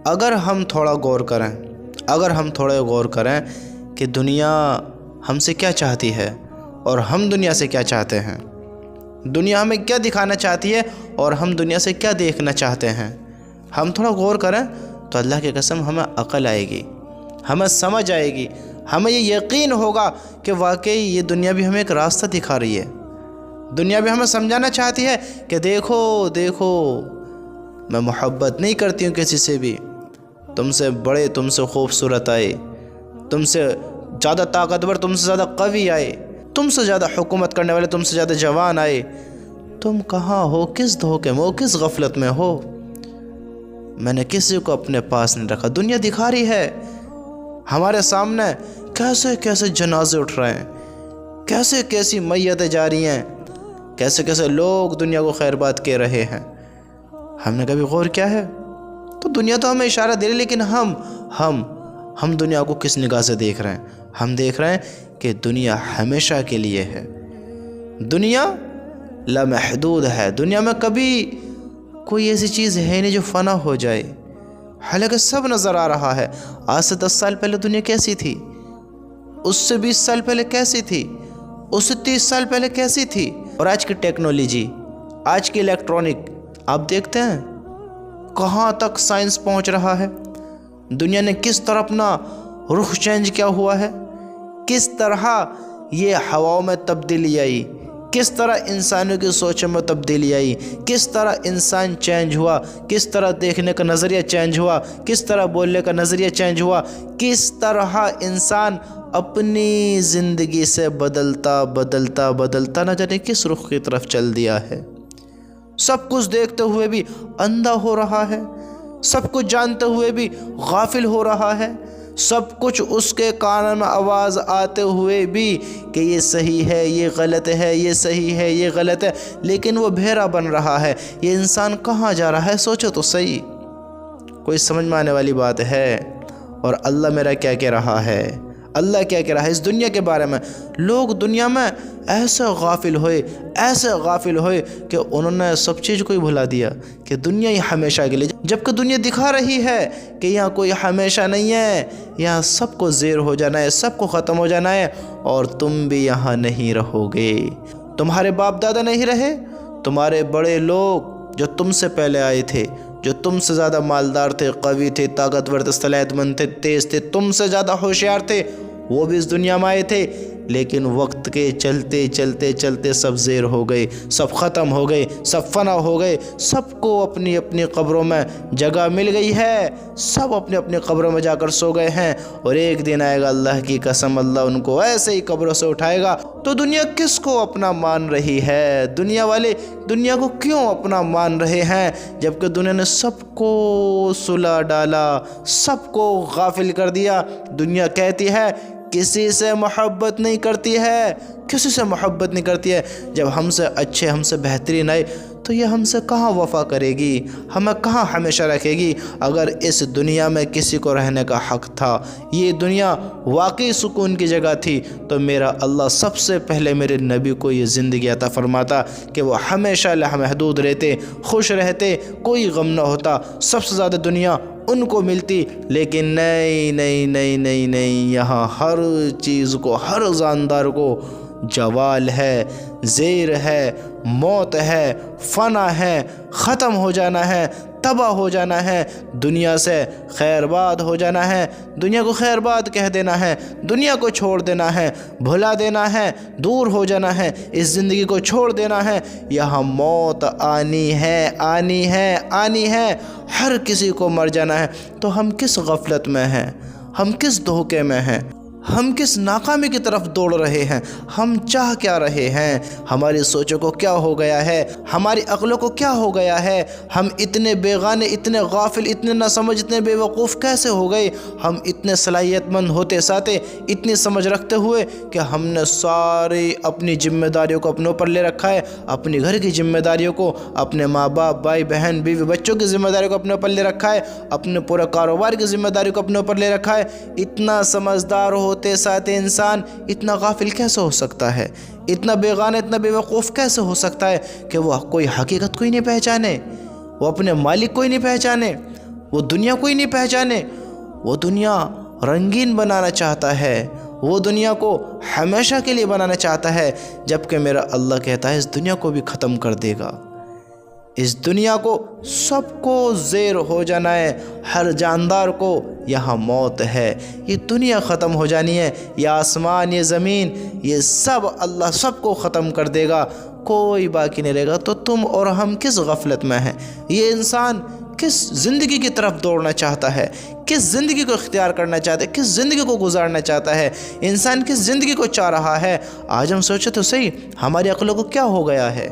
اگر ہم تھوڑا غور کریں کہ دنیا ہم سے کیا چاہتی ہے اور ہم دنیا سے کیا چاہتے ہیں، دنیا ہمیں کیا دکھانا چاہتی ہے اور ہم دنیا سے کیا دیکھنا چاہتے ہیں، ہم تھوڑا غور کریں تو اللہ کی قسم ہمیں عقل آئے گی، ہمیں سمجھ آئے گی، ہمیں یہ یقین ہوگا کہ واقعی یہ دنیا بھی ہمیں ایک راستہ دکھا رہی ہے، دنیا بھی ہمیں سمجھانا چاہتی ہے کہ دیکھو میں محبت نہیں کرتی ہوں کسی سے بھی، تم سے بڑے، تم سے خوبصورت آئے، تم سے زیادہ طاقتور، تم سے زیادہ قوی آئے، تم سے زیادہ حکومت کرنے والے، تم سے زیادہ جوان آئے، تم کہاں ہو، کس دھوکے میں ہو، کس غفلت میں ہو، میں نے کسی کو اپنے پاس نہیں رکھا۔ دنیا دکھا رہی ہے ہمارے سامنے کیسے جنازے اٹھ رہے ہیں، کیسی میتیں جا رہی ہیں، کیسے لوگ دنیا کو خیر بات کہہ رہے ہیں۔ ہم نے کبھی غور کیا ہے؟ تو دنیا تو ہمیں اشارہ دے رہی، لیکن ہم دنیا کو کس نگاہ سے دیکھ رہے ہیں؟ ہم دیکھ رہے ہیں کہ دنیا ہمیشہ کے لیے ہے، دنیا لامحدود ہے، دنیا میں کبھی کوئی ایسی چیز ہے نہیں جو فنا ہو جائے، حالانکہ سب نظر آ رہا ہے۔ آج سے 10 سال پہلے دنیا کیسی تھی، اس سے 20 سال پہلے کیسی تھی، اس سے 30 سال پہلے کیسی تھی، اور آج کی ٹیکنالوجی، آج کی الیکٹرانک، آپ دیکھتے ہیں کہاں تک سائنس پہنچ رہا ہے، دنیا نے کس طرح اپنا رخ چینج کیا ہوا ہے، کس طرح یہ ہواؤں میں تبدیلی آئی، کس طرح انسانوں کی سوچوں میں تبدیلی آئی، کس طرح انسان چینج ہوا، کس طرح دیکھنے کا نظریہ چینج ہوا، کس طرح بولنے کا نظریہ چینج ہوا، کس طرح انسان اپنی زندگی سے بدلتا نہ جانے کس رخ کی طرف چل دیا ہے۔ سب کچھ دیکھتے ہوئے بھی اندھا ہو رہا ہے، سب کچھ جانتے ہوئے بھی غافل ہو رہا ہے، سب کچھ اس کے کانوں میں آواز آتے ہوئے بھی کہ یہ صحیح ہے، یہ غلط ہے، یہ صحیح ہے، یہ غلط ہے، لیکن وہ بہرا بن رہا ہے۔ یہ انسان کہاں جا رہا ہے؟ سوچو تو صحیح، کوئی سمجھ میں آنے والی بات ہے؟ اور اللہ میرا کیا کہہ رہا ہے، اللہ کیا کہہ رہا ہے اس دنیا کے بارے میں؟ لوگ دنیا میں ایسے غافل ہوئے کہ انہوں نے سب چیز کو ہی بھلا دیا کہ دنیا ہی ہمیشہ کے لیے، جبکہ دنیا دکھا رہی ہے کہ یہاں کوئی ہمیشہ نہیں ہے، یہاں سب کو زیر ہو جانا ہے، سب کو ختم ہو جانا ہے، اور تم بھی یہاں نہیں رہو گے۔ تمہارے باپ دادا نہیں رہے، تمہارے بڑے لوگ جو تم سے پہلے آئے تھے، جو تم سے زیادہ مالدار تھے، قوی تھے، طاقتور تھے، صلاحیت مند تھے، تیز تھے، تم سے زیادہ ہوشیار تھے، وہ بھی اس دنیا میں آئے تھے، لیکن وقت کے چلتے سب زیر ہو گئے، سب ختم ہو گئے، سب فنا ہو گئے، سب کو اپنی اپنی قبروں میں جگہ مل گئی ہے، سب اپنی اپنی قبروں میں جا کر سو گئے ہیں، اور ایک دن آئے گا، اللہ کی قسم، اللہ ان کو ایسے ہی قبروں سے اٹھائے گا۔ تو دنیا کس کو اپنا مان رہی ہے؟ دنیا والے دنیا کو کیوں اپنا مان رہے ہیں، جبکہ دنیا نے سب کو سلا ڈالا، سب کو غافل کر دیا۔ دنیا کہتی ہے کسی سے محبت نہیں کرتی ہے، کسی سے محبت نہیں کرتی ہے، جب ہم سے اچھے، ہم سے بہترین آئے تو یہ ہم سے کہاں وفا کرے گی، ہمیں کہاں ہمیشہ رکھے گی؟ اگر اس دنیا میں کسی کو رہنے کا حق تھا، یہ دنیا واقعی سکون کی جگہ تھی، تو میرا اللہ سب سے پہلے میرے نبی کو یہ زندگی عطا فرماتا کہ وہ ہمیشہ لامحدود رہتے، خوش رہتے، کوئی غم نہ ہوتا، سب سے زیادہ دنیا ان کو ملتی، لیکن نہیں، یہاں ہر چیز کو، ہر جاندار کو زوال ہے، زیر ہے، موت ہے، فنا ہے، ختم ہو جانا ہے، تباہ ہو جانا ہے، دنیا سے خیر باد ہو جانا ہے، دنیا کو خیر باد کہہ دینا ہے، دنیا کو چھوڑ دینا ہے، بھلا دینا ہے، دور ہو جانا ہے، اس زندگی کو چھوڑ دینا ہے۔ یہاں موت آنی ہے، ہر کسی کو مر جانا ہے۔ تو ہم کس غفلت میں ہیں، ہم کس دھوکے میں ہیں، ہم کس ناکامی کی طرف دوڑ رہے ہیں، ہم چاہ کیا رہے ہیں، ہماری سوچوں کو کیا ہو گیا ہے، ہماری عقلوں کو کیا ہو گیا ہے، ہم اتنے بیگانے، اتنے غافل، اتنے نہ سمجھ، اتنے بے وقوف کیسے ہو گئے؟ ہم اتنے صلاحیت مند ہوتے ساتھ، اتنی سمجھ رکھتے ہوئے کہ ہم نے ساری اپنی ذمہ داریوں کو اپنے اوپر لے رکھا ہے، اپنے گھر کی ذمہ داریوں کو، اپنے ماں باپ، بھائی بہن، بیوی بچوں کی ذمہ داریوں کو اپنے اوپر لے رکھا ہے، اپنے پورے کاروبار کی ذمہ داری کو اپنے اوپر لے رکھا ہے۔ اتنا سمجھدار ہوتے ساتھ انسان اتنا غافل کیسے ہو سکتا ہے؟ اتنا بیگانہ، اتنا بے وقوف کیسے ہو سکتا ہے کہ وہ کوئی حقیقت کو ہی نہیں پہچانے، وہ اپنے مالک کو ہی نہیں پہچانے، وہ دنیا کو ہی نہیں پہچانے. وہ دنیا رنگین بنانا چاہتا ہے, وہ دنیا کو ہمیشہ کے لیے بنانا چاہتا ہے, جبکہ میرا اللہ کہتا ہے اس دنیا کو بھی ختم کر دے گا. اس دنیا کو سب کو زیر ہو جانا ہے, ہر جاندار کو یہاں موت ہے. یہ دنیا ختم ہو جانی ہے, یہ آسمان, یہ زمین, یہ سب اللہ سب کو ختم کر دے گا, کوئی باقی نہیں رہے گا. تو تم اور ہم کس غفلت میں ہیں؟ یہ انسان کس زندگی کی طرف دوڑنا چاہتا ہے, کس زندگی کو اختیار کرنا چاہتا ہے, کس زندگی کو گزارنا چاہتا ہے؟ انسان کس زندگی کو چاہ رہا ہے؟ آج ہم سوچے تو صحیح, ہماری عقلوں کو کیا ہو گیا ہے؟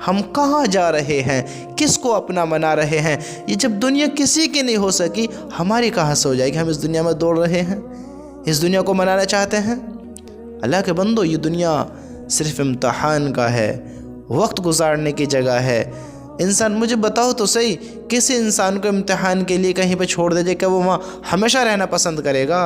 ہم کہاں جا رہے ہیں؟ کس کو اپنا بنا رہے ہیں؟ یہ جب دنیا کسی کی نہیں ہو سکی, ہماری کہاں سے ہو جائے گی؟ ہم اس دنیا میں دوڑ رہے ہیں, اس دنیا کو منانا چاہتے ہیں. اللہ کے بندو, یہ دنیا صرف امتحان کا ہے, وقت گزارنے کی جگہ ہے. انسان, مجھے بتاؤ تو صحیح, کسی انسان کو امتحان کے لیے کہیں پہ چھوڑ دے جائے کہ وہ وہاں ہمیشہ رہنا پسند کرے گا؟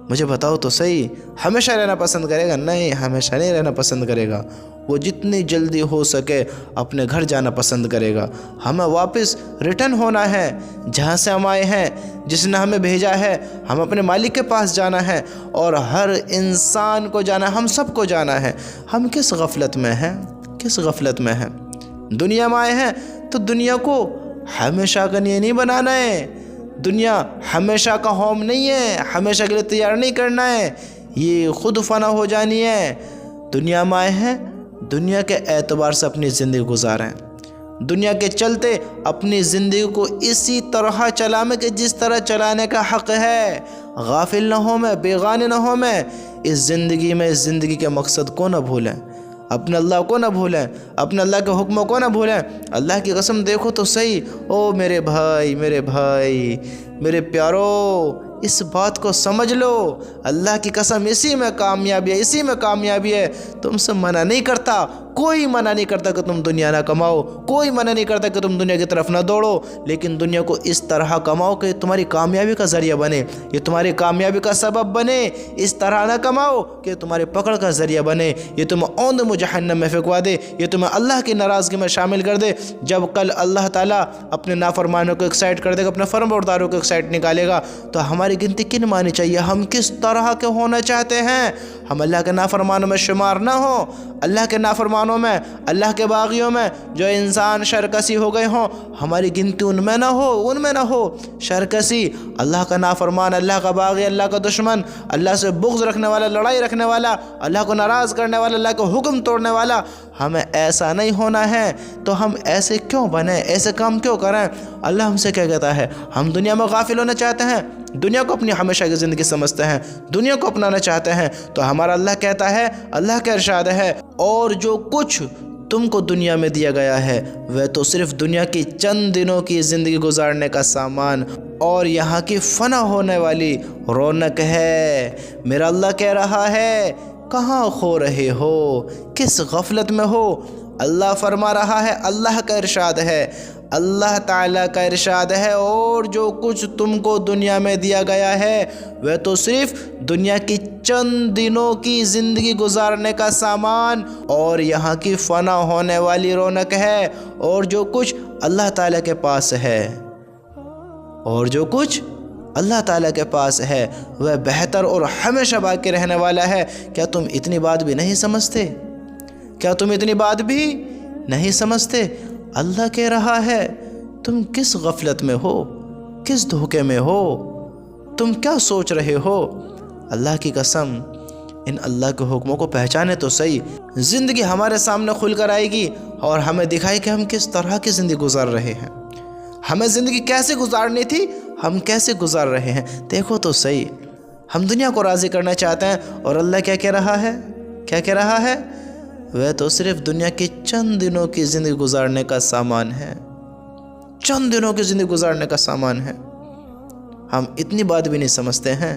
مجھے بتاؤ تو صحیح, ہمیشہ رہنا پسند کرے گا؟ نہیں, ہمیشہ نہیں رہنا پسند کرے گا. وہ جتنی جلدی ہو سکے اپنے گھر جانا پسند کرے گا. ہمیں واپس ریٹرن ہونا ہے جہاں سے ہم آئے ہیں, جس نے ہمیں بھیجا ہے. ہم اپنے مالک کے پاس جانا ہے, اور ہر انسان کو جانا ہے, ہم سب کو جانا ہے. ہم کس غفلت میں ہیں؟ کس غفلت میں ہیں؟ دنیا میں آئے ہیں تو دنیا کو ہمیشہ کا لیے نہیں بنانا ہے. دنیا ہمیشہ کا ہوم نہیں ہے, ہمیشہ کے لیے تیار نہیں کرنا ہے, یہ خود فنا ہو جانی ہے. دنیا میں آئے ہیں, دنیا کے اعتبار سے اپنی زندگی گزاریں. دنیا کے چلتے اپنی زندگی کو اسی طرح چلائیں کہ جس طرح چلانے کا حق ہے. غافل نہ ہو میں, بیگانے نہ ہو میں. اس زندگی کے مقصد کو نہ بھولیں, اپنے اللہ کو نہ بھولیں, اپنے اللہ کے حکموں کو نہ بھولیں. اللہ کی قسم دیکھو تو صحیح, او میرے بھائی, میرے پیارو, اس بات کو سمجھ لو. اللہ کی قسم اسی میں کامیابی ہے. تم سے منع نہیں کرتا, کوئی منع نہیں کرتا کہ تم دنیا نہ کماؤ, کوئی منع نہیں کرتا کہ تم دنیا کی طرف نہ دوڑو, لیکن دنیا کو اس طرح کماؤ کہ تمہاری کامیابی کا ذریعہ بنے, یہ تمہاری کامیابی کا سبب بنے. اس طرح نہ کماؤ کہ تمہارے پکڑ کا ذریعہ بنے, یہ تمہیں اوندھ جہنم میں پھینکوا دے, یہ تمہیں اللہ کی ناراضگی میں شامل کر دے. جب کل اللہ تعالیٰ اپنے نافرمانوں کو ایک سائڈ کر دے گا, اپنے فرمانبرداروں کو ایک سائڈ نکالے گا, تو ہماری گنتی کن مانی چاہیے؟ ہم کس طرح کے ہونا چاہتے ہیں؟ ہم اللہ کے نافرمانوں میں شمار نہ ہوں. اللہ کے نافرمانوں میں, اللہ کے باغیوں میں جو انسان شرکسی ہو گئے ہوں, ہماری گنتی ان میں نہ ہو. شرکسی, اللہ کا نافرمان, اللہ کا باغی, اللہ کا دشمن, اللہ سے بغض رکھنے والا, لڑائی رکھنے والا, اللہ کو ناراض کرنے والا, اللہ کا حکم توڑنے والا, ہمیں ایسا نہیں ہونا ہے. تو ہم ایسے کیوں بنیں, ایسے کام کیوں کریں؟ اللہ ہم سے کیا کہتا ہے؟ ہم دنیا میں غافل ہونا چاہتے ہیں, دنیا کو اپنی ہمیشہ کی زندگی سمجھتے ہیں, دنیا کو اپنانا چاہتے ہیں. تو ہمارا اللہ کہتا ہے, اللہ کا ارشاد ہے, اور جو کچھ تم کو دنیا میں دیا گیا ہے وہ تو صرف دنیا کی چند دنوں کی زندگی گزارنے کا سامان اور یہاں کی فنا ہونے والی رونق ہے. میرا اللہ کہہ رہا ہے, کہاں کھو رہے ہو, کس غفلت میں ہو؟ اللہ فرما رہا ہے, اللہ کا ارشاد ہے, اللہ تعالیٰ کا ارشاد ہے, اور جو کچھ تم کو دنیا میں دیا گیا ہے وہ تو صرف دنیا کی چند دنوں کی زندگی گزارنے کا سامان اور یہاں کی فنا ہونے والی رونق ہے. اور جو کچھ اللہ تعالیٰ کے پاس ہے, اور جو کچھ اللہ تعالیٰ کے پاس ہے وہ بہتر اور ہمیشہ باقی رہنے والا ہے. کیا تم اتنی بات بھی نہیں سمجھتے؟ کیا تم اتنی بات بھی نہیں سمجھتے؟ اللہ کہہ رہا ہے, تم کس غفلت میں ہو, کس دھوکے میں ہو, تم کیا سوچ رہے ہو؟ اللہ کی قسم, ان اللہ کے حکموں کو پہچانے تو صحیح. زندگی ہمارے سامنے کھل کر آئے گی اور ہمیں دکھائے کہ ہم کس طرح کی زندگی گزار رہے ہیں, ہمیں زندگی کیسے گزارنی تھی, ہم کیسے گزار رہے ہیں. دیکھو تو صحیح, ہم دنیا کو راضی کرنا چاہتے ہیں, اور اللہ کیا کہہ رہا ہے, کیا کہہ رہا ہے؟ وہ تو صرف دنیا کی چند دنوں کی زندگی گزارنے کا سامان ہے, چند دنوں کی زندگی گزارنے کا سامان ہے. ہم اتنی بات بھی نہیں سمجھتے ہیں.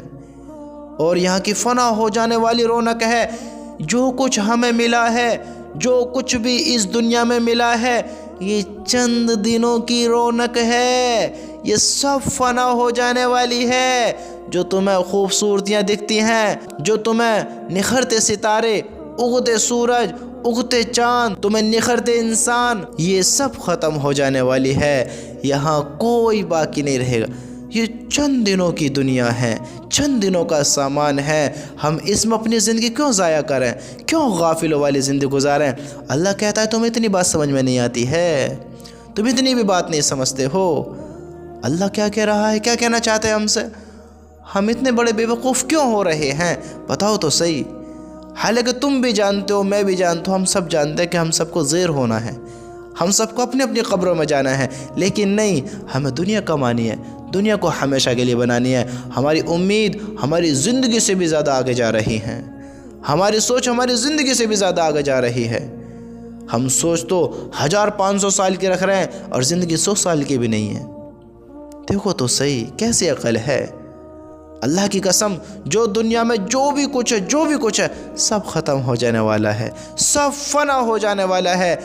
اور یہاں کی فنا ہو جانے والی رونق ہے. جو کچھ ہمیں ملا ہے, جو کچھ بھی اس دنیا میں ملا ہے, یہ چند دنوں کی رونق ہے, یہ سب فنا ہو جانے والی ہے. جو تمہیں خوبصورتیاں دکھتی ہیں, جو تمہیں نکھرتے ستارے, اگتے سورج اگتے چاند، تمہیں نکھرتے انسان، یہ سب ختم ہو جانے والی ہے، یہاں کوئی باقی نہیں رہے گا۔ یہ چند دنوں کی دنیا ہے، چند دنوں کا سامان ہے، ہم اس میں اپنی زندگی کیوں ضائع کریں، کیوں غافلوں والی زندگی گزاریں؟ اللہ کہتا ہے تمہیں اتنی بات سمجھ میں نہیں آتی ہے، تم اتنی بھی بات نہیں سمجھتے ہو۔ اللہ کیا کہہ رہا ہے، کیا کہنا چاہتے ہیں ہم سے؟ ہم اتنے بڑے بے وقوف کیوں ہو رہے ہیں؟ بتاؤ تو صحیح۔ حالانکہ تم بھی جانتے ہو، میں بھی جانتا ہوں، ہم سب جانتے ہیں کہ ہم سب کو زیر ہونا ہے، ہم سب کو اپنی اپنی قبروں میں جانا ہے، لیکن نہیں، ہمیں دنیا کمانی ہے، دنیا کو ہمیشہ کے لیے بنانی ہے۔ ہماری امید ہماری زندگی سے بھی زیادہ آگے جا رہی ہے، ہماری سوچ ہماری زندگی سے بھی زیادہ آگے جا رہی ہے۔ ہم سوچ تو 1500 سال کی رکھ رہے ہیں اور زندگی 100 سال کی بھی نہیں ہے۔ دیکھو تو صحیح کیسی عقل ہے۔ اللہ کی قسم، جو دنیا میں جو بھی کچھ ہے سب ختم ہو جانے والا ہے، سب فنا ہو جانے والا ہے،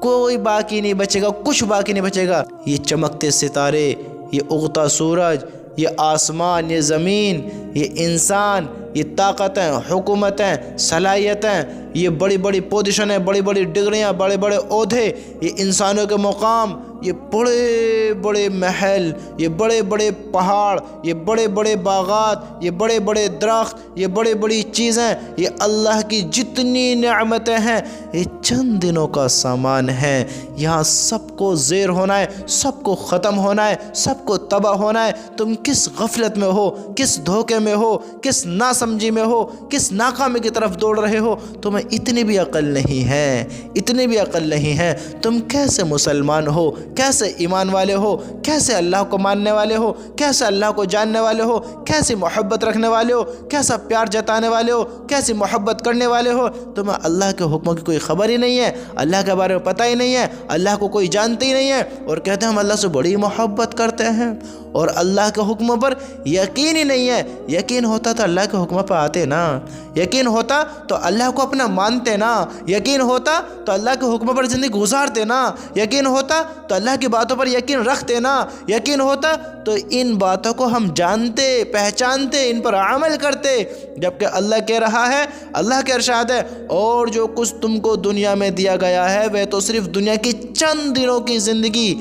کوئی باقی نہیں بچے گا، کچھ باقی نہیں بچے گا۔ یہ چمکتے ستارے، یہ اگتا سورج، یہ آسمان، یہ زمین، یہ انسان، یہ طاقتیں، حکومتیں، صلاحیتیں، یہ بڑی بڑی پوزیشنیں، بڑی بڑی ڈگریاں، بڑے بڑے عہدے، یہ انسانوں کے مقام، یہ بڑے بڑے محل، یہ بڑے بڑے پہاڑ، یہ بڑے بڑے باغات، یہ بڑے بڑے درخت، یہ بڑی بڑی چیزیں، یہ اللہ کی جتنی نعمتیں ہیں، یہ چند دنوں کا سامان ہے۔ یہاں سب کو زیر ہونا ہے، سب کو ختم ہونا ہے، سب کو تباہ ہونا ہے۔ تم کس غفلت میں ہو، کس دھوکے میں ہو، کس ناسمجھی میں ہو، کس ناکامی کی طرف دوڑ رہے ہو؟ تمہیں اتنی بھی عقل نہیں ہے، اتنی بھی عقل نہیں ہے۔ تم کیسے مسلمان ہو، کیسے ایمان والے ہو، کیسے اللہ کو ماننے والے ہو، کیسے اللہ کو جاننے والے ہو، کیسی محبت رکھنے والے ہو، کیسا پیار جتانے والے ہو، کیسی محبت کرنے والے ہو؟ تمہیں اللہ کے حکموں کی کوئی خبر ہی نہیں ہے، اللہ کے بارے میں پتہ ہی نہیں ہے، اللہ کو کوئی جانتے ہی نہیں ہے، اور کہتے ہیں ہم اللہ سے بڑی محبت کرتے ہیں، اور اللہ کے حکموں پر یقین ہی نہیں ہے۔ یقین ہوتا تو اللہ کے حکموں پر آتے نا، یقین ہوتا تو اللہ کو اپنا مانتے نا، یقین ہوتا تو اللہ کے حکموں پر زندگی گزارتے نا، یقین ہوتا تو اللہ کی باتوں پر یقین رکھتے نا، یقین ہوتا تو ان باتوں کو ہم جانتے، پہچانتے، ان پر عمل کرتے۔ جبکہ اللہ کہہ رہا ہے، اللہ کا ارشاد ہے، اور جو کچھ تم کو دنیا میں دیا گیا ہے وہ تو صرف دنیا کی چند دنوں کی زندگی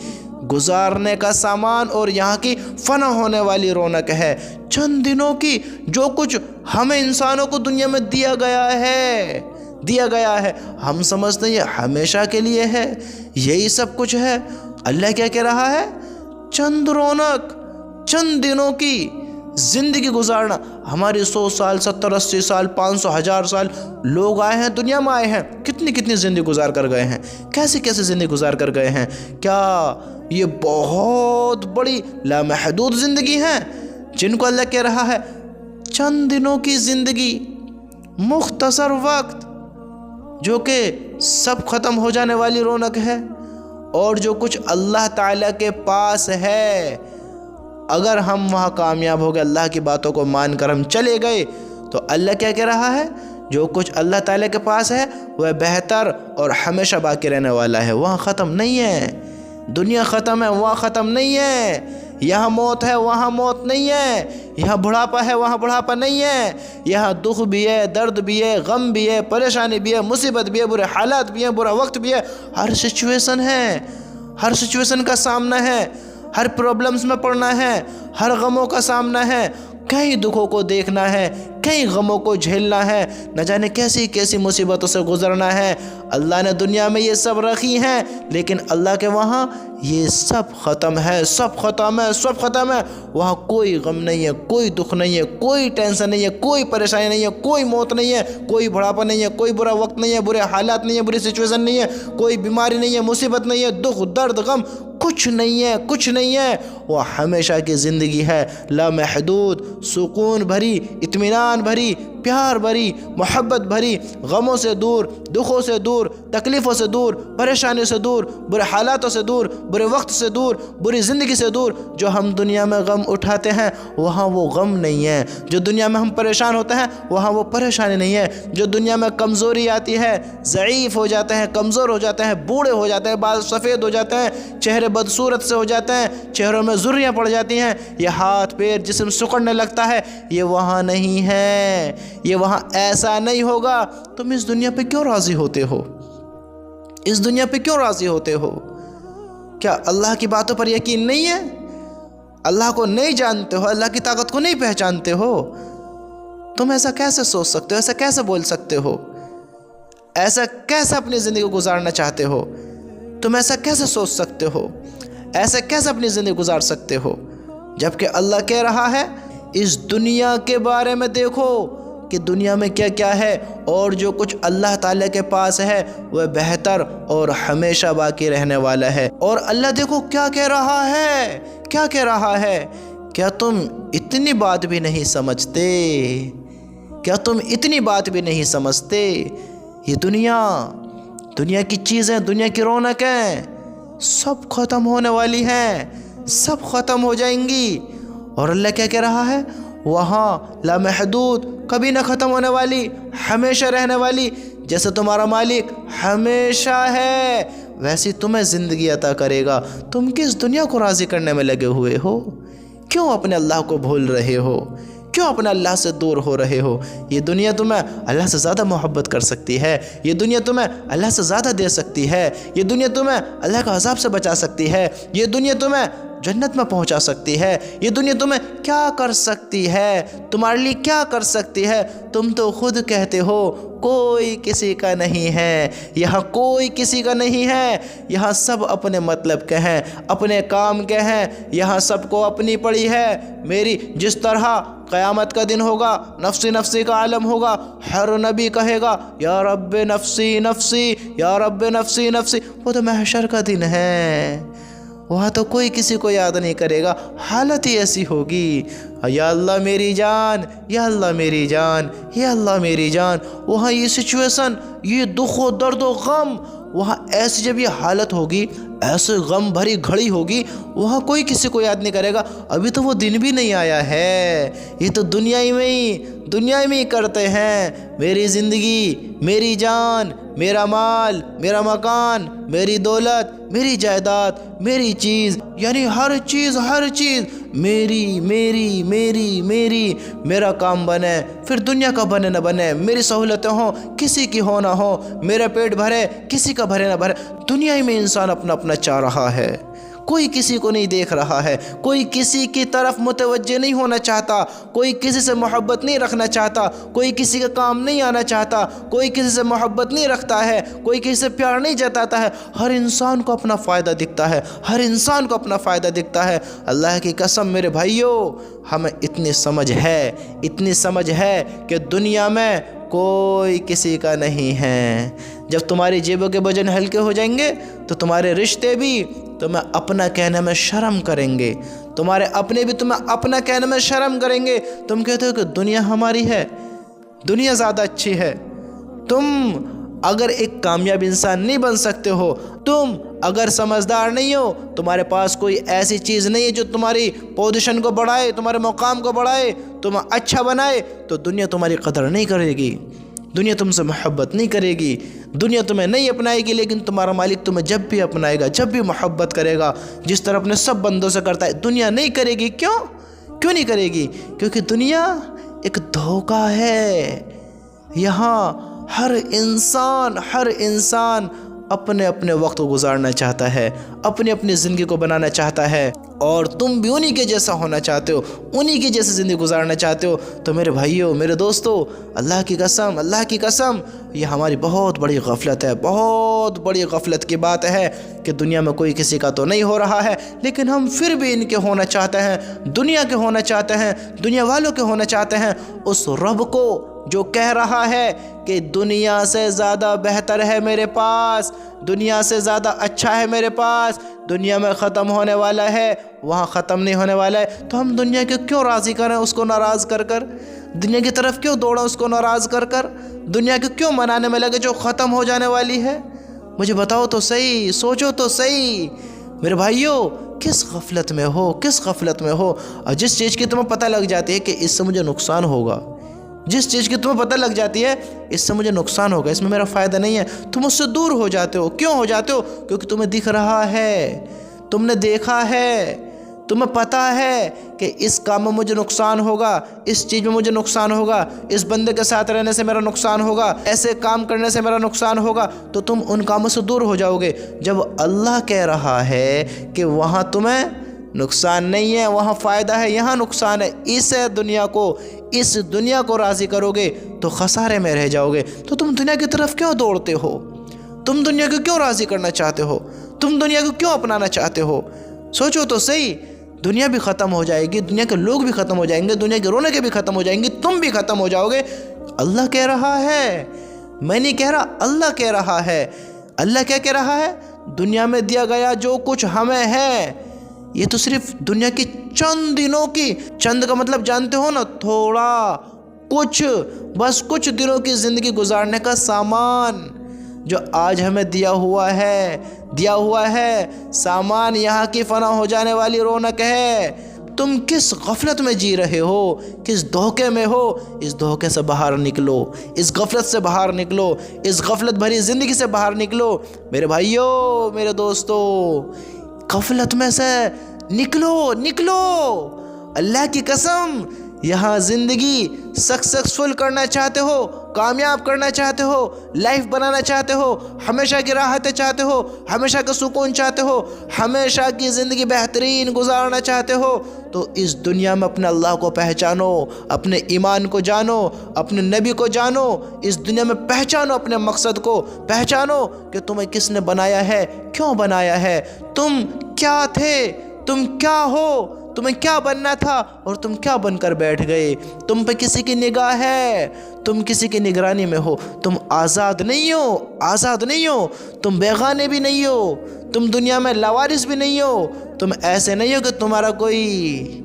گزارنے کا سامان اور یہاں کی فنا ہونے والی رونق ہے۔ چند دنوں کی جو کچھ ہمیں انسانوں کو دنیا میں دیا گیا ہے، ہم سمجھتے ہیں یہ ہمیشہ کے لیے ہے، یہی سب کچھ ہے۔ اللہ کیا کہہ رہا ہے؟ چند رونق، چند دنوں کی زندگی گزارنا۔ ہماری 100 سال، 70، 80 سال، 500، 1000 سال لوگ آئے ہیں، دنیا میں آئے ہیں، کتنی زندگی گزار کر گئے ہیں، کیسے زندگی گزار کر گئے ہیں؟ کیا یہ بہت بڑی لامحدود زندگی ہے جن کو اللہ کہہ رہا ہے چند دنوں کی زندگی، مختصر وقت، جو کہ سب ختم ہو جانے والی رونق ہے؟ اور جو کچھ اللہ تعالیٰ کے پاس ہے، اگر ہم وہاں کامیاب ہو گئے، اللہ کی باتوں کو مان کر ہم چلے گئے، تو اللہ کیا کہہ رہا ہے؟ جو کچھ اللہ تعالیٰ کے پاس ہے وہ بہتر اور ہمیشہ باقی رہنے والا ہے، وہاں ختم نہیں ہے۔ دنیا ختم ہے، وہاں ختم نہیں ہے۔ یہاں موت ہے، وہاں موت نہیں ہے۔ یہاں بڑھاپا ہے، وہاں بڑھاپا نہیں ہے۔ یہاں دکھ بھی ہے، درد بھی ہے، غم بھی ہے، پریشانی بھی ہے، مصیبت بھی ہے، برے حالات بھی ہیں، برا وقت بھی ہے۔ ہر سچویشن ہے، ہر سچویشن کا سامنا ہے، ہر پرابلمز میں پڑنا ہے، ہر غموں کا سامنا ہے، کئی دکھوں کو دیکھنا ہے، کئی غموں کو جھیلنا ہے، نہ جانے کیسی مصیبتوں سے گزرنا ہے۔ اللہ نے دنیا میں یہ سب رکھی ہیں، لیکن اللہ کے وہاں یہ سب ختم ہے، سب ختم ہے، سب ختم ہے۔ وہاں کوئی غم نہیں ہے، کوئی دکھ نہیں ہے، کوئی ٹینشن نہیں ہے، کوئی پریشانی نہیں ہے، کوئی موت نہیں ہے، کوئی بڑھاپا نہیں ہے، کوئی برا وقت نہیں ہے، برے حالات نہیں ہے، بری سچویشن نہیں ہے، کوئی بیماری نہیں ہے، مصیبت نہیں ہے، دکھ درد غم کچھ نہیں ہے، کچھ نہیں ہے۔ وہ ہمیشہ کی زندگی ہے، لامحدود، سکون بھری، اطمینان بھری، پیار بھری، محبت بھری، غموں سے دور، دکھوں سے دور، تکلیفوں سے دور، پریشانی سے دور، برے حالاتوں سے دور، برے وقت سے دور، بری زندگی سے دور۔ جو ہم دنیا میں غم اٹھاتے ہیں وہاں وہ غم نہیں ہے، جو دنیا میں ہم پریشان ہوتے ہیں وہاں وہ پریشانی نہیں ہے، جو دنیا میں کمزوری آتی ہے، ضعیف ہو جاتے ہیں، کمزور ہو جاتے ہیں، بوڑھے ہو جاتے ہیں، بال سفید ہو جاتے ہیں، چہرے بدصورت سے ہو جاتے ہیں، چہروں میں جھریاں پڑ جاتی ہیں، یہ ہاتھ پیر جسم سکڑنے لگتا ہے، یہ وہاں نہیں ہے۔ یہ وہاں ایسا نہیں ہوگا، تم اس دنیا پہ کیوں راضی ہوتے ہو؟ اس دنیا پہ کیوں راضی ہوتے ہو؟ کیا اللہ کی باتوں پر یقین نہیں ہے؟ اللہ کو نہیں جانتے ہو؟ اللہ کی طاقت کو نہیں پہچانتے ہو؟ تم ایسا کیسے سوچ سکتے ہو؟ ایسا کیسے بول سکتے ہو؟ ایسا کیسے اپنی زندگی گزارنا چاہتے ہو؟ تم ایسا کیسے سوچ سکتے ہو؟ ایسا کیسے اپنی زندگی گزار سکتے ہو؟ جبکہ اللہ کہہ رہا ہے اس دنیا کے بارے میں دیکھو کہ دنیا میں کیا کیا ہے، اور جو کچھ اللہ تعالیٰ کے پاس ہے وہ بہتر اور ہمیشہ باقی رہنے والا ہے۔ اور اللہ دیکھو کیا کہہ رہا ہے، کیا کہہ رہا ہے، کیا تم اتنی بات بھی نہیں سمجھتے؟ کیا تم اتنی بات بھی نہیں سمجھتے؟ یہ دنیا کی چیزیں، دنیا کی رونقیں سب ختم ہونے والی ہیں، سب ختم ہو جائیں گی۔ اور اللہ کیا کہہ رہا ہے؟ وہاں لامحدود، کبھی نہ ختم ہونے والی، ہمیشہ رہنے والی۔ جیسے تمہارا مالک ہمیشہ ہے ویسی تمہیں زندگی عطا کرے گا۔ تم کس دنیا کو راضی کرنے میں لگے ہوئے ہو؟ کیوں اپنے اللہ کو بھول رہے ہو؟ کیوں اپنے اللہ سے دور ہو رہے ہو؟ یہ دنیا تمہیں اللہ سے زیادہ محبت کر سکتی ہے، یہ دنیا تمہیں اللہ سے زیادہ دے سکتی ہے، یہ دنیا تمہیں اللہ کا عذاب سے بچا سکتی ہے، یہ دنیا تمہیں جنت میں پہنچا سکتی ہے، یہ دنیا تمہیں کیا کر سکتی ہے، تمہارے لیے کیا کر سکتی ہے؟ تم تو خود کہتے ہو کوئی کسی کا نہیں ہے، یہاں کوئی کسی کا نہیں ہے، یہاں سب اپنے مطلب کے ہیں، اپنے کام کے ہیں، یہاں سب کو اپنی پڑی ہے۔ میری جس طرح قیامت کا دن ہوگا، نفسی نفسی کا عالم ہوگا، ہر نبی کہے گا یا رب نفسی نفسی، یا رب نفسی نفسی، وہ تو محشر کا دن ہے، وہاں تو کوئی کسی کو یاد نہیں کرے گا، حالت ہی ایسی ہوگی، یا اللہ میری جان، یا اللہ میری جان، یا اللہ میری جان۔ وہاں یہ سچویشن، یہ دکھ و درد و غم، وہاں ایسی جب یہ حالت ہوگی، ایسے غم بھری گھڑی ہوگی، وہاں کوئی کسی کو یاد نہیں کرے گا۔ ابھی تو وہ دن بھی نہیں آیا ہے، یہ تو دنیا میں ہی کرتے ہیں۔ میری زندگی، میری جان، میرا مال، میرا مکان، میری دولت، میری جائیداد، میری چیز، یعنی ہر چیز میری میری میری میری، میرا کام بنے پھر دنیا کا بنے نہ بنے، میری سہولتیں ہوں کسی کی ہو نہ ہو، میرا پیٹ بھرے کسی کا بھرے نہ بھرے، دنیا میں انسان اپنا اپنا چاہ رہا ہے، کوئی کسی کو نہیں دیکھ رہا ہے، کوئی کسی کی طرف متوجہ نہیں ہونا چاہتا، کوئی کسی سے محبت نہیں رکھنا چاہتا، کوئی کسی کا کام نہیں آنا چاہتا، کوئی کسی سے محبت نہیں رکھتا ہے، کوئی کسی سے پیار نہیں جتاتا ہے، ہر انسان کو اپنا فائدہ دکھتا ہے، ہر انسان کو اپنا فائدہ دکھتا ہے۔ اللہ کی قسم میرے بھائیوں، ہمیں اتنی سمجھ ہے کہ دنیا میں کوئی کسی کا نہیں ہے۔ جب تمہاری جیبوں کے وزن ہلکے ہو جائیں گے تو تمہارے رشتے بھی تمہیں اپنا کہنے میں شرم کریں گے، تمہارے اپنے بھی تمہیں اپنا کہنے میں شرم کریں گے۔ تم کہتے ہو کہ دنیا ہماری ہے، دنیا زیادہ اچھی ہے۔ تم اگر ایک کامیاب انسان نہیں بن سکتے ہو، تم اگر سمجھدار نہیں ہو، تمہارے پاس کوئی ایسی چیز نہیں ہے جو تمہاری پوزیشن کو بڑھائے، تمہارے مقام کو بڑھائے، تمہیں اچھا بنائے، تو دنیا تمہاری قدر نہیں کرے گی، دنیا تم سے محبت نہیں کرے گی، دنیا تمہیں نہیں اپنائے گی۔ لیکن تمہارا مالک تمہیں جب بھی اپنائے گا، جب بھی محبت کرے گا، جس طرح اپنے سب بندوں سے کرتا ہے، دنیا نہیں کرے گی۔ کیوں نہیں کرے گی؟ کیونکہ دنیا ایک دھوکہ ہے۔ یہاں ہر انسان اپنے اپنے وقت کو گزارنا چاہتا ہے، اپنی زندگی کو بنانا چاہتا ہے، اور تم بھی انہی کے جیسا ہونا چاہتے ہو، انہی کی جیسے زندگی گزارنا چاہتے ہو۔ تو میرے بھائیوں، میرے دوستو، اللہ کی قسم یہ ہماری بہت بڑی غفلت ہے، بہت بڑی غفلت کی بات ہے کہ دنیا میں کوئی کسی کا تو نہیں ہو رہا ہے، لیکن ہم پھر بھی ان کے ہونا چاہتے ہیں، دنیا کے ہونا چاہتے ہیں، دنیا والوں کے ہونا چاہتے ہیں۔ اس رب کو جو کہہ رہا ہے کہ دنیا سے زیادہ بہتر ہے میرے پاس، دنیا سے زیادہ اچھا ہے میرے پاس، دنیا میں ختم ہونے والا ہے، وہاں ختم نہیں ہونے والا ہے، تو ہم دنیا کو کیوں راضی کریں اس کو ناراض کر کر؟ دنیا کی طرف کیوں دوڑیں اس کو ناراض کر کر؟ دنیا کو کیوں منانے میں لگے جو ختم ہو جانے والی ہے؟ مجھے بتاؤ تو صحیح، سوچو تو صحیح میرے بھائیوں، کس غفلت میں ہو؟ اور جس چیز کی تمہیں پتہ لگ جاتی ہے کہ اس سے مجھے نقصان ہوگا، جس چیز کی تمہیں پتہ لگ جاتی ہے اس سے مجھے نقصان ہوگا، اس میں میرا فائدہ نہیں ہے، تم اس سے دور ہو جاتے ہو۔ کیوں ہو جاتے ہو؟ کیونکہ تمہیں دکھ رہا ہے، تم نے دیکھا ہے، تمہیں پتہ ہے کہ اس کام میں مجھے نقصان ہوگا، اس چیز میں مجھے نقصان ہوگا، اس بندے کے ساتھ رہنے سے میرا نقصان ہوگا، ایسے کام کرنے سے میرا نقصان ہوگا، تو تم ان کاموں سے دور ہو جاؤ گے۔ جب اللہ کہہ رہا ہے کہ وہاں تمہیں نقصان نہیں ہے، وہاں فائدہ ہے، یہاں نقصان ہے، اس دنیا کو راضی کرو گے تو خسارے میں رہ جاؤ گے۔ تو تم دنیا کی طرف کیوں دوڑتے ہو؟ تم دنیا کو کیوں راضی کرنا چاہتے ہو؟ تم دنیا کو کیوں اپنانا چاہتے ہو؟ سوچو تو صحیح، دنیا بھی ختم ہو جائے گی، دنیا کے لوگ بھی ختم ہو جائیں گے، دنیا کی رونقیں بھی ختم ہو جائیں گی، تم بھی ختم ہو جاؤ گے۔ اللہ کہہ رہا ہے، میں نہیں کہہ رہا، اللہ کہہ رہا ہے۔ اللہ کیا کہہ رہا ہے؟ دنیا میں دیا گیا جو کچھ ہمیں ہے، یہ تو صرف دنیا کی چند دنوں کی، چند کا مطلب جانتے ہو نا، تھوڑا کچھ، بس کچھ دنوں کی زندگی گزارنے کا سامان جو آج ہمیں دیا ہوا ہے سامان، یہاں کی فنا ہو جانے والی رونق ہے۔ تم کس غفلت میں جی رہے ہو، کس دھوکے میں ہو؟ اس دھوکے سے باہر نکلو، اس غفلت سے باہر نکلو، اس غفلت بھری زندگی سے باہر نکلو میرے بھائیوں، میرے دوستو۔ غفلت میں سے نکلو۔ اللہ کی قسم، یہاں زندگی سکسیسفل کرنا چاہتے ہو، کامیاب کرنا چاہتے ہو، لائف بنانا چاہتے ہو، ہمیشہ کی راحتیں چاہتے ہو، ہمیشہ کا سکون چاہتے ہو، ہمیشہ کی زندگی بہترین گزارنا چاہتے ہو، تو اس دنیا میں اپنے اللہ کو پہچانو، اپنے ایمان کو جانو، اپنے نبی کو جانو، اس دنیا میں پہچانو اپنے مقصد کو، پہچانو کہ تمہیں کس نے بنایا ہے، کیوں بنایا ہے، تم کیا تھے، تم کیا ہو، تمہیں کیا بننا تھا اور تم کیا بن کر بیٹھ گئے۔ تم پہ کسی کی نگاہ ہے، تم کسی کی نگرانی میں ہو، تم آزاد نہیں ہو، تم بیگانے بھی نہیں ہو، تم دنیا میں لاوارث بھی نہیں ہو، تم ایسے نہیں ہو کہ تمہارا کوئی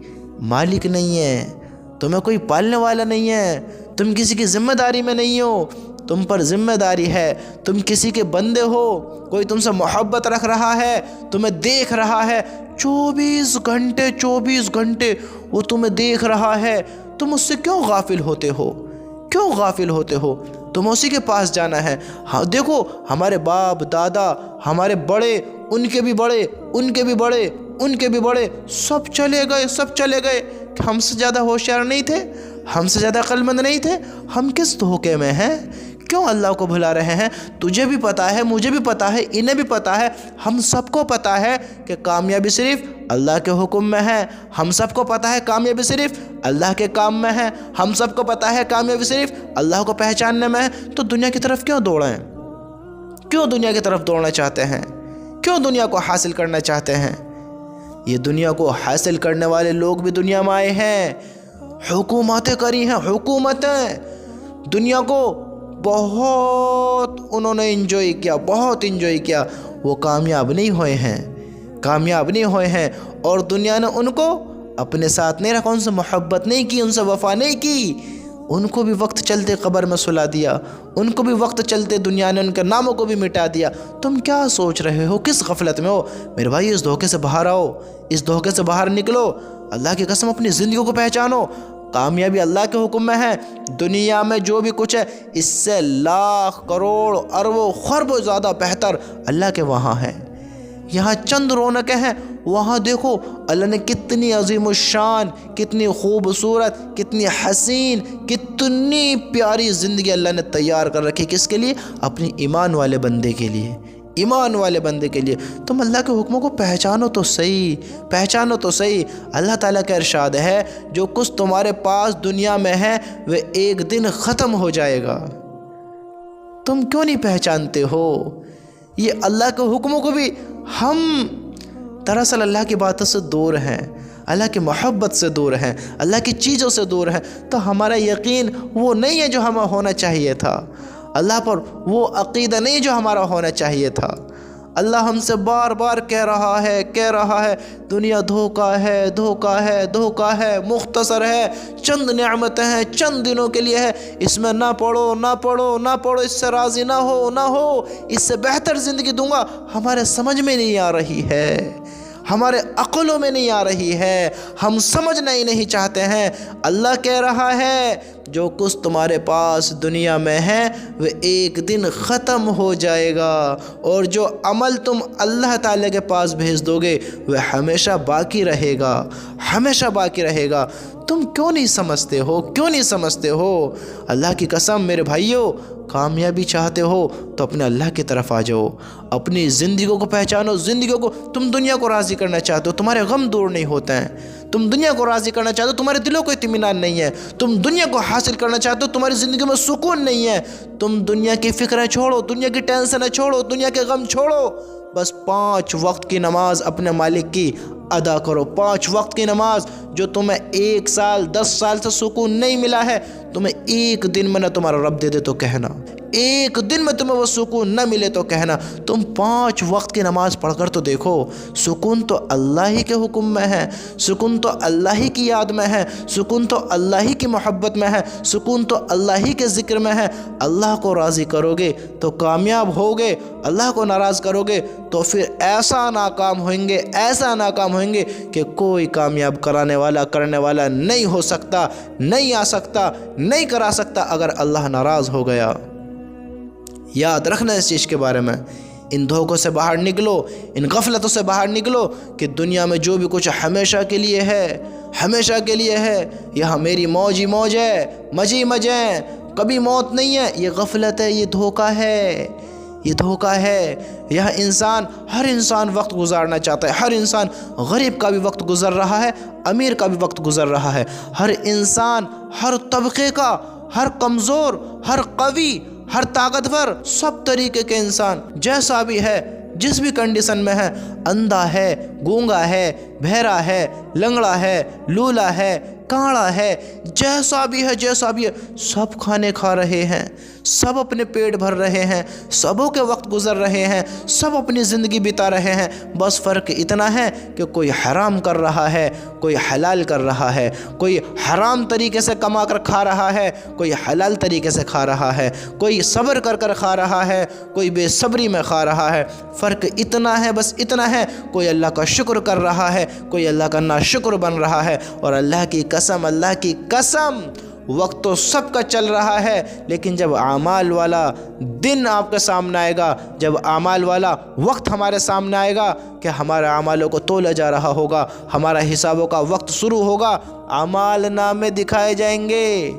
مالک نہیں ہے، تمہیں کوئی پالنے والا نہیں ہے، تم کسی کی ذمہ داری میں نہیں ہو، تم پر ذمہ داری ہے، تم کسی کے بندے ہو، کوئی تم سے محبت رکھ رہا ہے، تمہیں دیکھ رہا ہے 24 گھنٹے وہ تمہیں دیکھ رہا ہے، تم اس سے کیوں غافل ہوتے ہو؟ تم اسی کے پاس جانا ہے۔ ہاں دیکھو، ہمارے باپ دادا، ہمارے بڑے، ان کے بھی بڑے سب چلے گئے، ہم سے زیادہ ہوشیار نہیں تھے، ہم سے زیادہ عقل مند نہیں تھے، ہم کس دھوکے میں ہیں؟ کیوں اللہ کو بھلا رہے ہیں؟ تجھے بھی پتا ہے، مجھے بھی پتا ہے، انہیں بھی پتا ہے، ہم سب کو پتا ہے کہ کامیابی صرف اللہ کے حکم میں ہے، ہم سب کو پتا ہے کامیابی صرف اللہ کے کام میں ہے، ہم سب کو پتا ہے کامیابی صرف اللہ کو پہچاننے میں ہے۔ تو دنیا کی طرف کیوں دوڑیں؟ کیوں دنیا کی طرف دوڑنا چاہتے ہیں؟ کیوں دنیا کو حاصل کرنا چاہتے ہیں؟ یہ دنیا کو حاصل کرنے والے لوگ بھی دنیا میں آئے ہیں، حکومتیں کری ہیں، دنیا کو بہت انہوں نے انجوائے کیا، وہ کامیاب نہیں ہوئے ہیں، اور دنیا نے ان کو اپنے ساتھ نہیں رکھا، ان سے محبت نہیں کی، ان سے وفا نہیں کی، ان کو بھی وقت چلتے قبر میں سلا دیا، ان کو بھی وقت چلتے دنیا نے ان کے ناموں کو بھی مٹا دیا۔ تم کیا سوچ رہے ہو؟ کس غفلت میں ہو؟ میرے بھائی، اس دھوکے سے باہر آؤ، اس دھوکے سے باہر نکلو، اللہ کی قسم اپنی زندگی کو پہچانو۔ کامیابی اللہ کے حکم میں ہے، دنیا میں جو بھی کچھ ہے اس سے لاکھ کروڑ اربوں خربوں زیادہ بہتر اللہ کے وہاں ہے۔ یہاں چند رونقیں ہیں، وہاں دیکھو اللہ نے کتنی عظیم الشان، کتنی خوبصورت، کتنی حسین، کتنی پیاری زندگی اللہ نے تیار کر رکھی، کس کے لیے؟ اپنی ایمان والے بندے کے لیے، تم اللہ کے حکموں کو پہچانو تو صحیح۔ اللہ تعالیٰ کا ارشاد ہے، جو کچھ تمہارے پاس دنیا میں ہے وہ ایک دن ختم ہو جائے گا، تم کیوں نہیں پہچانتے ہو؟ یہ اللہ کے حکموں کو بھی ہم دراصل اللہ کی باتوں سے دور ہیں، اللہ کی محبت سے دور ہیں، اللہ کی چیزوں سے دور ہیں، تو ہمارا یقین وہ نہیں ہے جو ہمیں ہونا چاہیے تھا، اللہ پر وہ عقیدہ نہیں جو ہمارا ہونا چاہیے تھا۔ اللہ ہم سے بار بار کہہ رہا ہے دنیا دھوکا ہے، مختصر ہے، چند نعمتیں ہیں، چند دنوں کے لیے ہے، اس میں نہ پڑو، اس سے راضی نہ ہو، اس سے بہتر زندگی دوں گا، ہمارے سمجھ میں نہیں آ رہی ہے، ہمارے عقلوں میں نہیں آ رہی ہے، ہم سمجھنا ہی نہیں چاہتے ہیں۔ اللہ کہہ رہا ہے جو کچھ تمہارے پاس دنیا میں ہے وہ ایک دن ختم ہو جائے گا، اور جو عمل تم اللہ تعالیٰ کے پاس بھیج دو گے وہ ہمیشہ باقی رہے گا، ہمیشہ باقی رہے گا۔ تم کیوں نہیں سمجھتے ہو؟ کیوں نہیں سمجھتے ہو؟ اللہ کی قسم میرے بھائیوں، کامیابی چاہتے ہو تو اپنے اللہ کی طرف آ جاؤ، اپنی زندگی کو پہچانو، زندگی کو۔ تم دنیا کو راضی کرنا چاہتے ہو، تمہارے غم دور نہیں ہوتے ہیں۔ تم دنیا کو راضی کرنا چاہتے ہو، تمہارے دلوں کو اطمینان نہیں ہے۔ تم دنیا کو حاصل کرنا چاہتے ہو، تمہاری زندگی میں سکون نہیں ہے۔ تم دنیا کی فکریں چھوڑو، دنیا کی ٹینشنیں چھوڑو، دنیا کے غم چھوڑو، بس 5 وقت کی نماز اپنے مالک کی ادا کرو۔ 5 وقت کی نماز جو تمہیں 1 سال 10 سال سے سکون نہیں ملا ہے، تمہیں ایک دن میں نہ تمہارا رب دے دے تو کہنا، ایک دن میں تمہیں وہ سکون نہ ملے تو کہنا۔ تم 5 وقت کی نماز پڑھ کر تو دیکھو، سکون تو اللہ ہی کے حکم میں ہے، سکون تو اللہ ہی کی یاد میں ہے، سکون تو اللہ ہی کی محبت میں ہے، سکون تو اللہ ہی کے ذکر میں ہے۔ اللہ کو راضی کرو گے تو کامیاب ہوگے، اللہ کو ناراض کرو گے تو پھر ایسا ناکام ہوئیں گے، ایسا ناکام ہوئیں گے کہ کوئی کامیاب کرنے والا نہیں ہو سکتا، نہیں آ سکتا، نہیں کرا سکتا اگر اللہ ناراض ہو گیا۔ یاد رکھنا اس چیز کے بارے میں۔ ان دھوکوں سے باہر نکلو، ان غفلتوں سے باہر نکلو کہ دنیا میں جو بھی کچھ ہمیشہ کے لیے ہے، ہمیشہ کے لیے ہے۔ یہاں میری موج ہی موج ہے، مزے مزے ہیں، کبھی موت نہیں ہے۔ یہ غفلت ہے، یہ دھوکہ ہے، یہ دھوکہ ہے۔ یہاں ہر انسان وقت گزارنا چاہتا ہے، ہر انسان، غریب کا بھی وقت گزر رہا ہے، امیر کا بھی وقت گزر رہا ہے، ہر انسان، ہر طبقے کا، ہر کمزور، ہر قوی، ہر طاقتور، سب طریقے کے انسان جیسا بھی ہے، جس بھی کنڈیشن میں ہے، اندھا ہے، گونگا ہے، بہرا ہے، لنگڑا ہے، لولا ہے، کاڑا ہے، جیسا بھی ہے، سب کھانے کھا رہے ہیں، سب اپنے پیٹ بھر رہے ہیں، سبوں کے وقت گزر رہے ہیں، سب اپنی زندگی بتا رہے ہیں۔ بس فرق اتنا ہے کہ کوئی حرام کر رہا ہے، کوئی حلال کر رہا ہے، کوئی حرام طریقے سے کما کر کھا رہا ہے، کوئی حلال طریقے سے کھا رہا ہے، کوئی صبر کر کھا رہا ہے، کوئی بے صبری میں کھا رہا ہے۔ فرق اتنا ہے، بس اتنا ہے، کوئی اللہ کا شکر کر رہا ہے، کوئی اللہ کا ناشکر بن رہا ہے۔ اور اللہ کی قسم وقت تو سب کا چل رہا ہے، لیکن جب اعمال والا دن آپ کے سامنے آئے گا، جب اعمال والا وقت ہمارے سامنے آئے گا کہ ہمارے اعمالوں کو تولا جا رہا ہوگا، ہمارا حسابوں کا وقت شروع ہوگا، اعمال نامے دکھائے جائیں گے،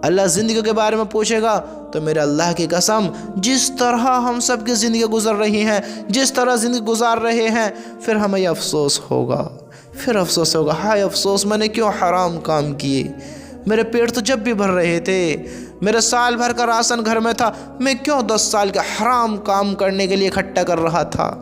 اللہ زندگی کے بارے میں پوچھے گا، تو میرے اللہ کی قسم جس طرح ہم سب کی زندگی گزر رہی ہیں، جس طرح زندگی گزار رہے ہیں، پھر ہمیں یہ افسوس ہوگا، پھر افسوس ہوگا، ہائے افسوس میں نے کیوں حرام کام کیے، میرے پیٹ تو جب بھی بھر رہے تھے، میرے سال بھر کا راشن گھر میں تھا، میں کیوں 10 سال کا حرام کام کرنے کے لیے اکٹھا کر رہا تھا،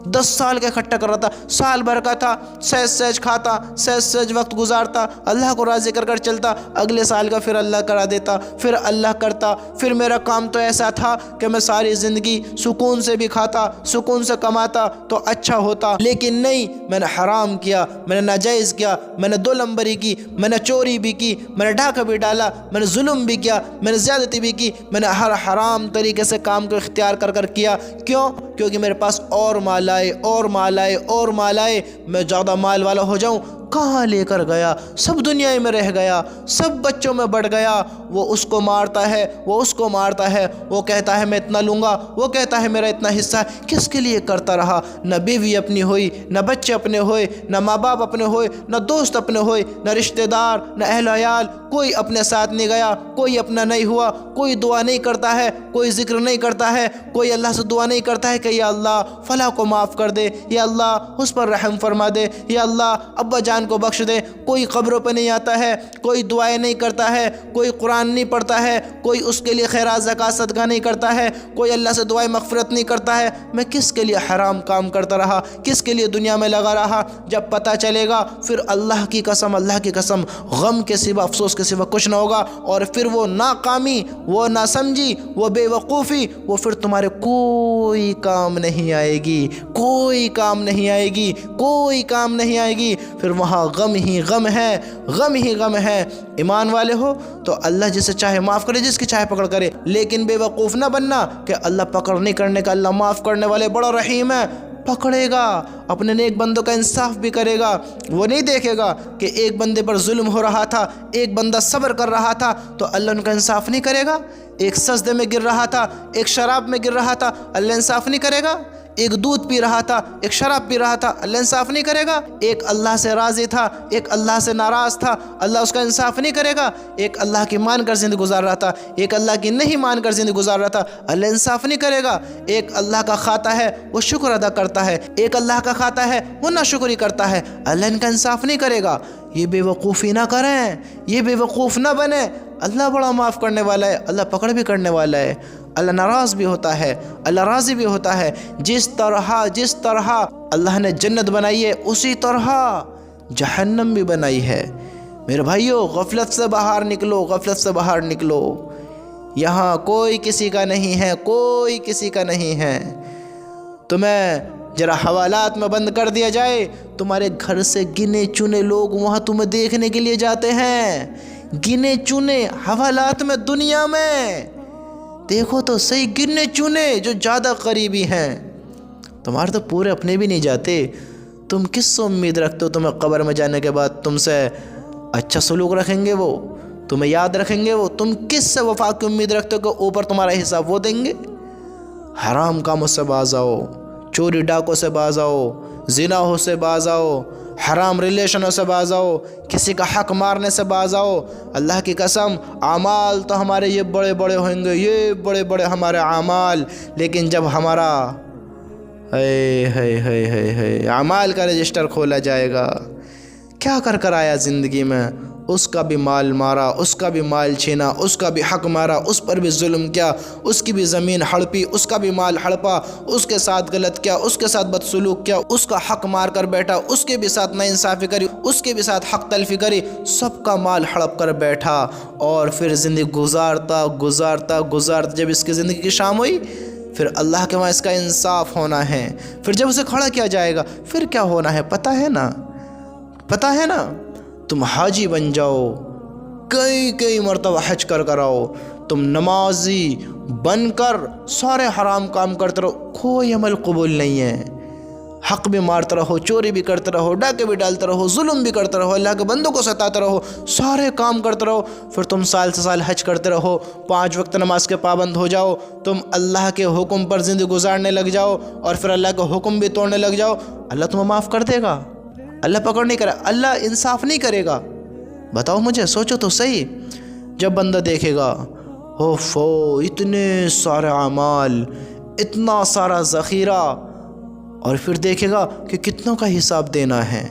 10 سال کا اکٹھا کر رہا تھا، سال بھر کا تھا، سہج کھاتا، سہج وقت گزارتا، اللہ کو راضی کر چلتا، اگلے سال کا پھر اللہ کرا دیتا، پھر اللہ کرتا، پھر میرا کام تو ایسا تھا کہ میں ساری زندگی سکون سے بھی کھاتا، سکون سے کماتا تو اچھا ہوتا، لیکن نہیں، میں نے حرام کیا، میں نے ناجائز کیا، میں نے 2 نمبری کی، میں نے چوری بھی کی، میں نے ڈاکہ بھی ڈالا، میں نے ظلم بھی کیا، میں نے زیادتی بھی کی، میں نے ہر حرام طریقے سے کام کو اختیار کر کیا۔ کیونکہ میرے پاس اور مال آئے، میں زیادہ مال والا ہو جاؤں، کہاں لے کر گیا، سب دنیا میں رہ گیا، سب بچوں میں بڑھ گیا، وہ اس کو مارتا ہے، وہ اس کو مارتا ہے، وہ کہتا ہے میں اتنا لوں گا، وہ کہتا ہے میرا اتنا حصہ ہے، کس کے لیے کرتا رہا؟ نہ بیوی اپنی ہوئی، نہ بچے اپنے ہوئے، نہ ماں باپ اپنے ہوئے، نہ دوست اپنے ہوئے، نہ رشتہ دار، نہ اہل عیال، کوئی اپنے ساتھ نہیں گیا، کوئی اپنا نہیں ہوا، کوئی دعا نہیں کرتا ہے، کوئی ذکر نہیں کرتا ہے، کوئی اللہ سے دعا نہیں کرتا ہے کہ یا اللہ فلاں کو معاف کر دے، یا اللہ اس پر رحم فرما دے، یا اللہ ابا جان کو بخش دے۔ کوئی قبروں پہ نہیں آتا ہے، کوئی دعائیں نہیں کرتا ہے، کوئی قرآن نہیں پڑھتا ہے، کوئی اس کے لیے خیرات زکوٰۃ صدقہ نہیں کرتا ہے، کوئی اللہ سے دعائیں مغفرت نہیں کرتا ہے۔ میں کس کے لیے حرام کام کرتا رہا، کس کے لیے دنیا میں لگا رہا؟ جب پتہ چلے گا پھر اللہ کی قسم غم کے سوا، افسوس کے سوا کچھ نہ ہوگا، اور پھر وہ ناکامی، وہ ناسمجھی، وہ بے وقوفی، وہ پھر تمہارے کوئی کام نہیں آئے گی، کوئی کام نہیں آئے گی، کوئی کام نہیں آئے گی، پھر وہاں غم ہی غم ہے۔ ایمان والے ہو تو اللہ جسے چاہے معاف کرے، جس کی چاہے پکڑ کرے، لیکن بے وقوف نہ بننا کہ اللہ پکڑ نہیں کرنے کا، اللہ معاف کرنے والے بڑا رحیم ہے، پکڑے گا، اپنے نیک بندوں کا انصاف بھی کرے گا۔ وہ نہیں دیکھے گا کہ ایک بندے پر ظلم ہو رہا تھا، ایک بندہ صبر کر رہا تھا تو اللہ ان کا انصاف نہیں کرے گا۔ ایک سجدے میں گر رہا تھا، ایک شراب میں گر رہا تھا، اللہ انصاف نہیں کرے گا۔ ایک دودھ پی رہا تھا، ایک شراب پی رہا تھا، اللہ انصاف نہیں کرے گا۔ ایک اللہ سے راضی تھا، ایک اللہ سے ناراض تھا، اللہ اس کا انصاف نہیں کرے گا۔ ایک اللہ کی مان کر زندگی گزار رہا تھا، ایک اللہ کی نہیں مان کر زندگی گزار رہا تھا، اللہ انصاف نہیں کرے گا۔ ایک اللہ کا کھاتا ہے وہ شکر ادا کرتا ہے، ایک اللہ کا کھاتا ہے وہ ناشکری کرتا ہے، اللہ ان کا انصاف نہیں کرے گا۔ یہ بے وقوفی نہ کریں، یہ بے وقوف نہ بنیں۔ اللہ بڑا معاف کرنے والا ہے، اللہ پکڑ بھی کرنے والا ہے، اللہ ناراض بھی ہوتا ہے، اللہ راضی بھی ہوتا ہے۔ جس طرح اللہ نے جنت بنائی ہے اسی طرح جہنم بھی بنائی ہے۔ میرے بھائیو، غفلت سے باہر نکلو، غفلت سے باہر نکلو۔ یہاں کوئی کسی کا نہیں ہے، کوئی کسی کا نہیں ہے۔ تمہیں ذرا حوالات میں بند کر دیا جائے، تمہارے گھر سے گنے چنے لوگ وہاں تمہیں دیکھنے کے لیے جاتے ہیں، گنے چنے حوالات میں، دنیا میں دیکھو تو صحیح، گنے چنے جو زیادہ قریبی ہیں۔ تمہارے تو پورے اپنے بھی نہیں جاتے۔ تم کس سے امید رکھتے ہو تمہیں قبر میں جانے کے بعد تم سے اچھا سلوک رکھیں گے، وہ تمہیں یاد رکھیں گے؟ وہ تم کس سے وفا کی امید رکھتے ہو کہ اوپر تمہارا حساب وہ دیں گے؟ حرام کاموں سے باز آؤ، چوری ڈاکوں سے باز آؤ، زناہوں سے باز آؤ، حرام ریلیشنوں سے باز آؤ، کسی کا حق مارنے سے باز آؤ۔ اللہ کی قسم، اعمال تو ہمارے یہ بڑے بڑے ہوئیں گے، یہ بڑے بڑے ہمارے اعمال، لیکن جب ہمارا اعمال کا رجسٹر کھولا جائے گا، کیا کر کر آیا زندگی میں، اس کا بھی مال مارا، اس کا بھی مال چھینا، اس کا بھی حق مارا، اس پر بھی ظلم کیا، اس کی بھی زمین ہڑپی، اس کا بھی مال ہڑپا، اس کے ساتھ غلط کیا، اس کے ساتھ بدسلوک کیا، اس کا حق مار کر بیٹھا، اس کے بھی ساتھ ناانصافی کری، اس کے بھی ساتھ حق تلفی کری، سب کا مال ہڑپ کر بیٹھا، اور پھر زندگی گزارتا جب اس کی زندگی کی شام ہوئی، پھر اللہ کے وہاں اس کا انصاف ہونا ہے۔ پھر جب اسے کھڑا کیا جائے گا، پھر کیا ہونا ہے پتہ ہے نا؟ پتہ ہے نا؟ تم حاجی بن جاؤ، کئی مرتبہ حج کر آؤ، تم نمازی بن کر سارے حرام کام کرتے رہو، کوئی عمل قبول نہیں ہے۔ حق بھی مارتے رہو، چوری بھی کرتے رہو، ڈاکے بھی ڈالتے رہو، ظلم بھی کرتے رہو، اللہ کے بندوں کو ستاتے رہو، سارے کام کرتے رہو، پھر تم سال سے سال حج کرتے رہو، 5 وقت نماز کے پابند ہو جاؤ، تم اللہ کے حکم پر زندگی گزارنے لگ جاؤ، اور پھر اللہ کے حکم بھی توڑنے لگ جاؤ، اللہ تمہیں معاف کر دے گا؟ اللہ پکڑ نہیں کرے، اللہ انصاف نہیں کرے گا؟ بتاؤ مجھے، سوچو تو صحیح۔ جب بندہ دیکھے گا اوفو اتنے سارے اعمال، اتنا سارا ذخیرہ، اور پھر دیکھے گا کہ کتنوں کا حساب دینا ہے۔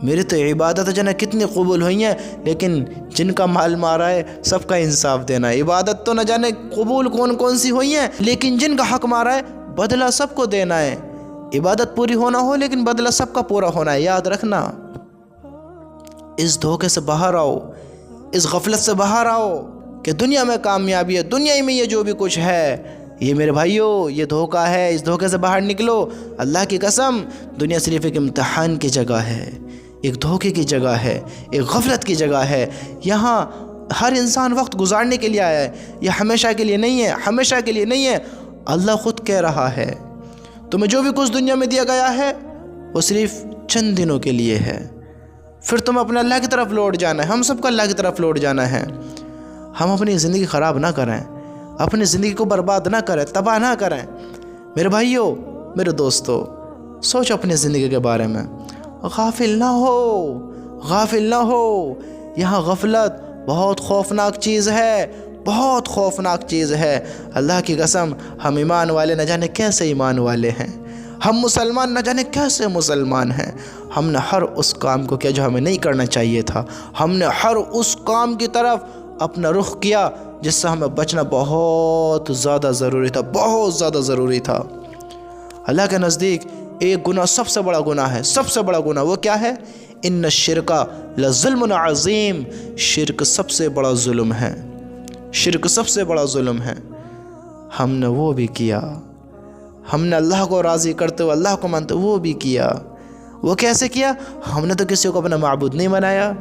میری تو عبادت جنہیں کتنی قبول ہوئی ہیں، لیکن جن کا مال مارا ہے سب کا انصاف دینا ہے۔ عبادت تو نہ جانے قبول کون سی ہوئی ہیں، لیکن جن کا حق مارا ہے بدلہ سب کو دینا ہے۔ عبادت پوری ہونا ہو لیکن بدلہ سب کا پورا ہونا ہے، یاد رکھنا۔ اس دھوکے سے باہر آؤ، اس غفلت سے باہر آؤ کہ دنیا میں کامیابی ہے، دنیا میں یہ جو بھی کچھ ہے، یہ میرے بھائیوں یہ دھوکہ ہے، اس دھوکے سے باہر نکلو۔ اللہ کی قسم، دنیا صرف ایک امتحان کی جگہ ہے، ایک دھوکے کی جگہ ہے، ایک غفلت کی جگہ ہے۔ یہاں ہر انسان وقت گزارنے کے لیے آیا ہے، یہ ہمیشہ کے لیے نہیں ہے، ہمیشہ کے لیے نہیں ہے۔ اللہ خود کہہ رہا ہے تمہیں جو بھی کچھ دنیا میں دیا گیا ہے وہ صرف چند دنوں کے لیے ہے، پھر تم اپنے اللہ کی طرف لوٹ جانا ہے، ہم سب کو اللہ کی طرف لوٹ جانا ہے۔ ہم اپنی زندگی خراب نہ کریں، اپنی زندگی کو برباد نہ کریں، تباہ نہ کریں۔ میرے بھائیوں، میرے دوستو، سوچ اپنی زندگی کے بارے میں، غافل نہ ہو۔ یہاں غفلت بہت خوفناک چیز ہے، بہت خوفناک چیز ہے۔ اللہ کی قسم، ہم ایمان والے نہ جانے کیسے ایمان والے ہیں، ہم مسلمان نہ جانے کیسے مسلمان ہیں۔ ہم نے ہر اس کام کو کیا جو ہمیں نہیں کرنا چاہیے تھا، ہم نے ہر اس کام کی طرف اپنا رخ کیا جس سے ہمیں بچنا بہت زیادہ ضروری تھا، بہت زیادہ ضروری تھا۔ اللہ کے نزدیک ایک گناہ سب سے بڑا گناہ ہے، سب سے بڑا گناہ وہ کیا ہے؟ ان الشرک لظلم عظیم، شرک سب سے بڑا ظلم ہے، شرک سب سے بڑا ظلم ہے۔ ہم نے وہ بھی کیا، ہم نے اللہ کو راضی کرتے ہوئے اللہ کو مانتے وہ بھی کیا۔ وہ کیسے کیا؟ ہم نے تو کسی کو اپنا معبود نہیں بنایا،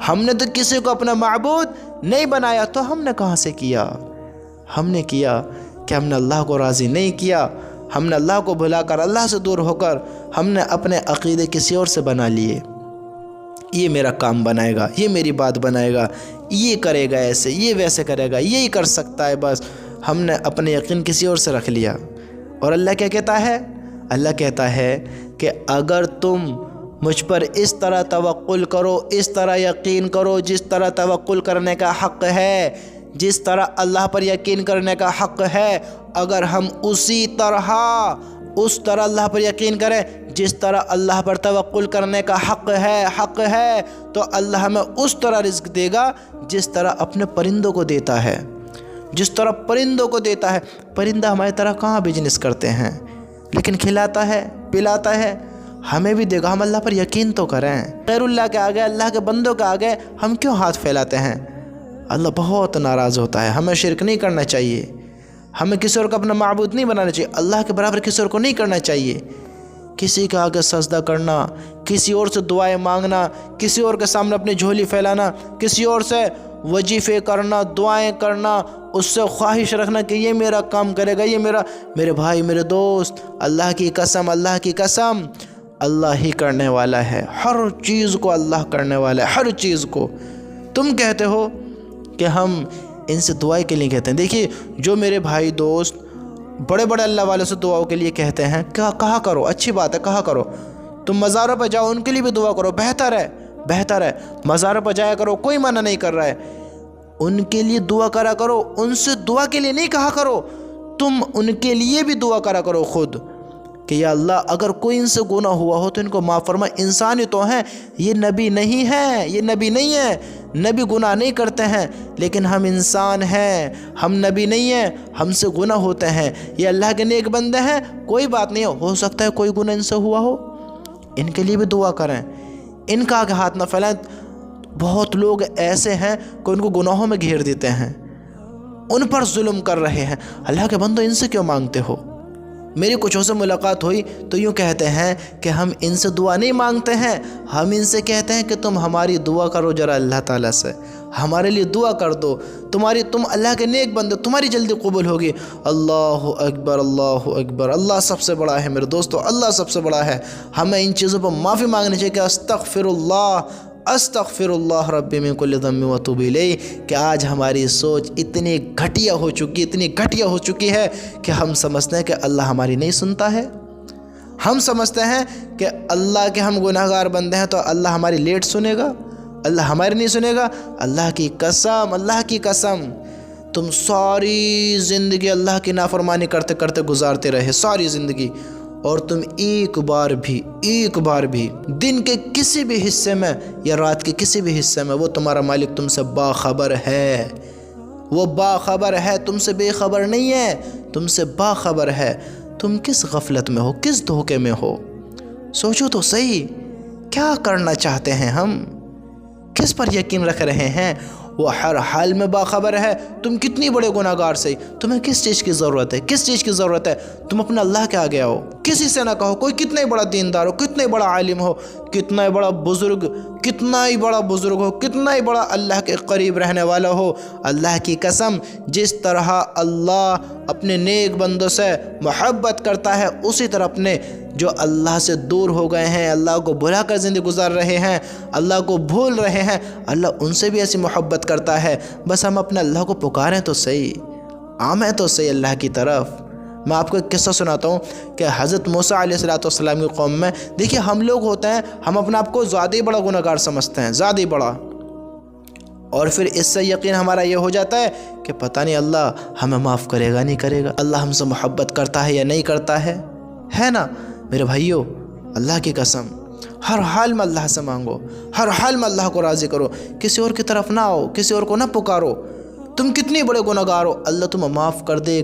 ہم نے تو کسی کو اپنا معبود نہیں بنایا، تو ہم نے کہاں سے کیا؟ ہم نے کیا کہ ہم نے اللہ کو راضی نہیں کیا، ہم نے اللہ کو بھلا کر، اللہ سے دور ہو کر ہم نے اپنے عقیدے کسی اور سے بنا لیے۔ یہ میرا کام بنائے گا، یہ میری بات بنائے گا، یہ کرے گا ایسے، یہ ویسے کرے گا، یہی کر سکتا ہے، بس ہم نے اپنے یقین کسی اور سے رکھ لیا۔ اور اللہ کیا کہتا ہے؟ اللہ کہتا ہے کہ اگر تم مجھ پر اس طرح توکل کرو، اس طرح یقین کرو جس طرح توکل کرنے کا حق ہے، جس طرح اللہ پر یقین کرنے کا حق ہے، اگر ہم اسی طرح اس طرح اللہ پر یقین کریں جس طرح اللہ پر توکل کرنے کا حق ہے تو اللہ ہمیں اس طرح رزق دے گا جس طرح اپنے پرندوں کو دیتا ہے، جس طرح پرندوں کو دیتا ہے۔ پرندہ ہماری طرح کہاں بزنس کرتے ہیں، لیکن کھلاتا ہے، پلاتا ہے، ہمیں بھی دے گا۔ ہم اللہ پر یقین تو کریں۔ غیر اللہ کے آگے، اللہ کے بندوں کے آگے ہم کیوں ہاتھ پھیلاتے ہیں؟ اللہ بہت ناراض ہوتا ہے۔ ہمیں شرک نہیں کرنا چاہیے، ہمیں کسی اور کو اپنا معبود نہیں بنانا چاہیے، اللہ کے برابر کسی اور کو نہیں کرنا چاہیے۔ کسی کے آگے سجدہ کرنا، کسی اور سے دعائیں مانگنا، کسی اور کے سامنے اپنی جھولی پھیلانا، کسی اور سے وظیفے کرنا، دعائیں کرنا، اس سے خواہش رکھنا کہ یہ میرا کام کرے گا، یہ میرے بھائی، میرے دوست، اللہ کی قسم، اللہ کی قسم، اللہ ہی کرنے والا ہے۔ ہر چیز کو اللہ کرنے والا ہے، ہر چیز کو۔ تم کہتے ہو کہ ہم ان سے دعائیں کے لیے کہتے ہیں۔ دیکھیے، جو میرے بھائی دوست بڑے بڑے اللہ والوں سے دعاؤں کے لیے کہتے ہیں، کہا کرو، اچھی بات ہے، کہا کرو۔ تم مزاروں پہ جاؤ، ان کے لیے بھی دعا کرو، بہتر ہے۔ مزاروں پہ جایا کرو، کوئی منع نہیں کر رہا ہے، ان کے لیے دعا کرا کرو۔ ان سے دعا کے لیے نہیں کہا کرو، تم ان کے لیے بھی دعا کرا کرو خود، کہ یا اللہ اگر کوئی ان سے گناہ ہوا ہو تو ان کو معاف فرما۔ انسان ہی تو ہیں، یہ نبی نہیں ہے، یہ نبی نہیں ہے۔ نبی گناہ نہیں کرتے ہیں، لیکن ہم انسان ہیں، ہم نبی نہیں ہیں، ہم سے گناہ ہوتے ہیں۔ یہ اللہ کے نیک بندے ہیں، کوئی بات نہیں، ہو سکتا ہے کوئی گناہ ان سے ہوا ہو، ان کے لیے بھی دعا کریں، ان کا آگے ہاتھ نہ پھیلائیں۔ بہت لوگ ایسے ہیں کہ ان کو گناہوں میں گھیر دیتے ہیں، ان پر ظلم کر رہے ہیں۔ اللہ کے بندو، ان سے کیوں مانگتے ہو؟ میری کچھوں سے ملاقات ہوئی تو یوں کہتے ہیں کہ ہم ان سے دعا نہیں مانگتے ہیں، ہم ان سے کہتے ہیں کہ تم ہماری دعا کرو ذرا اللہ تعالیٰ سے، ہمارے لیے دعا کر دو، تم اللہ کے نیک بندے، تمہاری جلدی قبول ہوگی۔ اللہ اکبر، اللہ اکبر، اللہ سب سے بڑا ہے میرے دوستو، اللہ سب سے بڑا ہے۔ ہمیں ان چیزوں پر معافی مانگنی چاہیے کہ استغفر اللہ ربی من کل ذنب واتوب الیہ، کہ آج ہماری سوچ اتنی گھٹیا ہو چکی ہے کہ ہم سمجھتے ہیں کہ اللہ ہماری نہیں سنتا ہے۔ ہم سمجھتے ہیں کہ اللہ کے ہم گناہ گار بندے ہیں تو اللہ ہماری لیٹ سنے گا، اللہ ہماری نہیں سنے گا۔ اللہ کی قسم، تم ساری زندگی اللہ کی نافرمانی کرتے کرتے گزارتے رہے، ساری زندگی، اور تم ایک بار بھی دن کے کسی بھی حصے میں یا رات کے کسی بھی حصے میں وہ تمہارا مالک تم سے باخبر ہے، وہ باخبر ہے، تم سے بے خبر نہیں ہے، تم سے باخبر ہے۔ تم کس غفلت میں ہو، کس دھوکے میں ہو؟ سوچو تو صحیح، کیا کرنا چاہتے ہیں ہم؟ کس پر یقین رکھ رہے ہیں؟ وہ ہر حال میں باخبر ہے۔ تم کتنی بڑے گناہ گار سے، تمہیں کس چیز کی ضرورت ہے؟ تم اپنا اللہ کے آگے آؤ، کسی سے نہ کہو، کوئی کتنا ہی بڑا دیندار ہو، کتنا ہی بڑا عالم ہو، کتنا ہی بڑا بزرگ ہو، کتنا ہی بڑا اللہ کے قریب رہنے والا ہو، اللہ کی قسم، جس طرح اللہ اپنے نیک بندوں سے محبت کرتا ہے، اسی طرح اپنے جو اللہ سے دور ہو گئے ہیں، اللہ کو بھلا کر زندگی گزار رہے ہیں، اللہ کو بھول رہے ہیں، اللہ ان سے بھی ایسی محبت کرتا ہے۔ بس ہم اپنے اللہ کو پکاریں تو صحیح، آمیں تو صحیح اللہ کی طرف۔ میں آپ کو ایک قصہ سناتا ہوں کہ حضرت موسیٰ علیہ السلام کی قوم میں، دیکھیے ہم لوگ ہوتے ہیں، ہم اپنے آپ کو زیادہ ہی بڑا گناہ گار سمجھتے ہیں، زیادہ ہی بڑا، اور پھر اس سے یقین ہمارا یہ ہو جاتا ہے کہ پتہ نہیں اللہ ہمیں معاف کرے گا نہیں کرے گا، اللہ ہم سے محبت کرتا ہے یا نہیں کرتا ہے نا؟ میرے بھائیو، اللہ کی قسم، ہر حال میں اللہ سے مانگو، ہر حال میں اللہ کو راضی کرو، کسی اور کی طرف نہ آؤ، کسی اور کو نہ پکارو۔ تم کتنی بڑے گناہ گار ہو، اللہ تمہیں معاف کر دے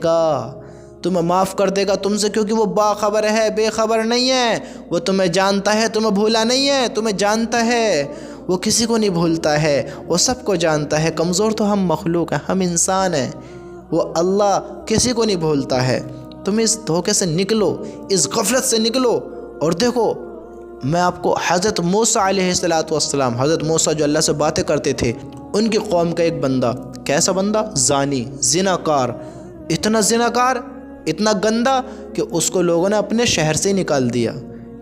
گا، تم سے، کیونکہ وہ باخبر ہے، بے خبر نہیں ہے، وہ تمہیں جانتا ہے، تمہیں بھولا نہیں ہے، تمہیں جانتا ہے، وہ کسی کو نہیں بھولتا ہے، وہ سب کو جانتا ہے۔ کمزور تو ہم مخلوق ہیں، ہم انسان ہیں، وہ اللہ کسی کو نہیں بھولتا ہے۔ تم اس دھوکے سے نکلو، اس غفلت سے نکلو، اور دیکھو میں آپ کو حضرت موسیٰ علیہ السلام، حضرت موسیٰ جو اللہ سے باتیں کرتے تھے، ان کی قوم کا ایک بندہ، کیسا بندہ؟ زانی، زناکار، اتنا زناکار اتنا گندا کہ اس کو لوگوں نے اپنے شہر سے ہی نکال دیا۔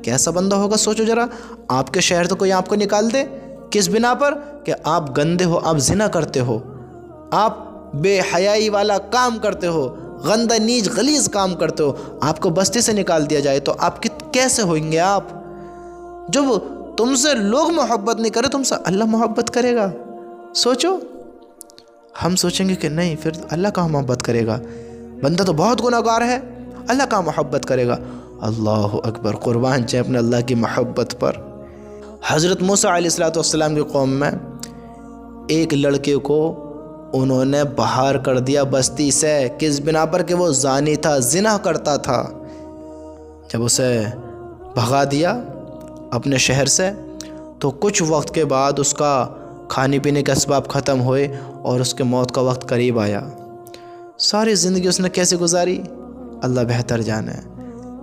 کیسا بندہ ہوگا سوچو ذرا، آپ کے شہر تو کوئی آپ کو نکال دے، کس بنا پر؟ کہ آپ گندے ہو، آپ زنا کرتے ہو، آپ بے حیائی والا کام کرتے ہو، گندہ نیچ غلیظ کام کرتے ہو، آپ کو بستی سے نکال دیا جائے تو آپ کیسے ہوئیں گے؟ آپ جب تم سے لوگ محبت نہیں کرے، تم سے اللہ محبت کرے گا؟ سوچو۔ ہم سوچیں گے کہ نہیں، پھر اللہ کہاں محبت کرے گا، بندہ تو بہت گناہ گار ہے، اللہ کہاں محبت کرے گا؟ اللہ اکبر، قربان جائیں اپنے اللہ کی محبت پر۔ حضرت موسیٰ علیہ السلام کی قوم میں ایک لڑکے کو انہوں نے باہر کر دیا بستی سے، کس بنا پر؟ کہ وہ زانی تھا، زنا کرتا تھا۔ جب اسے بھگا دیا اپنے شہر سے تو کچھ وقت کے بعد اس کا کھانے پینے کے اسباب ختم ہوئے اور اس کے موت کا وقت قریب آیا۔ ساری زندگی اس نے کیسے گزاری اللہ بہتر جانے،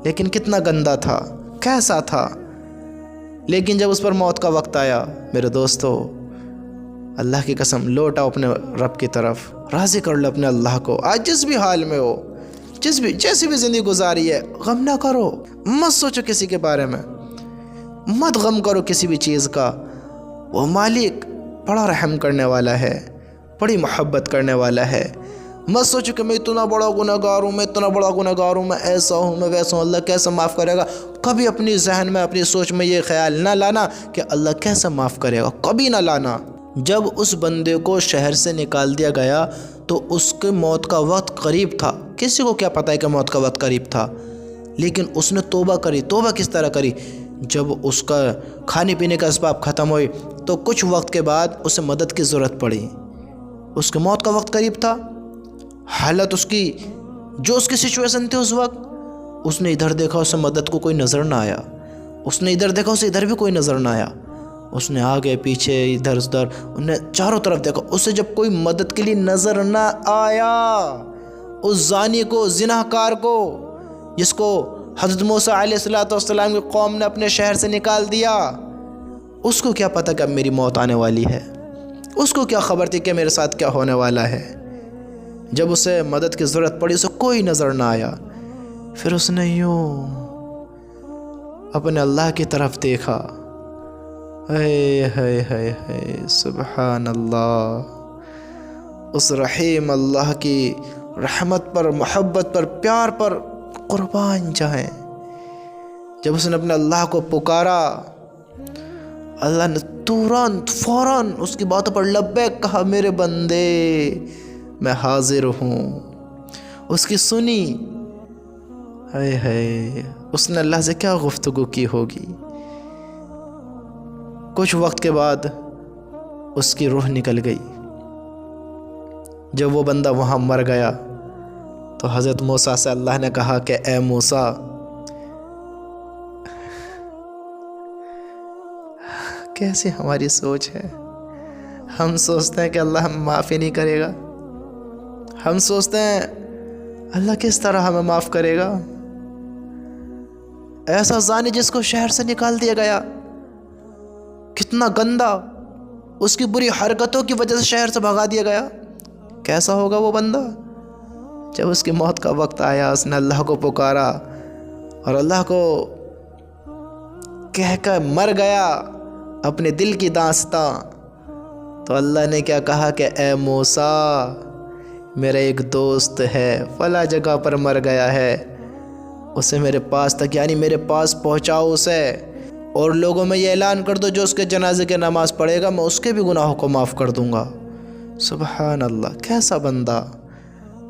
لیکن کتنا گندا تھا، کیسا تھا۔ لیکن جب اس پر موت کا وقت آیا، میرے دوستو، اللہ کی قسم، لوٹ آؤ اپنے رب کی طرف، راضی کر لو اپنے اللہ کو۔ آج جس بھی حال میں ہو، جیسی بھی زندگی گزاری ہے، غم نہ کرو، مت سوچو کسی کے بارے میں، مت غم کرو کسی بھی چیز کا۔ وہ مالک بڑا رحم کرنے والا ہے، بڑی محبت کرنے والا ہے۔ مت سوچو کہ میں اتنا بڑا گناہ گار ہوں، میں ایسا ہوں، میں ویسا ہوں، اللہ کیسے معاف کرے گا۔ کبھی اپنی ذہن میں، اپنی سوچ میں یہ خیال نہ لانا کہ اللہ کیسے معاف کرے گا، کبھی نہ لانا۔ جب اس بندے کو شہر سے نکال دیا گیا تو اس کے موت کا وقت قریب تھا۔ کسی کو کیا پتہ ہے کہ موت کا وقت قریب تھا، لیکن اس نے توبہ کری۔ توبہ کس طرح کری؟ جب اس کا کھانے پینے کا اسباب ختم ہوئے تو کچھ وقت کے بعد اسے مدد کی ضرورت پڑی۔ اس کے موت کا وقت قریب تھا، حالت اس کی سچویشن تھی اس وقت، اس نے ادھر دیکھا، اسے مدد کو کوئی نظر نہ آیا، اس نے ادھر دیکھا، اسے ادھر بھی کوئی نظر نہ آیا، اس نے آگے پیچھے ادھر ادھر انہیں چاروں طرف دیکھا، اسے جب کوئی مدد کے لیے نظر نہ آیا، اس زانی کو، زناکار کو، جس کو حضرت موسیٰ علیہ السلام کی قوم نے اپنے شہر سے نکال دیا، اس کو کیا پتہ کہ اب میری موت آنے والی ہے، اس کو کیا خبر تھی کہ میرے ساتھ کیا ہونے والا ہے۔ جب اسے مدد کی ضرورت پڑی، اسے کوئی نظر نہ آیا، پھر اس نے یوں اپنے اللہ کی طرف دیکھا، اے سبحان اللہ، اس رحیم اللہ کی رحمت پر، محبت پر، پیار پر قربان جائیں۔ جب اس نے اپنے اللہ کو پکارا، اللہ نے فوراً اس کی باتوں پر لبیک کہا، میرے بندے میں حاضر ہوں۔ اس کی سنی، اس نے اللہ سے کیا گفتگو کی ہوگی۔ کچھ وقت کے بعد اس کی روح نکل گئی۔ جب وہ بندہ وہاں مر گیا تو حضرت موسیٰ سے اللہ نے کہا کہ اے موسیٰ، کیسی ہماری سوچ ہے، ہم سوچتے ہیں کہ اللہ ہمیں معاف ہی نہیں کرے گا، ہم سوچتے ہیں اللہ کس طرح ہمیں معاف کرے گا۔ ایسا زانی جس کو شہر سے نکال دیا گیا، کتنا گندا، اس کی بری حرکتوں کی وجہ سے شہر سے بھگا دیا گیا، کیسا ہوگا وہ بندہ۔ جب اس کی موت کا وقت آیا، اس نے اللہ کو پکارا اور اللہ کو کہہ کر مر گیا اپنے دل کی داستاں، تو اللہ نے کیا کہا کہ اے موسیٰ، میرا ایک دوست ہے، فلاں جگہ پر مر گیا ہے، اسے میرے پاس تک، یعنی میرے پاس پہنچاؤ اسے، اور لوگوں میں یہ اعلان کر دو جو اس کے جنازے کی نماز پڑھے گا میں اس کے بھی گناہوں کو معاف کر دوں گا۔ سبحان اللہ، کیسا بندہ،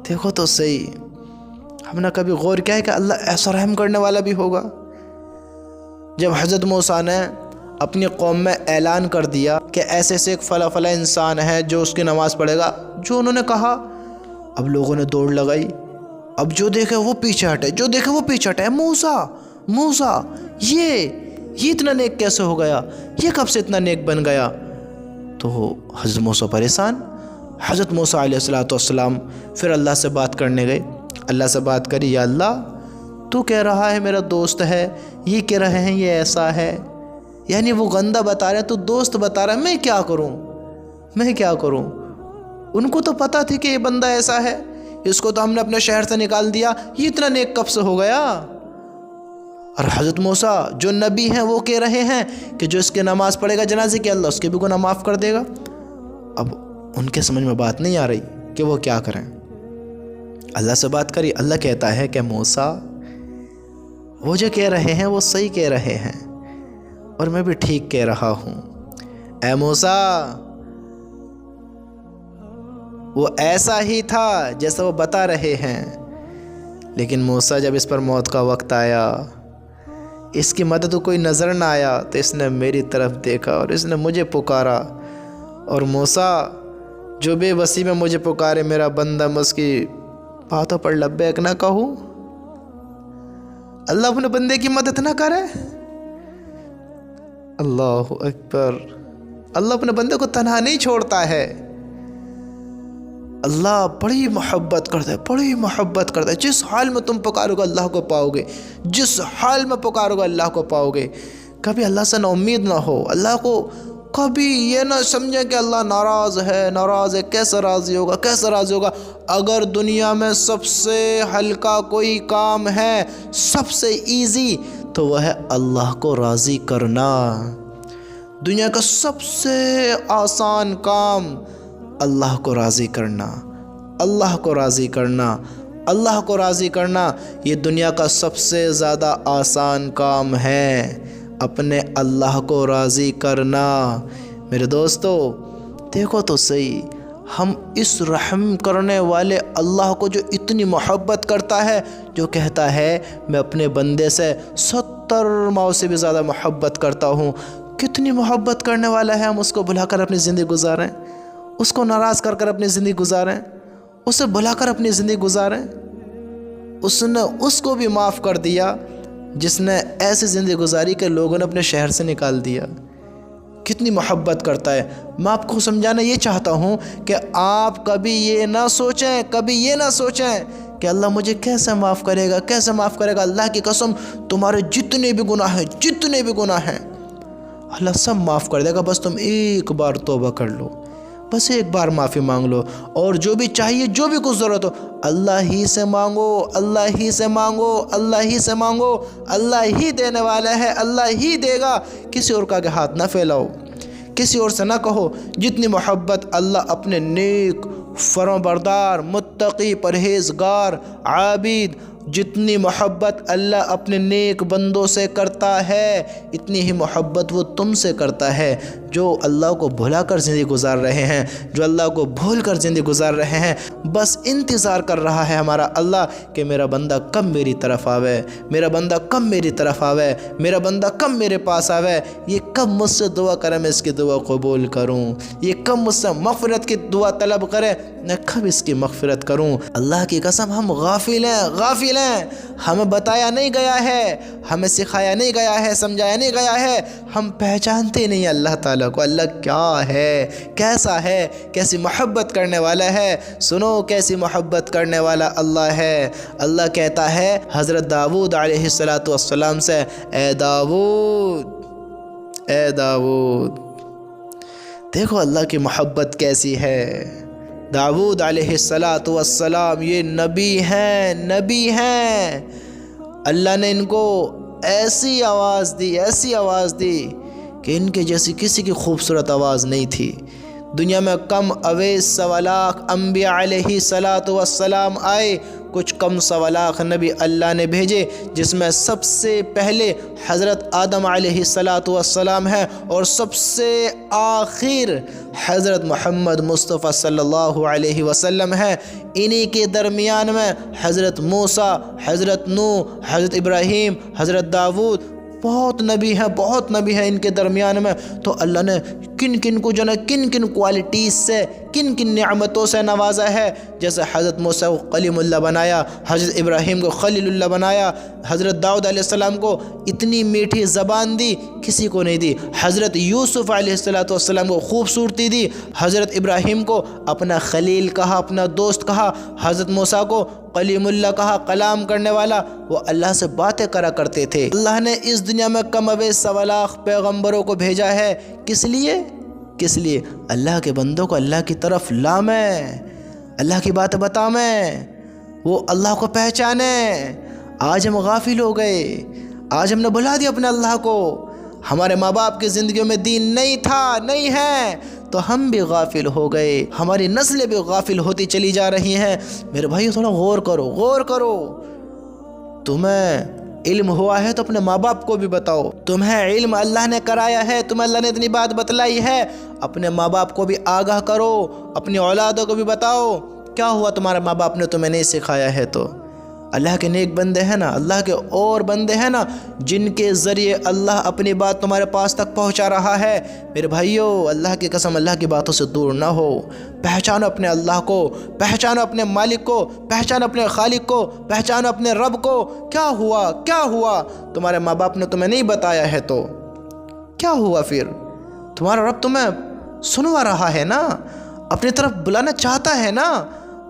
دیکھو تو صحیح، ہم نے کبھی غور کیا ہے کہ اللہ ایسا رحم کرنے والا بھی ہوگا۔ جب حضرت موسیٰ نے اپنی قوم میں اعلان کر دیا کہ ایسے ایک فلاں انسان ہے جو اس کی نماز پڑھے گا، جو انہوں نے کہا، اب لوگوں نے دوڑ لگائی، اب جو دیکھے وہ پیچھے ہٹے، موسیٰ یہ اتنا نیک کیسے ہو گیا، یہ کب سے اتنا نیک بن گیا۔ تو حضرت موسیٰ پریشان۔ حضرت موسیٰ علیہ السلام پھر اللہ سے بات کرنے گئے، اللہ سے بات کری، یا اللہ، تو کہہ رہا ہے میرا دوست ہے، یہ کہہ رہے ہیں یہ ایسا ہے، یعنی وہ گندہ بتا رہے تو دوست بتا رہا ہے، میں کیا کروں۔ ان کو تو پتہ تھی کہ یہ بندہ ایسا ہے، اس کو تو ہم نے اپنے شہر سے نکال دیا، یہ اتنا نیک کب سے ہو گیا؟ اور حضرت موسیٰ جو نبی ہیں وہ کہہ رہے ہیں کہ جو اس کے نماز پڑھے گا جنازے کی، اللہ اس کے بھی گناہ معاف کر دے گا۔ اب ان کے سمجھ میں بات نہیں آ رہی کہ وہ کیا کریں۔ اللہ سے بات کری، اللہ کہتا ہے کہ موسیٰ وہ جو کہہ رہے ہیں وہ صحیح کہہ رہے ہیں، اور میں بھی ٹھیک کہہ رہا ہوں۔ اے موسیٰ وہ ایسا ہی تھا جیسا وہ بتا رہے ہیں، لیکن موسیٰ جب اس پر موت کا وقت آیا، اس کی مدد کوئی نظر نہ آیا، تو اس نے میری طرف دیکھا اور اس نے مجھے پکارا۔ اور موسیٰ جو بے بسی میں مجھے پکارے میرا بندہ، میں اس کی باتوں پر لبیک نہ کہوں؟ اللہ اپنے بندے کی مدد نہ کرے؟ اللہ اکبر! اللہ اپنے بندے کو تنہا نہیں چھوڑتا ہے۔ اللہ بڑی محبت کرتا ہے، بڑی محبت کرتا ہے۔ جس حال میں تم پکارو گے اللہ کو پاؤ گے، جس حال میں پکارو گے اللہ کو پاؤ گے۔ کبھی اللہ سے نا امید نہ ہو، اللہ کو کبھی یہ نہ سمجھے کہ اللہ ناراض ہے، کیسے راضی ہوگا، کیسے راضی ہوگا۔ اگر دنیا میں سب سے ہلکا کوئی کام ہے، سب سے ایزی، تو وہ ہے اللہ کو راضی کرنا۔ دنیا کا سب سے آسان کام اللہ کو راضی کرنا، اللہ کو راضی کرنا، اللہ کو راضی کرنا، یہ دنیا کا سب سے زیادہ آسان کام ہے، اپنے اللہ کو راضی کرنا۔ میرے دوستو دیکھو تو صحیح، ہم اس رحم کرنے والے اللہ کو جو اتنی محبت کرتا ہے، جو کہتا ہے میں اپنے بندے سے 70 ماؤں سے بھی زیادہ محبت کرتا ہوں، کتنی محبت کرنے والا ہے، ہم اس کو بھلا کر اپنی زندگی گزاریں، اس کو ناراض کر اپنی زندگی گزاریں، اسے بھلا کر اپنی زندگی گزاریں۔ اس نے اس کو بھی معاف کر دیا جس نے ایسی زندگی گزاری کہ لوگوں نے اپنے شہر سے نکال دیا۔ کتنی محبت کرتا ہے۔ میں آپ کو سمجھانا یہ چاہتا ہوں کہ آپ کبھی یہ نہ سوچیں کہ اللہ مجھے کیسے معاف کرے گا، کیسے معاف کرے گا۔ اللہ کی قسم تمہارے جتنے بھی گناہ ہیں اللہ سب معاف کر دے گا، بس تم ایک بار توبہ کر لو، بس ایک بار معافی مانگ لو، اور جو بھی چاہیے، جو بھی کچھ ضرورت ہو، اللہ ہی سے مانگو، اللہ ہی سے مانگو، اللہ ہی سے مانگو۔ اللہ ہی دینے والا ہے، اللہ ہی دے گا۔ کسی اور کا آگے ہاتھ نہ پھیلاؤ، کسی اور سے نہ کہو۔ جتنی محبت اللہ اپنے نیک، فرمانبردار، متقی، پرہیزگار، عابد، جتنی محبت اللہ اپنے نیک بندوں سے کرتا ہے، اتنی ہی محبت وہ تم سے کرتا ہے، جو اللہ کو بھلا کر زندگی گزار رہے ہیں، جو اللہ کو بھول کر زندگی گزار رہے ہیں۔ بس انتظار کر رہا ہے ہمارا اللہ کہ میرا بندہ کب میری طرف آوے، میرا بندہ کب میری طرف آوے، میرا بندہ کب میرے پاس آوے، یہ کب مجھ سے دعا کرے میں اس کی دعا قبول کروں، یہ کب مجھ سے مغفرت کی دعا طلب کرے میں کب اس کی مغفرت کروں۔ اللہ کی قسم ہم غافل ہیں، ہمیں بتایا نہیں گیا ہے، ہمیں سکھایا نہیں گیا ہے، سمجھایا نہیں گیا ہے، ہم پہچانتے نہیں اللہ تعالیٰ کو۔ اللہ کیا ہے، کیسا ہے، کیسی محبت کرنے والا ہے۔ سنو کیسی محبت کرنے والا اللہ ہے۔ اللہ کہتا ہے حضرت داؤد علیہ السلام سے، اے داؤد، دیکھو اللہ کی محبت کیسی ہے۔ داؤد علیہ السلام یہ نبی ہیں، اللہ نے ان کو ایسی آواز دی کہ ان کے جیسی کسی کی خوبصورت آواز نہیں تھی۔ دنیا میں کم اویس 1.25 لاکھ انبیاء علیہ السلام آئے، کچھ کم 1.25 لاکھ نبی اللہ نے بھیجے، جس میں سب سے پہلے حضرت آدم علیہ السلام ہے، اور سب سے آخر حضرت محمد مصطفیٰ صلی اللہ علیہ وسلم ہے۔ انہی کے درمیان میں حضرت موسیٰ، حضرت نوح، حضرت ابراہیم، حضرت داؤد، بہت نبی ہیں ان کے درمیان میں۔ تو اللہ نے کن کو جو ہے کن کوالٹیز سے، کن نعمتوں سے نوازا ہے۔ جیسے حضرت موسیٰ کو کلیم اللہ بنایا، حضرت ابراہیم کو خلیل اللہ بنایا، حضرت داؤد علیہ السلام کو اتنی میٹھی زبان دی کسی کو نہیں دی، حضرت یوسف علیہ السلام کو خوبصورتی دی، حضرت ابراہیم کو اپنا خلیل کہا، اپنا دوست کہا، حضرت موسیٰ کو کلیم اللہ کہا، کلام کرنے والا، وہ اللہ سے باتیں کرا کرتے تھے۔ اللہ نے اس دنیا میں کم اویس 1.25 لاکھ پیغمبروں کو بھیجا ہے، کس لیے اللہ کے بندوں کو اللہ کی طرف لامیں، اللہ کی بات بتا میں، وہ اللہ کو پہچانے۔ آج ہم غافل ہو گئے، آج ہم نے بھلا دیا اپنے اللہ کو۔ ہمارے ماں باپ کی زندگیوں میں دین نہیں تھا، نہیں ہے، تو ہم بھی غافل ہو گئے، ہماری نسلیں بھی غافل ہوتی چلی جا رہی ہیں۔ میرے بھائیو تھوڑا غور کرو، غور کرو۔ تمہیں علم ہوا ہے تو اپنے ماں باپ کو بھی بتاؤ۔ تمہیں علم اللہ نے کرایا ہے، تمہیں اللہ نے اتنی بات بتلائی ہے، اپنے ماں باپ کو بھی آگاہ کرو، اپنی اولادوں کو بھی بتاؤ۔ کیا ہوا تمہارے ماں باپ نے تمہیں نہیں سکھایا ہے تو؟ اللہ کے نیک بندے ہیں نا، اللہ کے اور بندے ہیں نا جن کے ذریعے اللہ اپنی بات تمہارے پاس تک پہنچا رہا ہے۔ میرے بھائیو اللہ کی قسم اللہ کی باتوں سے دور نہ ہو، پہچانو اپنے اللہ کو، پہچانو اپنے مالک کو، پہچانو اپنے خالق کو، پہچانو اپنے رب کو۔ کیا ہوا، کیا ہوا؟ تمہارے ماں باپ نے تمہیں نہیں بتایا ہے تو کیا ہوا پھر؟ تمہارا رب تمہیں سنوا رہا ہے نا، اپنی طرف بلانا چاہتا ہے نا۔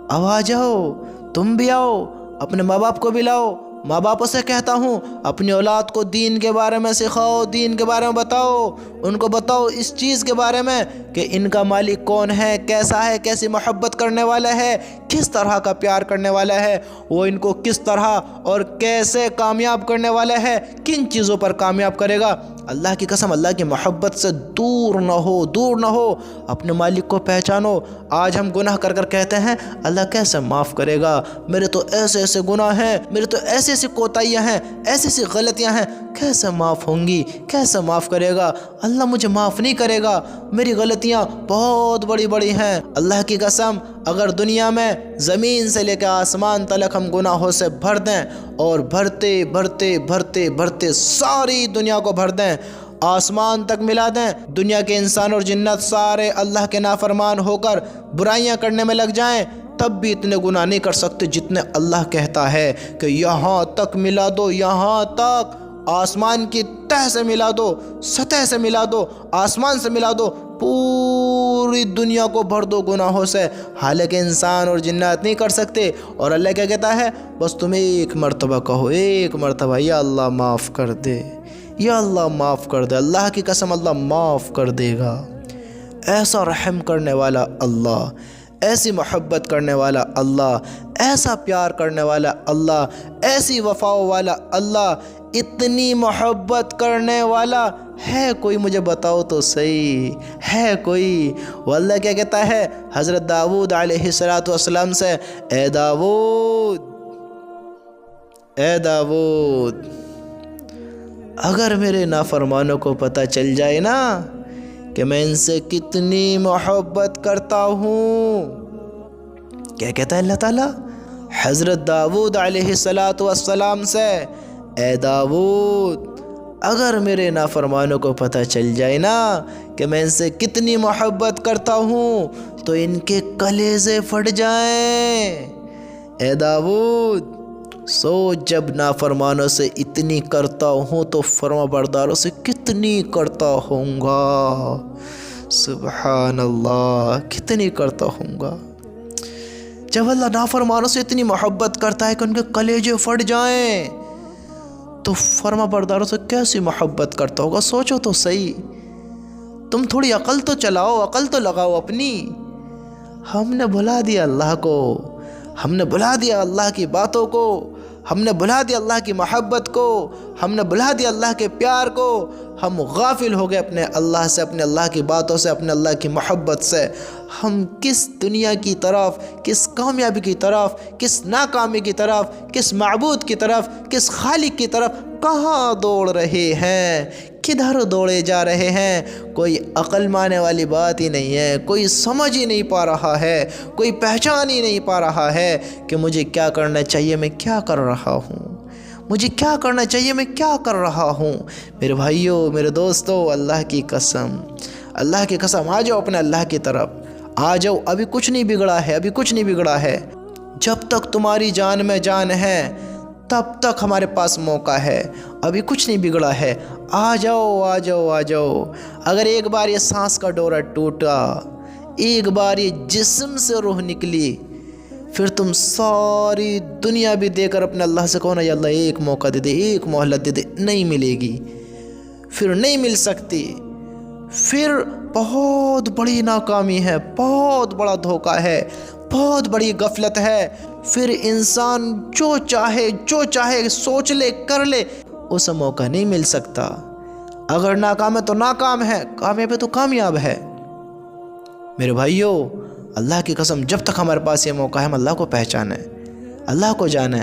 اب آ جاؤ، تم بھی آؤ، اپنے ماں باپ کو بھی لاؤ۔ ماں باپوں سے کہتا ہوں اپنی اولاد کو دین کے بارے میں سکھاؤ، دین کے بارے میں بتاؤ، ان کو بتاؤ اس چیز کے بارے میں کہ ان کا مالک کون ہے، کیسا ہے، کیسی محبت کرنے والا ہے، کس طرح کا پیار کرنے والا ہے، وہ ان کو کس طرح اور کیسے کامیاب کرنے والا ہے، کن چیزوں پر کامیاب کرے گا۔ اللہ کی قسم اللہ کی محبت سے دور نہ ہو، دور نہ ہو، اپنے مالک کو پہچانو۔ آج ہم گناہ کر کر کہتے ہیں اللہ کیسے معاف کرے گا، میرے تو ایسے ایسے گناہ ہیں، میرے تو ایسی ایسی کوتاہیاں ہیں، ایسی ایسی غلطیاں ہیں، کیسے معاف ہوں گی، کیسے معاف کرے گا؟ اللہ مجھے معاف نہیں کرے گا، میری غلطیاں بہت بڑی بڑی ہیں۔ اللہ کی قسم اگر دنیا میں زمین سے لے کے آسمان تلک ہم گناہوں سے بھر دیں اور بھرتے بھرتے بھرتے بھرتے ساری دنیا کو بھر دیں، آسمان تک ملا دیں، دنیا کے انسان اور جنات سارے اللہ کے نافرمان ہو کر برائیاں کرنے میں لگ جائیں، تب بھی اتنے گناہ نہیں کر سکتے جتنے اللہ کہتا ہے کہ یہاں تک ملا دو، یہاں تک، آسمان کی تہ سے ملا دو، سطح سے ملا دو، آسمان سے ملا دو، پوری دنیا کو بھر دو گناہوں سے۔ حالانکہ انسان اور جنات نہیں کر سکتے، اور اللہ کیا کہتا ہے؟ بس تم ایک مرتبہ کہو، ایک مرتبہ، یا اللہ معاف کر دے، یا اللہ معاف کر دے۔ اللہ کی قسم اللہ معاف کر دے گا۔ ایسا رحم کرنے والا اللہ، ایسی محبت کرنے والا اللہ، ایسا پیار کرنے والا اللہ، ایسی وفا والا اللہ، اتنی محبت کرنے والا ہے کوئی؟ مجھے بتاؤ تو صحیح، ہے کوئی؟ وہ اللہ کیا کہتا ہے حضرت داؤد علیہ السلام سے؟ اے داؤد، اے داؤد، اگر میرے نافرمانوں کو پتہ چل جائے نا کہ میں ان سے کتنی محبت کرتا ہوں۔ کیا کہتا ہے اللہ تعالیٰ حضرت داؤد علیہ السلام سے؟ اے داؤد، اگر میرے نافرمانوں کو پتہ چل جائے نا کہ میں ان سے کتنی محبت کرتا ہوں تو ان کے کلیجے پھٹ جائیں۔ اے داؤد سوچ، جب نافرمانوں سے اتنی کرتا ہوں تو فرما برداروں سے کتنی کرتا ہوں گا۔ سبحان اللہ، کتنی کرتا ہوں گا۔ جب اللہ نافرمانوں سے اتنی محبت کرتا ہے کہ ان کے کلیجے پھٹ جائیں تو فرما برداروں سے کیسی محبت کرتا ہوگا؟ سوچو تو صحیح، تم تھوڑی عقل تو چلاؤ، عقل تو لگاؤ اپنی۔ ہم نے بھلا دیا اللہ کو، ہم نے بھلا دیا اللہ کی باتوں کو، ہم نے بھلا دیا اللہ کی محبت کو، ہم نے بھلا دیا اللہ کے پیار کو۔ ہم غافل ہو گئے اپنے اللہ سے، اپنے اللہ کی باتوں سے، اپنے اللہ کی محبت سے۔ ہم کس دنیا کی طرف، کس کامیابی کی طرف، کس ناکامی کی طرف، کس معبود کی طرف، کس خالق کی طرف کہاں دوڑ رہے ہیں، کدھر دوڑے جا رہے ہیں؟ کوئی عقل مانے والی بات ہی نہیں ہے، کوئی سمجھ ہی نہیں پا رہا ہے، کوئی پہچان ہی نہیں پا رہا ہے کہ مجھے کیا کرنا چاہیے، میں کیا کر رہا ہوں، مجھے کیا کرنا چاہیے، میں کیا کر رہا ہوں۔ میرے بھائیوں، میرے دوستوں، اللہ کی قسم، اللہ کی قسم، آ جاؤ اپنے اللہ کی طرف، آ جاؤ۔ ابھی کچھ نہیں بگڑا ہے، ابھی کچھ نہیں بگڑا ہے۔ جب تک تمہاری جان میں جان ہے تب تک ہمارے پاس موقع ہے، ابھی کچھ نہیں بگڑا ہے۔ آ جاؤ، آ جاؤ، آ جاؤ۔ اگر ایک بار یہ سانس کا ڈورا ٹوٹا، ایک بار یہ جسم سے روح نکلی، پھر تم ساری دنیا بھی دے کر اپنے اللہ سے کہو نا یا اللہ ایک موقع دے دے، ایک مہلت دے دے، نہیں ملے گی، پھر نہیں مل سکتی، پھر بہت بڑی ناکامی ہے، بہت بڑا دھوکہ ہے، بہت بڑی غفلت ہے۔ پھر انسان جو چاہے سوچ لے کر لے، اسے موقع نہیں مل سکتا۔ اگر ناکام ہے تو ناکام ہے، کامیاب ہے تو کامیاب ہے۔ میرے بھائیو، اللہ کی قسم جب تک ہمارے پاس یہ موقع ہے ہم اللہ کو پہچانیں، اللہ کو جانیں،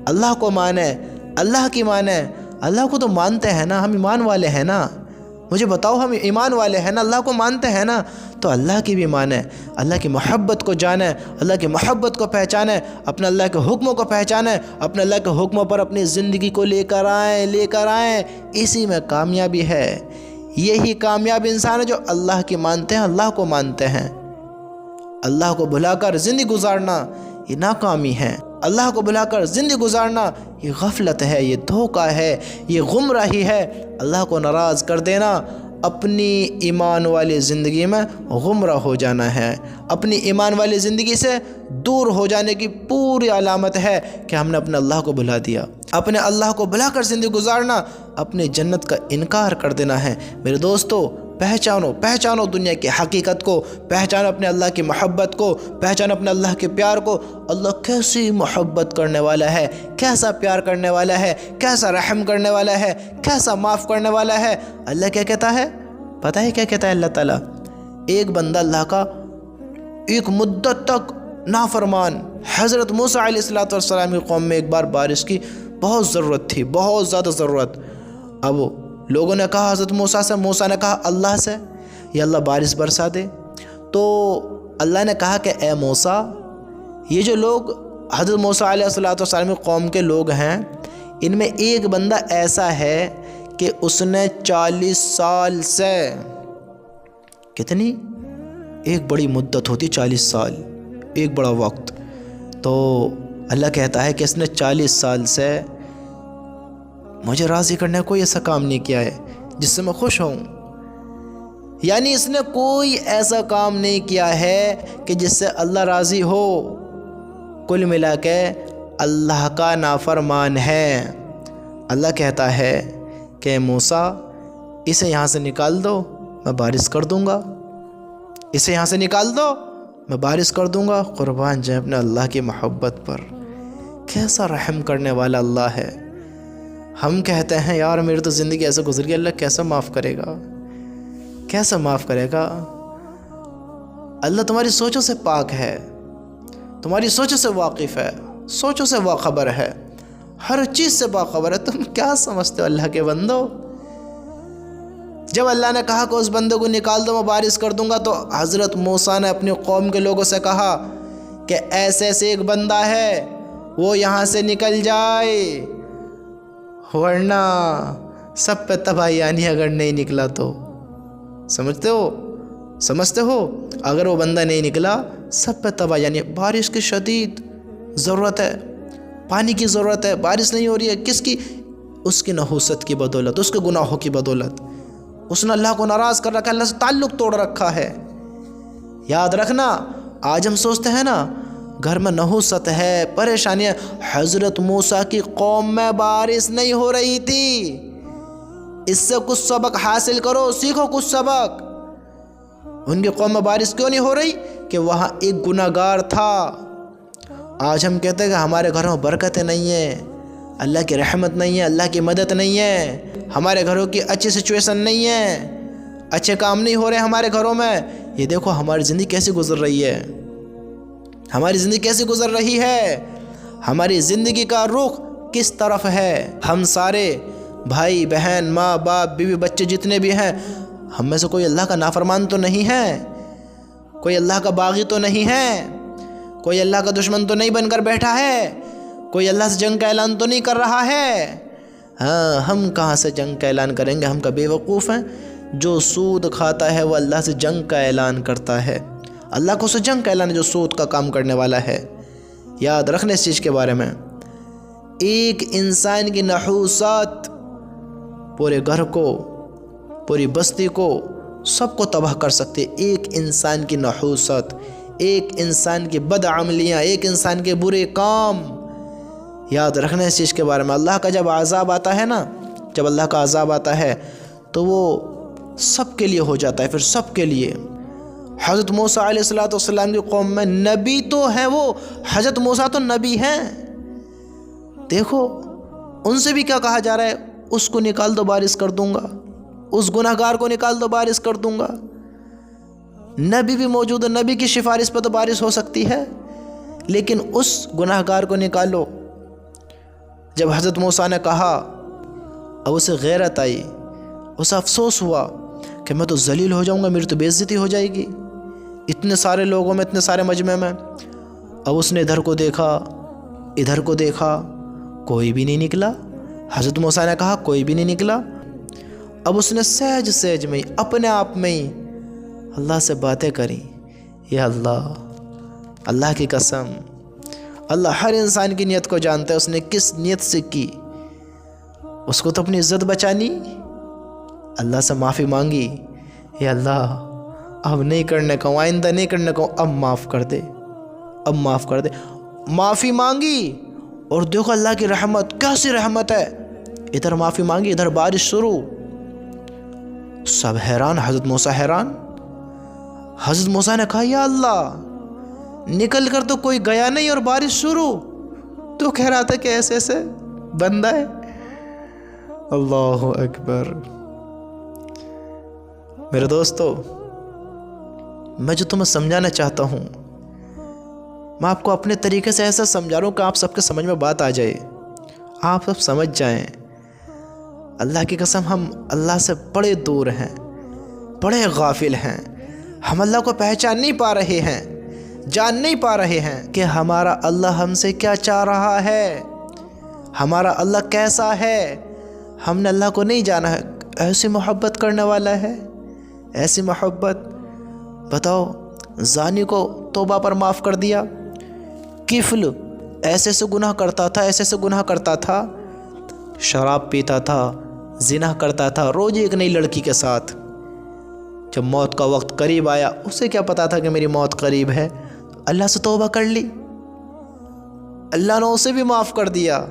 اللہ کو مانیں، اللہ کی مانیں۔ اللہ کو تو مانتے ہیں نا، ہم ایمان والے ہیں نا۔ مجھے بتاؤ، ہم ایمان والے ہیں نا، اللہ کو مانتے ہیں نا، تو اللہ کی بھی مانیں، اللہ کی محبت کو جانیں، اللہ کی محبت کو پہچانیں، اپنے اللہ کے حکموں کو پہچانیں، اپنے اللہ کے حکموں پر اپنی زندگی کو لے کر آئیں۔ اسی میں کامیابی ہے۔ یہی کامیاب انسان ہے جو اللہ کی مانتے ہیں، اللہ کو مانتے ہیں۔ اللہ کو بھلا کر زندگی گزارنا یہ ناکامی ہے۔ اللہ کو بھلا کر زندگی گزارنا یہ غفلت ہے، یہ دھوکہ ہے، یہ گمراہی ہے۔ اللہ کو ناراض کر دینا اپنی ایمان والی زندگی میں گمراہ ہو جانا ہے، اپنی ایمان والی زندگی سے دور ہو جانے کی پوری علامت ہے کہ ہم نے اپنے اللہ کو بھلا دیا۔ اپنے اللہ کو بھلا کر زندگی گزارنا اپنی جنت کا انکار کر دینا ہے۔ میرے دوستو، پہچانو دنیا کی حقیقت کو، پہچانو اپنے اللہ کی محبت کو، پہچانو اپنے اللہ کے پیار کو۔ اللہ کیسی محبت کرنے والا ہے، کیسا پیار کرنے والا ہے، کیسا رحم کرنے والا ہے، کیسا معاف کرنے والا ہے۔ اللہ کیا کہتا ہے؟ پتہ ہے کیا کہتا ہے اللہ تعالیٰ؟ ایک بندہ اللہ کا ایک مدت تک نافرمان، حضرت موسیٰ علیہ السلام کی قوم میں ایک بار بارش کی بہت ضرورت تھی، بہت زیادہ ضرورت۔ اب لوگوں نے کہا حضرت موسیٰ سے، موسیٰ نے کہا اللہ سے، یا اللہ بارش برسا دے۔ تو اللہ نے کہا کہ اے موسیٰ، یہ جو لوگ حضرت موسیٰ علیہ السلام کی قوم کے لوگ ہیں، ان میں ایک بندہ ایسا ہے کہ اس نے 40 سال سے، کتنی؟ ایک بڑی مدت ہوتی 40 سال، ایک بڑا وقت۔ تو اللہ کہتا ہے کہ اس نے 40 سال سے مجھے راضی کرنے کا کوئی ایسا کام نہیں کیا ہے جس سے میں خوش ہوں۔ یعنی اس نے کوئی ایسا کام نہیں کیا ہے کہ جس سے اللہ راضی ہو۔ کل ملا کے اللہ کا نافرمان ہے۔ اللہ کہتا ہے کہ موسیٰ اسے یہاں سے نکال دو، میں بارش کر دوں گا۔ اسے یہاں سے نکال دو، میں بارش کر دوں گا۔ قربان جائیں اپنے اللہ کی محبت پر، کیسا رحم کرنے والا اللہ ہے۔ ہم کہتے ہیں یار میری تو زندگی ایسے گزر گئی، اللہ کیسا معاف کرے گا، کیسا معاف کرے گا۔ اللہ تمہاری سوچوں سے پاک ہے، تمہاری سوچوں سے واقف ہے، سوچوں سے باخبر ہے، ہر چیز سے باخبر ہے۔ تم کیا سمجھتے ہو اللہ کے بندو؟ جب اللہ نے کہا کہ اس بندے کو نکال دو میں بارش کر دوں گا، تو حضرت موسیٰ نے اپنی قوم کے لوگوں سے کہا کہ ایسے ایک بندہ ہے وہ یہاں سے نکل جائے، ورنہ سب پہ تباہی آنی اگر نہیں نکلا تو۔ سمجھتے ہو اگر وہ بندہ نہیں نکلا سب پہ تباہی آنی ہے۔ بارش کی شدید ضرورت ہے، پانی کی ضرورت ہے، بارش نہیں ہو رہی ہے، کس کی؟ اس کی نحوست کی بدولت، اس کے گناہوں کی بدولت۔ اس نے اللہ کو ناراض کر رکھا ہے، اللہ سے تعلق توڑ رکھا ہے۔ یاد رکھنا، آج ہم سوچتے ہیں نا گھر میں نحوست ہے، پریشانی ہے۔ حضرت موسیٰ کی قوم میں بارش نہیں ہو رہی تھی۔ اس سے کچھ سبق حاصل کرو، سیکھو کچھ سبق۔ ان کی قوم میں بارش کیوں نہیں ہو رہی؟ کہ وہاں ایک گناہگار تھا۔ آج ہم کہتے ہیں کہ ہمارے گھروں میں برکتیں نہیں ہیں، اللہ کی رحمت نہیں ہے، اللہ کی مدد نہیں ہے، ہمارے گھروں کی اچھی سچویشن نہیں ہے، اچھے کام نہیں ہو رہے ہمارے گھروں میں۔ یہ دیکھو ہماری زندگی کیسی گزر رہی ہے، ہماری زندگی کیسی گزر رہی ہے، ہماری زندگی کا رخ کس طرف ہے۔ ہم سارے بھائی بہن، ماں باپ، بیوی بچے جتنے بھی ہیں، ہم میں سے کوئی اللہ کا نافرمان تو نہیں ہے، کوئی اللہ کا باغی تو نہیں ہے، کوئی اللہ کا دشمن تو نہیں بن کر بیٹھا ہے، کوئی اللہ سے جنگ کا اعلان تو نہیں کر رہا ہے۔ ہاں، ہم کہاں سے جنگ کا اعلان کریں گے؟ ہم کا بے وقوف ہیں۔ جو سود کھاتا ہے وہ اللہ سے جنگ کا اعلان کرتا ہے۔ اللہ کو سے جنگ کا اعلان ہے جو سود کا کام کرنے والا ہے۔ یاد رکھنے اس چیز کے بارے میں، ایک انسان کی نحوست پورے گھر کو، پوری بستی کو، سب کو تباہ کر سکتی ہے۔ ایک انسان کی نحوست، ایک انسان کی بدعملیاں، ایک انسان کے برے کام۔ یاد رکھنا اس چیز کے بارے میں۔ اللہ کا جب عذاب آتا ہے نا، جب اللہ کا عذاب آتا ہے تو وہ سب کے لیے ہو جاتا ہے، پھر سب کے لیے۔ حضرت موسیٰ علیہ السلام کی قوم میں نبی تو ہے، وہ حضرت موسیٰ تو نبی ہیں۔ دیکھو ان سے بھی کیا کہا جا رہا ہے، اس کو نکال دو بارش کر دوں گا، اس گناہ گار کو نکال دو بارش کر دوں گا۔ نبی بھی موجود ہے، نبی کی سفارش پہ تو بارش ہو سکتی ہے، لیکن اس گناہ گار کو نکالو۔ جب حضرت موسیٰ نے کہا، اب اسے غیرت آئی، اسے افسوس ہوا کہ میں تو ذلیل ہو جاؤں گا، میری تو بے عزتی ہو جائے گی اتنے سارے لوگوں میں، اتنے سارے مجمع میں۔ اب اس نے ادھر کو دیکھا، ادھر کو دیکھا، کوئی بھی نہیں نکلا۔ حضرت موسیٰ نے کہا کوئی بھی نہیں نکلا۔ اب اس نے سہج سہج میں ہی اپنے آپ میں ہی اللہ سے باتیں کریں، یا اللہ، اللہ کی قسم، اللہ ہر انسان کی نیت کو جانتا ہے، اس نے کس نیت سے کی۔ اس کو تو اپنی عزت بچانی، اللہ سے معافی مانگی، یا اللہ اب نہیں کرنے کا ہوں، آئندہ نہیں کرنے کا ہوں، اب معاف کر دے، اب معاف کر دے۔ معافی مانگی اور دیکھو اللہ کی رحمت، کیسی رحمت ہے، ادھر معافی مانگی، ادھر بارش شروع۔ سب حیران، حضرت موسیٰ حیران۔ حضرت موسیٰ نے کہا یا اللہ، نکل کر تو کوئی گیا نہیں اور بارش شروع، تو کہہ رہا تھا کہ ایسے ایسے بندہ ہے۔ اللہ اکبر۔ میرے دوستو، میں جو تمہیں سمجھانا چاہتا ہوں، میں آپ کو اپنے طریقے سے ایسا سمجھا رہا ہوں کہ آپ سب کے سمجھ میں بات آ جائے، آپ سب سمجھ جائیں۔ اللہ کی قسم، ہم اللہ سے بڑے دور ہیں، بڑے غافل ہیں، ہم اللہ کو پہچان نہیں پا رہے ہیں، جان نہیں پا رہے ہیں کہ ہمارا اللہ ہم سے کیا چاہ رہا ہے، ہمارا اللہ کیسا ہے۔ ہم نے اللہ کو نہیں جانا ہے، ایسی محبت کرنے والا ہے، ایسی محبت۔ بتاؤ، زانی کو توبہ پر معاف کر دیا، کفل ایسے سے گناہ کرتا تھا، ایسے سے گناہ کرتا تھا، شراب پیتا تھا، زنا کرتا تھا، روز ایک نئی لڑکی کے ساتھ۔ جب موت کا وقت قریب آیا، اسے کیا پتا تھا کہ میری موت قریب ہے، اللہ سے توبہ کر لی، اللہ نے اسے بھی معاف کر دیا۔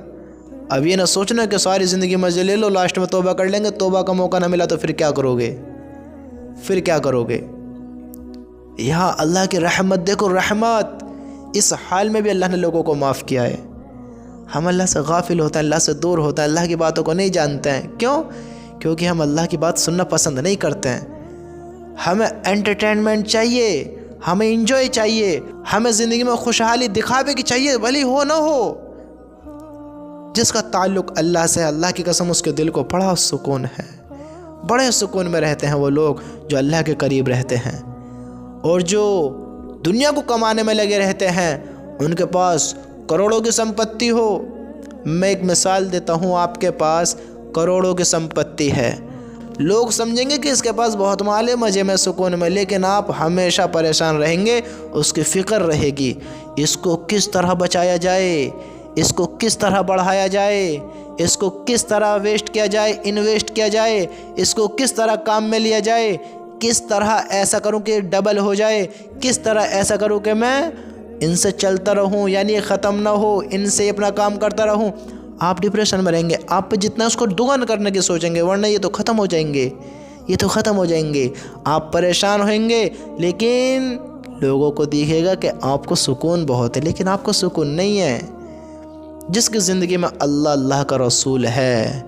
اب یہ نہ سوچنا کہ ساری زندگی مزے لے لو، لاسٹ میں توبہ کر لیں گے، توبہ کا موقع نہ ملا تو پھر کیا کرو گے، پھر کیا کرو گے۔ یہاں اللہ کی رحمت دیکھو، رحمت، اس حال میں بھی اللہ نے لوگوں کو معاف کیا ہے۔ ہم اللہ سے غافل ہوتے ہیں، اللہ سے دور ہوتے ہیں، اللہ کی باتوں کو نہیں جانتے ہیں۔ کیوں؟ کیونکہ ہم اللہ کی بات سننا پسند نہیں کرتے ہیں۔ ہمیں انٹرٹینمنٹ چاہیے، ہمیں انجوائے چاہیے، ہمیں زندگی میں خوشحالی دکھاوے کی چاہیے، بھلی ہو نہ ہو۔ جس کا تعلق اللہ سے، اللہ کی قسم اس کے دل کو بڑا سکون ہے، بڑے سکون میں رہتے ہیں وہ لوگ جو اللہ کے قریب رہتے ہیں۔ اور جو دنیا کو کمانے میں لگے رہتے ہیں، ان کے پاس کروڑوں کی سمپتی ہو، میں ایک مثال دیتا ہوں، آپ کے پاس کروڑوں کی سمپتی ہے، لوگ سمجھیں گے کہ اس کے پاس بہت مال ہے، مزے میں سکون میں، لیکن آپ ہمیشہ پریشان رہیں گے، اس کی فکر رہے گی، اس کو کس طرح بچایا جائے، اس کو کس طرح بڑھایا جائے، اس کو کس طرح ویسٹ کیا جائے، انویسٹ کیا جائے، اس کو کس طرح کام میں لیا جائے، کس طرح ایسا کروں کہ ڈبل ہو جائے، کس طرح ایسا کروں کہ میں ان سے چلتا رہوں، یعنی ختم نہ ہو، ان سے اپنا کام کرتا رہوں۔ آپ ڈپریشن میں رہیں گے، آپ پہ جتنا اس کو دوگن کرنے کی سوچیں گے، ورنہ یہ تو ختم ہو جائیں گے، یہ تو ختم ہو جائیں گے۔ آپ پریشان ہوئیں گے، لیکن لوگوں کو دیکھے گا کہ آپ کو سکون بہت ہے، لیکن آپ کو سکون نہیں ہے۔ جس کی زندگی میں اللہ، اللہ کا رسول ہے،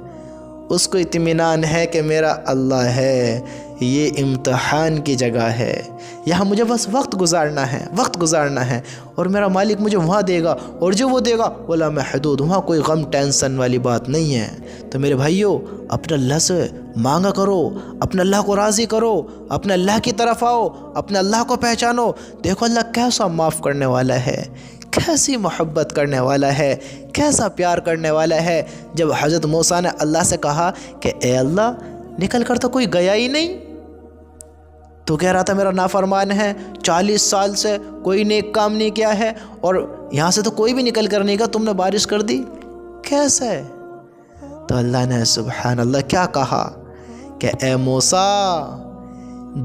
اس کو اطمینان ہے کہ میرا اللہ ہے، یہ امتحان کی جگہ ہے، یہاں مجھے بس وقت گزارنا ہے، وقت گزارنا ہے، اور میرا مالک مجھے وہاں دے گا، اور جو وہ دے گا وہ لامحدود، وہاں کوئی غم ٹینشن والی بات نہیں ہے۔ تو میرے بھائیو، اپنے اللہ سے مانگا کرو، اپنے اللہ کو راضی کرو، اپنے اللہ کی طرف آؤ، اپنے اللہ کو پہچانو۔ دیکھو اللہ کیسا معاف کرنے والا ہے، کیسی محبت کرنے والا ہے، کیسا پیار کرنے والا ہے۔ جب حضرت موسیٰ نے اللہ سے کہا کہ اے اللہ، نکل کر تو کوئی گیا ہی نہیں، تو کہہ رہا تھا میرا نافرمان ہے، 40 سال سے کوئی نیک کام نہیں کیا ہے، اور یہاں سے تو کوئی بھی نکل کر نہیں گا، تم نے بارش کر دی، کیسے؟ تو اللہ نے سبحان اللہ کیا کہا کہ اے موسیٰ،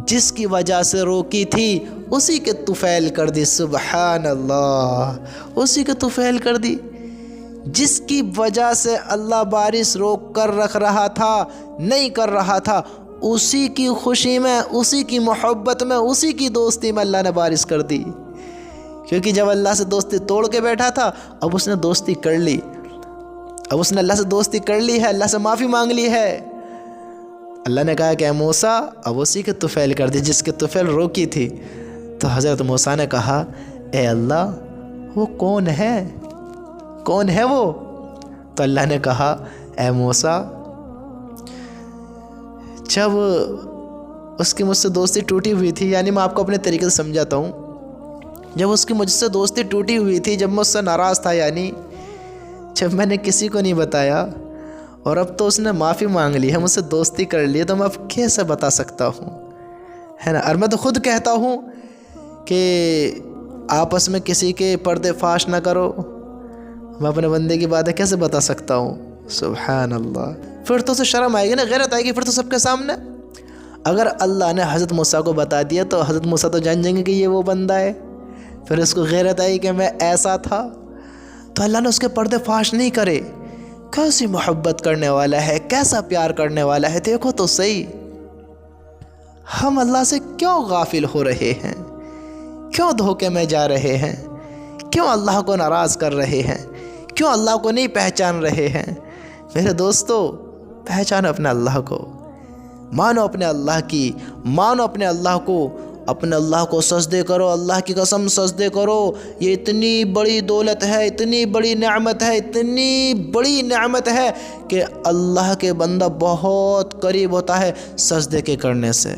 جس کی وجہ سے روکی تھی اسی کے طفیل کر دی، سبحان اللہ، اسی کے طفیل کر دی۔ جس کی وجہ سے اللہ بارش روک کر رکھ رہا تھا، نہیں کر رہا تھا، اسی کی خوشی میں، اسی کی محبت میں، اسی کی دوستی میں اللہ نے بارش کر دی، کیونکہ جب اللہ سے دوستی توڑ کے بیٹھا تھا، اب اس نے دوستی کر لی، اب اس نے اللہ سے دوستی کر لی ہے، اللہ سے معافی مانگ لی ہے۔ اللہ نے کہا کہ اے موسیٰ اب اسی کے طفیل کر دی جس کے طفیل روکی تھی۔ تو حضرت موسیٰ نے کہا اے اللہ وہ کون ہے، کون ہے وہ؟ تو اللہ نے کہا اے موسیٰ جب اس کی مجھ سے دوستی ٹوٹی ہوئی تھی، یعنی میں آپ کو اپنے طریقے سے سمجھاتا ہوں، جب اس کی مجھ سے دوستی ٹوٹی ہوئی تھی، جب میں اس سے ناراض تھا، یعنی جب میں نے کسی کو نہیں بتایا، اور اب تو اس نے معافی مانگ لی ہے، مجھ سے دوستی کر لی ہے، تو میں اب کیسے بتا سکتا ہوں، ہے نا؟ اور میں تو خود کہتا ہوں کہ آپس میں کسی کے پردے فاش نہ کرو، میں اپنے بندے کی باتیں کیسے بتا سکتا ہوں؟ سبحان اللہ۔ پھر تو اسے شرم آئے گی نا، غیرت آئے گی پھر تو سب کے سامنے۔ اگر اللہ نے حضرت موسیٰ کو بتا دیا تو حضرت موسیٰ تو جان جائیں گے کہ یہ وہ بندہ ہے، پھر اس کو غیرت آئی کہ میں ایسا تھا، تو اللہ نے اس کے پردے فاش نہیں کرے۔ کیسی محبت کرنے والا ہے، کیسا پیار کرنے والا ہے، دیکھو تو صحیح۔ ہم اللہ سے کیوں غافل ہو رہے ہیں، کیوں دھوکے میں جا رہے ہیں، کیوں اللہ کو ناراض کر رہے ہیں، کیوں اللہ کو نہیں پہچان رہے ہیں؟ میرے دوستو پہچانو اپنے اللہ کو، مانو اپنے اللہ کی، مانو اپنے اللہ کو، اپنے اللہ کو سجدے کرو، اللہ کی قسم سجدے کرو۔ یہ اتنی بڑی دولت ہے، اتنی بڑی نعمت ہے، اتنی بڑی نعمت ہے کہ اللہ کے بندہ بہت قریب ہوتا ہے سجدے کے کرنے سے،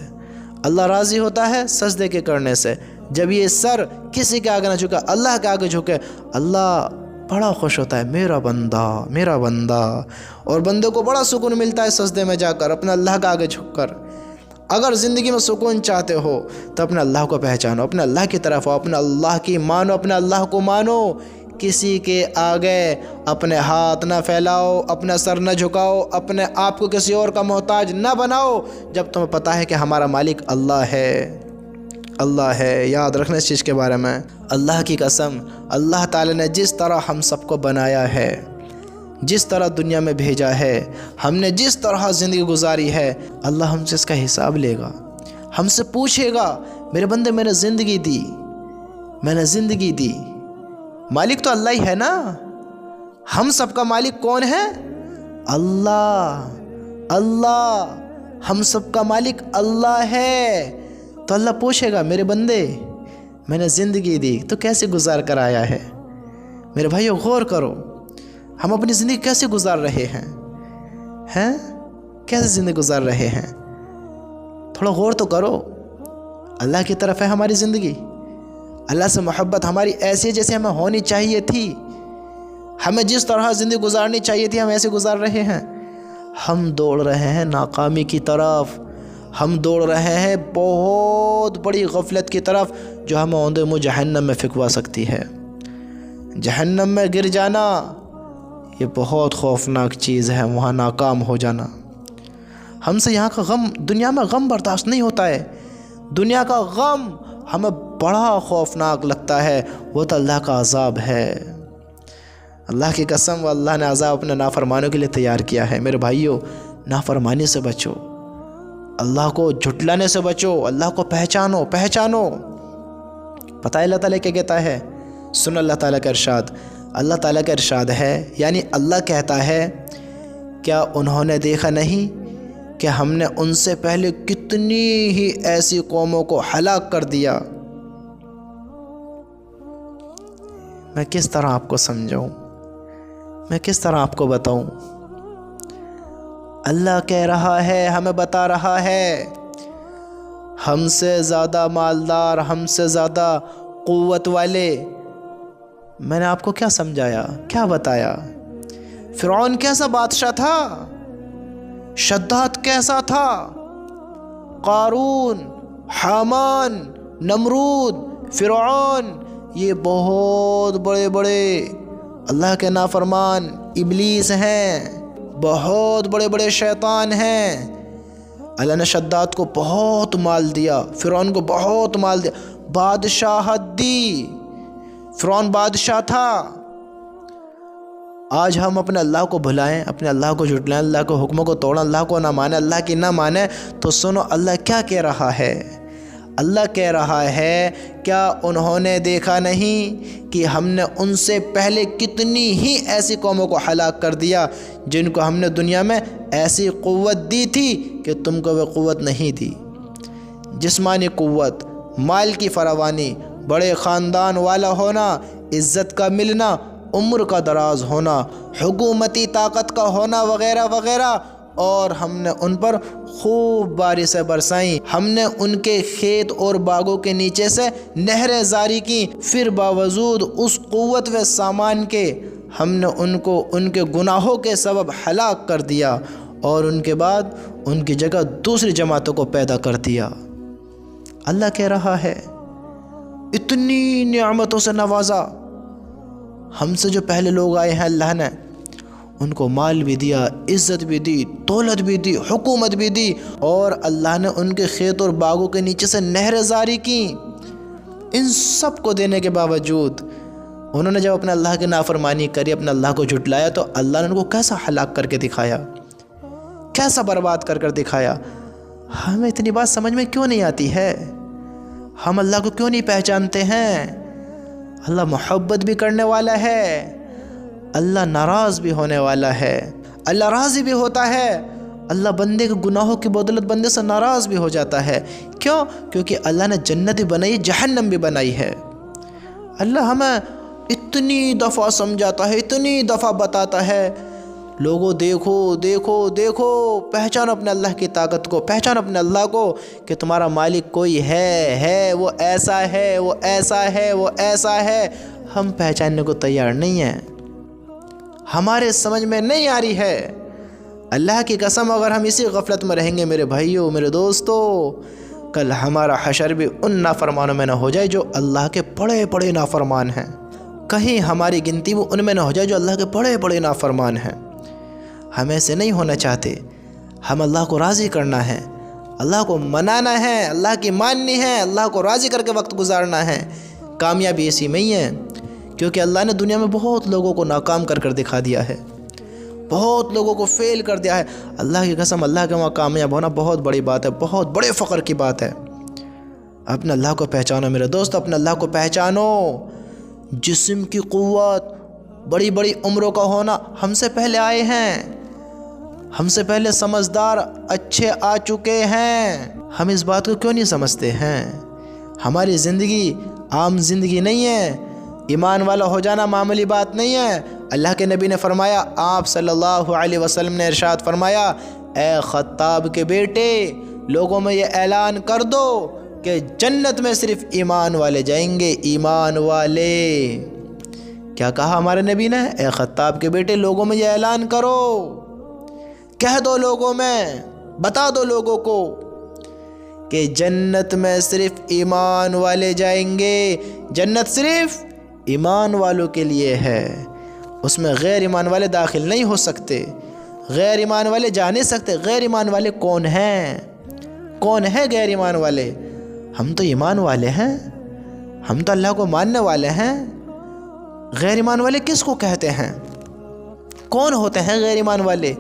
اللہ راضی ہوتا ہے سجدے کے کرنے سے۔ جب یہ سر کسی کے آگے نہ جھکے، اللہ کے آگے جھکے، اللہ بڑا خوش ہوتا ہے، میرا بندہ، میرا بندہ۔ اور بندے کو بڑا سکون ملتا ہے سجدے میں جا کر، اپنے اللہ کے آگے جھک کر۔ اگر زندگی میں سکون چاہتے ہو تو اپنے اللہ کو پہچانو، اپنے اللہ کی طرف آؤ، اپنے اللہ کی مانو، اپنے اللہ کو مانو۔ کسی کے آگے اپنے ہاتھ نہ پھیلاؤ، اپنا سر نہ جھکاؤ، اپنے آپ کو کسی اور کا محتاج نہ بناؤ، جب تمہیں پتہ ہے کہ ہمارا مالک اللہ ہے، اللہ ہے۔ یاد رکھنا اس چیز کے بارے میں، اللہ کی قسم، اللہ تعالی نے جس طرح ہم سب کو بنایا ہے، جس طرح دنیا میں بھیجا ہے، ہم نے جس طرح زندگی گزاری ہے، اللہ ہم سے اس کا حساب لے گا، ہم سے پوچھے گا میرے بندے میں نے زندگی دی، میں نے زندگی دی۔ مالک تو اللہ ہی ہے نا، ہم سب کا مالک کون ہے؟ اللہ، اللہ، ہم سب کا مالک اللہ ہے۔ تو اللہ پوچھے گا میرے بندے میں نے زندگی دی تو کیسے گزار کر آیا ہے؟ میرے بھائیو غور کرو، ہم اپنی زندگی کیسے گزار رہے ہیں؟ کیسے زندگی گزار رہے ہیں؟ تھوڑا غور تو کرو۔ اللہ کی طرف ہے ہماری زندگی، اللہ سے محبت ہماری ایسی ہے جیسے ہمیں ہونی چاہیے تھی، ہمیں جس طرح زندگی گزارنی چاہیے تھی ہم ایسے گزار رہے ہیں؟ ہم دوڑ رہے ہیں ناکامی کی طرف، ہم دوڑ رہے ہیں بہت بڑی غفلت کی طرف جو ہمیں اوندے منہ جہنم میں پھینکوا سکتی ہے۔ جہنم میں گر جانا یہ بہت خوفناک چیز ہے، وہاں ناکام ہو جانا۔ ہم سے یہاں کا غم، دنیا میں غم برداشت نہیں ہوتا ہے، دنیا کا غم ہمیں بڑا خوفناک لگتا ہے، وہ تو اللہ کا عذاب ہے۔ اللہ کی قسم اللہ نے عذاب اپنے نافرمانوں کے لیے تیار کیا ہے۔ میرے بھائیو نافرمانی سے بچو، اللہ کو جھٹلانے سے بچو، اللہ کو پہچانو، پہچانو۔ پتہ ہے اللہ تعالیٰ کیا کہتا ہے؟ سن اللہ تعالیٰ کا ارشاد، اللہ تعالیٰ کا ارشاد ہے، یعنی اللہ کہتا ہے کیا انہوں نے دیکھا نہیں کہ ہم نے ان سے پہلے کتنی ہی ایسی قوموں کو ہلاک کر دیا۔ میں کس طرح آپ کو سمجھاؤں، میں کس طرح آپ کو بتاؤں؟ اللہ کہہ رہا ہے، ہمیں بتا رہا ہے، ہم سے زیادہ مالدار، ہم سے زیادہ قوت والے۔ میں نے آپ کو کیا سمجھایا، کیا بتایا؟ فرعون کیسا بادشاہ تھا، شداد کیسا تھا، قارون، حامان، نمرود، فرعون، یہ بہت بڑے بڑے اللہ کے نافرمان ابلیس ہیں، بہت بڑے بڑے شیطان ہیں۔ اللہ نے شداد کو بہت مال دیا، فرعون کو بہت مال دیا، بادشاہت دی۔ فرعون بادشاہ تھا، آج ہم اپنے اللہ کو بھلائیں، اپنے اللہ کو جھٹلائیں، اللہ کے حکموں کو توڑیں، اللہ کو نہ مانیں، اللہ کی نہ مانیں، تو سنو اللہ کیا کہہ رہا ہے۔ اللہ کہہ رہا ہے کیا انہوں نے دیکھا نہیں کہ ہم نے ان سے پہلے کتنی ہی ایسی قوموں کو ہلاک کر دیا جن کو ہم نے دنیا میں ایسی قوت دی تھی کہ تم کو وہ قوت نہیں دی۔ جسمانی قوت، مال کی فراوانی، بڑے خاندان والا ہونا، عزت کا ملنا، عمر کا دراز ہونا، حکومتی طاقت کا ہونا وغیرہ وغیرہ، اور ہم نے ان پر خوب بارشیں برسائیں، ہم نے ان کے کھیت اور باغوں کے نیچے سے نہریں جاری کی، پھر باوجود اس قوت و سامان کے ہم نے ان کو ان کے گناہوں کے سبب ہلاک کر دیا، اور ان کے بعد ان کی جگہ دوسری جماعتوں کو پیدا کر دیا۔ اللہ کہہ رہا ہے اتنی نعمتوں سے نوازا، ہم سے جو پہلے لوگ آئے ہیں اللہ نے ان کو مال بھی دیا، عزت بھی دی، دولت بھی دی، حکومت بھی دی، اور اللہ نے ان کے کھیت اور باغوں کے نیچے سے نہریں جاری کی۔ ان سب کو دینے کے باوجود انہوں نے جب اپنے اللہ کی نافرمانی کری، اپنے اللہ کو جھٹلایا، تو اللہ نے ان کو کیسا ہلاک کر کے دکھایا، کیسا برباد کر کر دکھایا۔ ہمیں اتنی بات سمجھ میں کیوں نہیں آتی ہے؟ ہم اللہ کو کیوں نہیں پہچانتے ہیں؟ اللہ محبت بھی کرنے والا ہے، اللہ ناراض بھی ہونے والا ہے، اللہ راضی بھی ہوتا ہے، اللہ بندے کے گناہوں کی بدولت بندے سے ناراض بھی ہو جاتا ہے۔ کیوں؟ کیونکہ اللہ نے جنت بھی بنائی، جہنم بھی بنائی ہے۔ اللہ ہمیں اتنی دفعہ سمجھاتا ہے، اتنی دفعہ بتاتا ہے، لوگوں دیکھو دیکھو دیکھو، پہچانو اپنے اللہ کی طاقت کو، پہچانو اپنے اللہ کو کہ تمہارا مالک کوئی ہے، وہ ایسا ہے، وہ ایسا ہے، وہ ایسا ہے۔ ہم پہچاننے کو تیار نہیں ہیں، ہمارے سمجھ میں نہیں آ رہی ہے۔ اللہ کی قسم اگر ہم اسی غفلت میں رہیں گے میرے بھائیوں، میرے دوستو، کل ہمارا حشر بھی ان نافرمانوں میں نہ ہو جائے جو اللہ کے بڑے بڑے نافرمان ہیں، کہیں ہماری گنتی وہ ان میں نہ ہو جائے جو اللہ کے بڑے بڑے نافرمان ہیں۔ ہم ایسے نہیں ہونا چاہتے، ہم اللہ کو راضی کرنا ہے، اللہ کو منانا ہے، اللہ کی ماننی ہے، اللہ کو راضی کر کے وقت گزارنا ہے۔ کامیابی اسی میں ہی ہے، کیونکہ اللہ نے دنیا میں بہت لوگوں کو ناکام کر کر دکھا دیا ہے، بہت لوگوں کو فیل کر دیا ہے۔ اللہ کی قسم اللہ کے وہاں کامیاب ہونا بہت بڑی بات ہے، بہت بڑے فخر کی بات ہے۔ اپنے اللہ کو پہچانو میرے دوست، اپنے اللہ کو پہچانو۔ جسم کی قوت، بڑی بڑی عمروں کا ہونا، ہم سے پہلے آئے ہیں، ہم سے پہلے سمجھدار اچھے آ چکے ہیں۔ ہم اس بات کو کیوں نہیں سمجھتے ہیں؟ ہماری زندگی عام زندگی نہیں ہے، ایمان والا ہو جانا معمولی بات نہیں ہے۔ اللہ کے نبی نے فرمایا، آپ صلی اللہ علیہ وسلم نے ارشاد فرمایا، اے خطاب کے بیٹے، لوگوں میں یہ اعلان کر دو کہ جنت میں صرف ایمان والے جائیں گے، ایمان والے۔ کیا کہا ہمارے نبی نے؟ اے خطاب کے بیٹے، لوگوں میں یہ اعلان کرو، کہہ دو لوگوں میں، بتا دو لوگوں کو کہ جنت میں صرف ایمان والے جائیں گے، جنت صرف ایمان والوں کے لیے ہے، اس میں غیر ایمان والے داخل نہیں ہو سکتے، غیر ایمان والے جا نہیں سکتے۔ غیر ایمان والے کون ہیں؟ کون ہے غیر ایمان والے؟ ہم تو ایمان والے ہیں، ہم تو اللہ کو ماننے والے ہیں۔ غیر ایمان والے کس کو کہتے ہیں؟ کون ہوتے ہیں غیر ایمان والے؟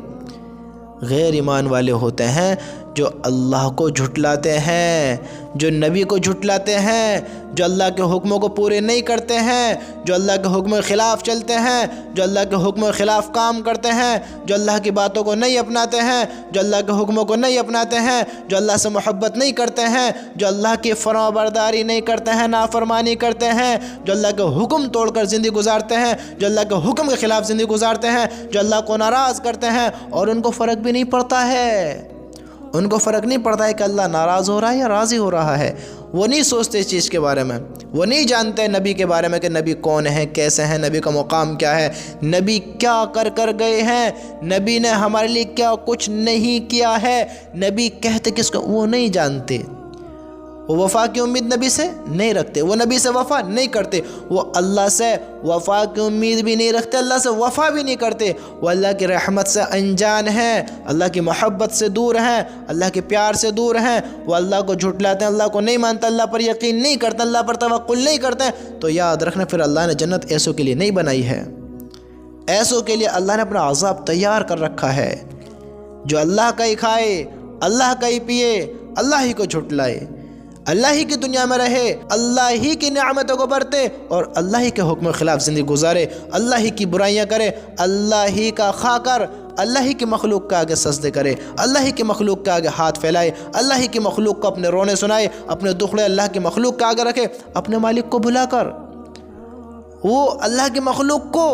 غیر ایمان والے ہوتے ہیں جو اللہ کو جھٹلاتے ہیں، جو نبی کو جھٹلاتے ہیں، جو اللہ کے حکموں کو پورے نہیں کرتے ہیں، جو اللہ کے حکم کے خلاف چلتے ہیں، جو اللہ کے حکم کے خلاف کام کرتے ہیں، جو اللہ کی باتوں کو نہیں اپناتے ہیں، جو اللہ کے حکموں کو نہیں اپناتے ہیں، جو اللہ سے محبت نہیں کرتے ہیں، جو اللہ کی فرمانبرداری نہیں کرتے ہیں، نافرمانی کرتے ہیں، جو اللہ کے حکم توڑ کر زندگی گزارتے ہیں، جو اللہ کے حکم کے خلاف زندگی گزارتے ہیں، جو اللہ کو ناراض کرتے ہیں، اور ان کو فرق بھی نہیں پڑتا ہے، ان کو فرق نہیں پڑتا ہے کہ اللہ ناراض ہو رہا ہے یا راضی ہو رہا ہے۔ وہ نہیں سوچتے اس چیز کے بارے میں، وہ نہیں جانتے نبی کے بارے میں کہ نبی کون ہے، کیسے ہیں، نبی کا مقام کیا ہے، نبی کیا کر کر گئے ہیں، نبی نے ہمارے لیے کیا کچھ نہیں کیا ہے، نبی کہتے کس کو، وہ نہیں جانتے۔ وہ وفا کی امید نبی سے نہیں رکھتے، وہ نبی سے وفا نہیں کرتے، وہ اللہ سے وفا کی امید بھی نہیں رکھتے، اللہ سے وفا بھی نہیں کرتے، وہ اللہ کی رحمت سے انجان ہیں، اللہ کی محبت سے دور ہیں، اللہ کے پیار سے دور ہیں، وہ اللہ کو جھٹلاتے ہیں، اللہ کو نہیں مانتے، اللہ پر یقین نہیں کرتے، اللہ پر توکل نہیں کرتے، تو یاد رکھنا پھر اللہ نے جنت ایسوں کے لیے نہیں بنائی ہے۔ ایسوں کے لیے اللہ نے اپنا عذاب تیار کر رکھا ہے، جو اللہ کا ہی کھائے، اللہ کا ہی پیے، اللہ ہی کو جھٹلائے، اللہ ہی کی دنیا میں رہے، اللہ ہی کی نعمتوں کو برتے اور اللہ ہی کے حکم کے خلاف زندگی گزارے، اللہ ہی کی برائیاں کرے، اللہ ہی کا کھا کر اللہ ہی کی مخلوق کے آگے سجدے کرے، اللہ ہی کی مخلوق کے آگے ہاتھ پھیلائے، اللہ ہی کی مخلوق کو اپنے رونے سنائے، اپنے دکھڑے اللہ کی مخلوق کے آگے رکھے، اپنے مالک کو بھلا کر وہ اللہ کی مخلوق کو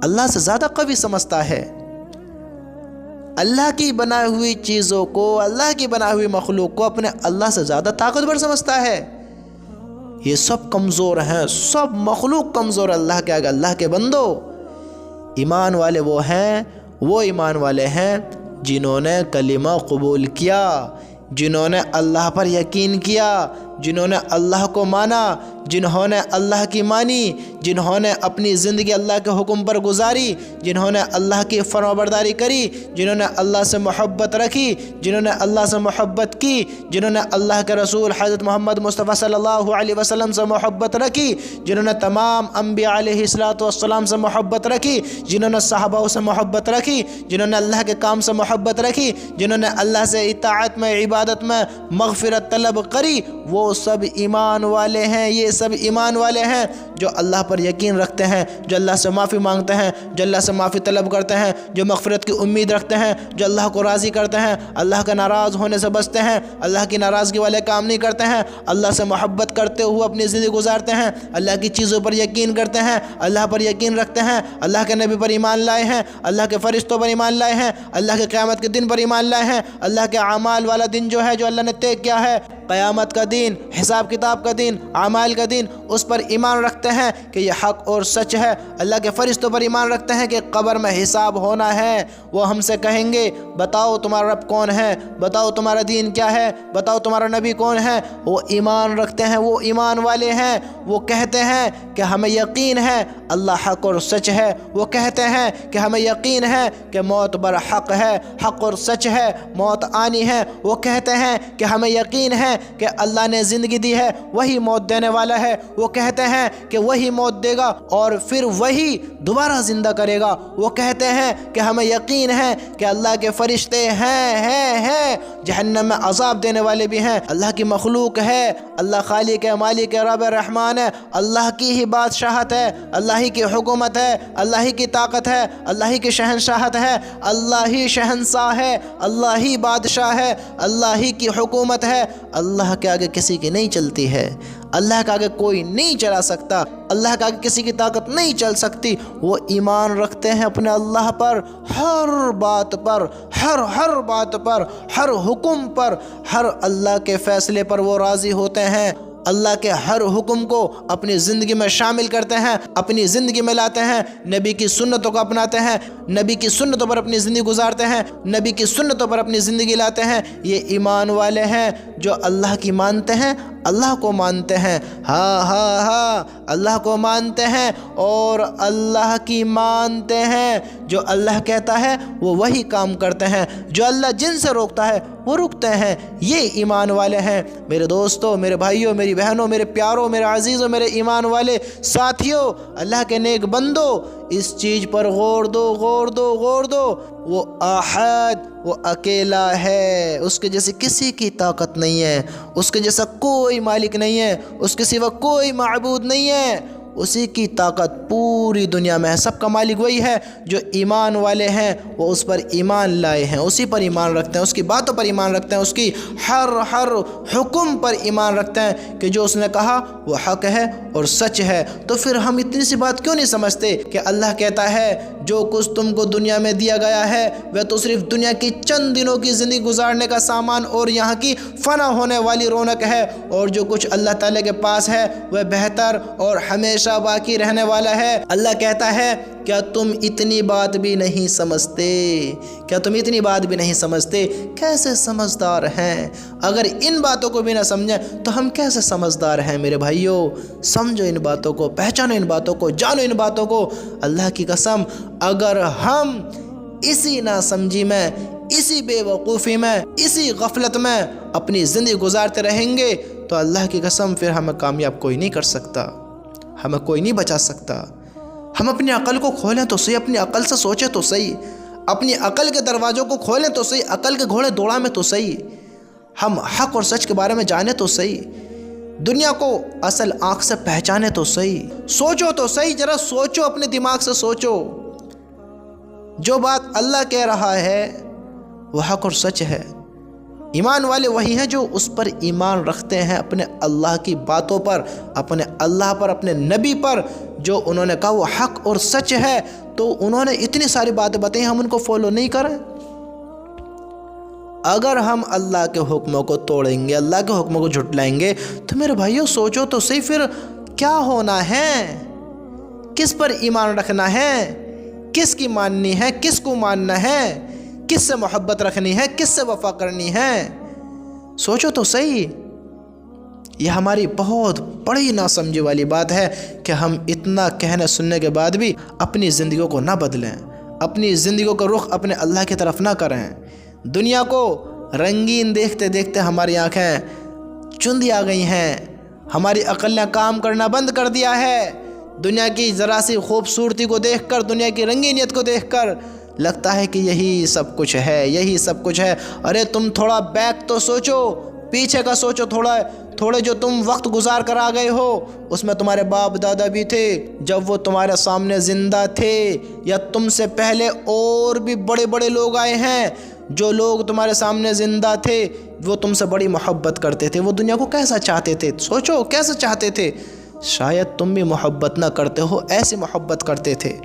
اللہ سے زیادہ قوی سمجھتا ہے، اللہ کی بنائی ہوئی چیزوں کو، اللہ کی بنائی ہوئی مخلوق کو اپنے اللہ سے زیادہ طاقتور سمجھتا ہے۔ یہ سب کمزور ہیں، سب مخلوق کمزور، اللہ کے آگے اللہ کے بندو۔ ایمان والے وہ ایمان والے ہیں جنہوں نے کلمہ قبول کیا، جنہوں نے اللہ پر یقین کیا، جنہوں نے اللہ کو مانا، جنہوں نے اللہ کی مانی، جنہوں نے اپنی زندگی اللہ کے حکم پر گزاری، جنہوں نے اللہ کی فرمانبرداری کری، جنہوں نے اللہ سے محبت رکھی، جنہوں نے اللہ سے محبت کی، جنہوں نے اللہ کے رسول حضرت محمد مصطفیٰ صلی اللہ علیہ وسلم سے محبت رکھی، جنہوں نے تمام انبیاء علیہ السلام سے محبت رکھی، جنہوں نے صحابہ سے محبت رکھی، جنہوں نے اللہ کے کام سے محبت رکھی، جنہوں نے اللہ سے اطاعت میں، عبادت میں مغفرت طلب کری، وہ سب ایمان والے ہیں۔ یہ سب ایمان والے ہیں جو اللہ پر یقین رکھتے ہیں، جو اللہ سے معافی مانگتے ہیں، جو اللہ سے معافی طلب کرتے ہیں، جو مغفرت کی امید رکھتے ہیں، جو اللہ کو راضی کرتے ہیں، اللہ کا ناراض ہونے سے بچتے ہیں، اللہ کی ناراضگی والے کام نہیں کرتے ہیں، اللہ سے محبت کرتے ہوئے اپنی زندگی گزارتے ہیں، اللہ کی چیزوں پر یقین کرتے ہیں، اللہ پر یقین رکھتے ہیں، اللہ کے نبی پر ایمان لائے ہیں، اللہ کے فرشتوں پر ایمان لائے ہیں، اللہ کے قیامت کے دن پر ایمان لائے ہیں، اللہ کے اعمال والا دن جو ہے جو اللہ نے طے کیا ہے، قیامت کا دن، حساب کتاب کا دن، اعمال کا دن، اس پر ایمان رکھتے ہیں کہ یہ حق اور سچ ہے۔ اللہ کے فرشتوں پر ایمان رکھتے ہیں کہ قبر میں حساب ہونا ہے، وہ ہم سے کہیں گے بتاؤ تمہارا رب کون ہے، بتاؤ تمہارا دین کیا ہے، بتاؤ تمہارا نبی کون ہے۔ وہ ایمان رکھتے ہیں، وہ ایمان والے ہیں، وہ کہتے ہیں کہ ہمیں یقین ہے اللہ حق اور سچ ہے، وہ کہتے ہیں کہ ہمیں یقین ہے کہ موت بر حق ہے، حق اور سچ ہے، موت آنی ہے، وہ کہتے ہیں کہ ہمیں یقین ہے کہ اللہ نے زندگی دی ہے وہی موت دینے والا ہے، وہ کہتے ہیں کہ وہی موت دے گا اور پھر وہی دوبارہ زندہ کرے گا، وہ کہتے ہیں کہ ہمیں یقین ہے کہ اللہ کے فرشتے ہیں، جہنم میں عذاب دینے والے بھی ہیں، اللہ کی مخلوق ہے، اللہ خالق ہے، مالک ہے، رب رحمان ہے، اللہ کی ہی بادشاہت ہے، اللہ ہی کی حکومت ہے، اللہ ہی کی طاقت ہے، اللہ ہی کی شہنشاہت ہے، اللہ ہی شہنشاہ ہے، اللہ ہی بادشاہ ہے، اللہ ہی کی حکومت ہے، اللہ کے آگے کسی کی نہیں چلتی ہے، اللہ کے آگے کوئی نہیں چلا سکتا، اللہ کے آگے کسی کی طاقت نہیں چل سکتی۔ وہ ایمان رکھتے ہیں اپنے اللہ پر، ہر بات پر، ہر بات پر، ہر حکم پر، ہر اللہ کے فیصلے پر وہ راضی ہوتے ہیں، اللہ کے ہر حکم کو اپنی زندگی میں شامل کرتے ہیں، اپنی زندگی میں لاتے ہیں، نبی کی سنتوں کو اپناتے ہیں، نبی کی سنتوں پر اپنی زندگی گزارتے ہیں، نبی کی سنتوں پر اپنی زندگی لاتے ہیں۔ یہ ایمان والے ہیں جو اللہ کی مانتے ہیں، اللہ کو مانتے ہیں، ہاں اللہ کو مانتے ہیں اور اللہ کی مانتے ہیں۔ جو اللہ کہتا ہے وہ وہی کام کرتے ہیں، جو اللہ جن سے روکتا ہے وہ رکتے ہیں۔ یہ ایمان والے ہیں۔ میرے دوستوں، میرے بھائیوں، میری بہنوں، میرے پیاروں، میرے عزیزوں، میرے ایمان والے ساتھیوں، اللہ کے نیک بندو، اس چیز پر غور دو۔ وہ احد، وہ اکیلا ہے، اس کے جیسے کسی کی طاقت نہیں ہے، اس کے جیسا کوئی مالک نہیں ہے، اس کے سوا کوئی معبود نہیں ہے، اسی کی طاقت پوری دنیا میں ہے۔ سب کا مالک وہی ہے۔ جو ایمان والے ہیں وہ اس پر ایمان لائے ہیں، اسی پر ایمان رکھتے ہیں، اس کی باتوں پر ایمان رکھتے ہیں، اس کی ہر حکم پر ایمان رکھتے ہیں کہ جو اس نے کہا وہ حق ہے اور سچ ہے۔ تو پھر ہم اتنی سی بات کیوں نہیں سمجھتے کہ اللہ کہتا ہے جو کچھ تم کو دنیا میں دیا گیا ہے وہ تو صرف دنیا کی چند دنوں کی زندگی گزارنے کا سامان اور یہاں کی فنا ہونے والی رونق ہے، اور جو کچھ اللہ تعالیٰ کے پاس ہے وہ بہتر اور ہمیشہ باقی رہنے والا ہے۔ اللہ کہتا ہے کیا تم اتنی بات بھی نہیں سمجھتے؟ کیا تم اتنی بات بھی نہیں سمجھتے؟ کیسے سمجھدار ہیں؟ اگر ان باتوں کو بھی نہ سمجھیں تو ہم کیسے سمجھدار ہیں؟ میرے بھائیوں، سمجھو ان باتوں کو، پہچانو ان باتوں کو، جانو ان باتوں کو۔ اللہ کی قسم اگر ہم اسی ناسمجھی میں، اسی بے وقوفی میں، اسی غفلت میں اپنی زندگی گزارتے رہیں گے تو اللہ کی قسم پھر ہمیں کامیاب کوئی نہیں کر سکتا، ہمیں کوئی نہیں بچا سکتا۔ ہم اپنی عقل کو کھولیں تو صحیح، اپنی عقل سے سوچیں تو صحیح، اپنی عقل کے دروازوں کو کھولیں تو صحیح، عقل کے گھوڑے دوڑا میں تو صحیح، ہم حق اور سچ کے بارے میں جانیں تو صحیح، دنیا کو اصل آنکھ سے پہچانے تو صحیح، سوچو تو صحیح، ذرا سوچو، اپنے دماغ سے سوچو، جو بات اللہ کہہ رہا ہے وہ حق اور سچ ہے۔ ایمان والے وہی ہیں جو اس پر ایمان رکھتے ہیں، اپنے اللہ کی باتوں پر، اپنے اللہ پر، اپنے نبی پر، جو انہوں نے کہا وہ حق اور سچ ہے، تو انہوں نے اتنی ساری باتیں بتائی، ہم ان کو فالو نہیں کریں۔ اگر ہم اللہ کے حکموں کو توڑیں گے، اللہ کے حکموں کو جھٹلائیں گے، تو میرے بھائیوں سوچو تو صحیح، پھر کیا ہونا ہے؟ کس پر ایمان رکھنا ہے؟ کس کی ماننی ہے؟ کس کو ماننا ہے؟ کس سے محبت رکھنی ہے؟ کس سے وفا کرنی ہے؟ سوچو تو صحیح۔ یہ ہماری بہت بڑی ناسمجھی والی بات ہے کہ ہم اتنا کہنے سننے کے بعد بھی اپنی زندگیوں کو نہ بدلیں، اپنی زندگیوں کا رخ اپنے اللہ کی طرف نہ کریں۔ دنیا کو رنگین دیکھتے دیکھتے ہماری آنکھیں چندی آ گئی ہیں، ہماری عقل نے کام کرنا بند کر دیا ہے۔ دنیا کی ذرا سی خوبصورتی کو دیکھ کر، دنیا کی رنگینیت کو دیکھ کر لگتا ہے کہ یہی سب کچھ ہے، یہی سب کچھ ہے۔ ارے تم تھوڑا بیک تو سوچو، پیچھے کا سوچو، تھوڑے جو تم وقت گزار کر آ گئے ہو، اس میں تمہارے باپ دادا بھی تھے جب وہ تمہارے سامنے زندہ تھے، یا تم سے پہلے اور بھی بڑے بڑے لوگ آئے ہیں، جو لوگ تمہارے سامنے زندہ تھے وہ تم سے بڑی محبت کرتے تھے، وہ دنیا کو کیسا چاہتے تھے؟ سوچو کیسا چاہتے تھے۔ شاید تم بھی محبت نہ کرتے ہو، ایسی محبت کرتے تھے،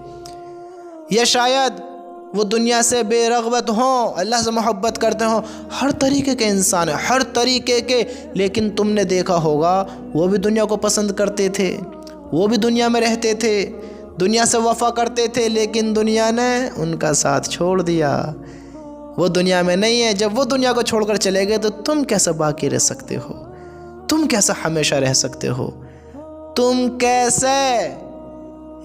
یا شاید وہ دنیا سے بے رغبت ہوں، اللہ سے محبت کرتے ہوں۔ ہر طریقے کے انسان ہیں، ہر طریقے کے، لیکن تم نے دیکھا ہوگا وہ بھی دنیا کو پسند کرتے تھے، وہ بھی دنیا میں رہتے تھے، دنیا سے وفا کرتے تھے، لیکن دنیا نے ان کا ساتھ چھوڑ دیا، وہ دنیا میں نہیں ہے۔ جب وہ دنیا کو چھوڑ کر چلے گئے تو تم کیسے باقی رہ سکتے ہو؟ تم کیسے ہمیشہ رہ سکتے ہو؟ تم کیسے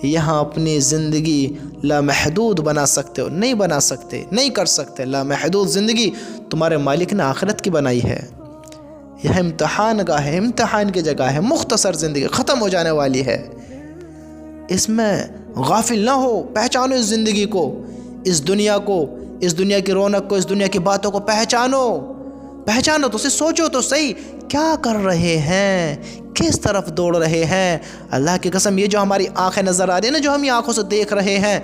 یہاں اپنی زندگی لامحدود بنا سکتے ہو؟ نہیں بنا سکتے، نہیں کر سکتے۔ لامحدود زندگی تمہارے مالک نے آخرت کی بنائی ہے، یہ امتحان گاہ ہے، امتحان کی جگہ ہے، مختصر زندگی ختم ہو جانے والی ہے، اس میں غافل نہ ہو۔ پہچانو اس زندگی کو، اس دنیا کو، اس دنیا کی رونق کو، اس دنیا کی باتوں کو پہچانو تو اسے سوچو تو صحیح، کیا کر رہے ہیں، کس طرف دوڑ رہے ہیں۔ اللہ کی قسم، یہ جو ہماری آنکھیں نظر آ رہی ہیں نا، جو ہم یہ آنکھوں سے دیکھ رہے ہیں،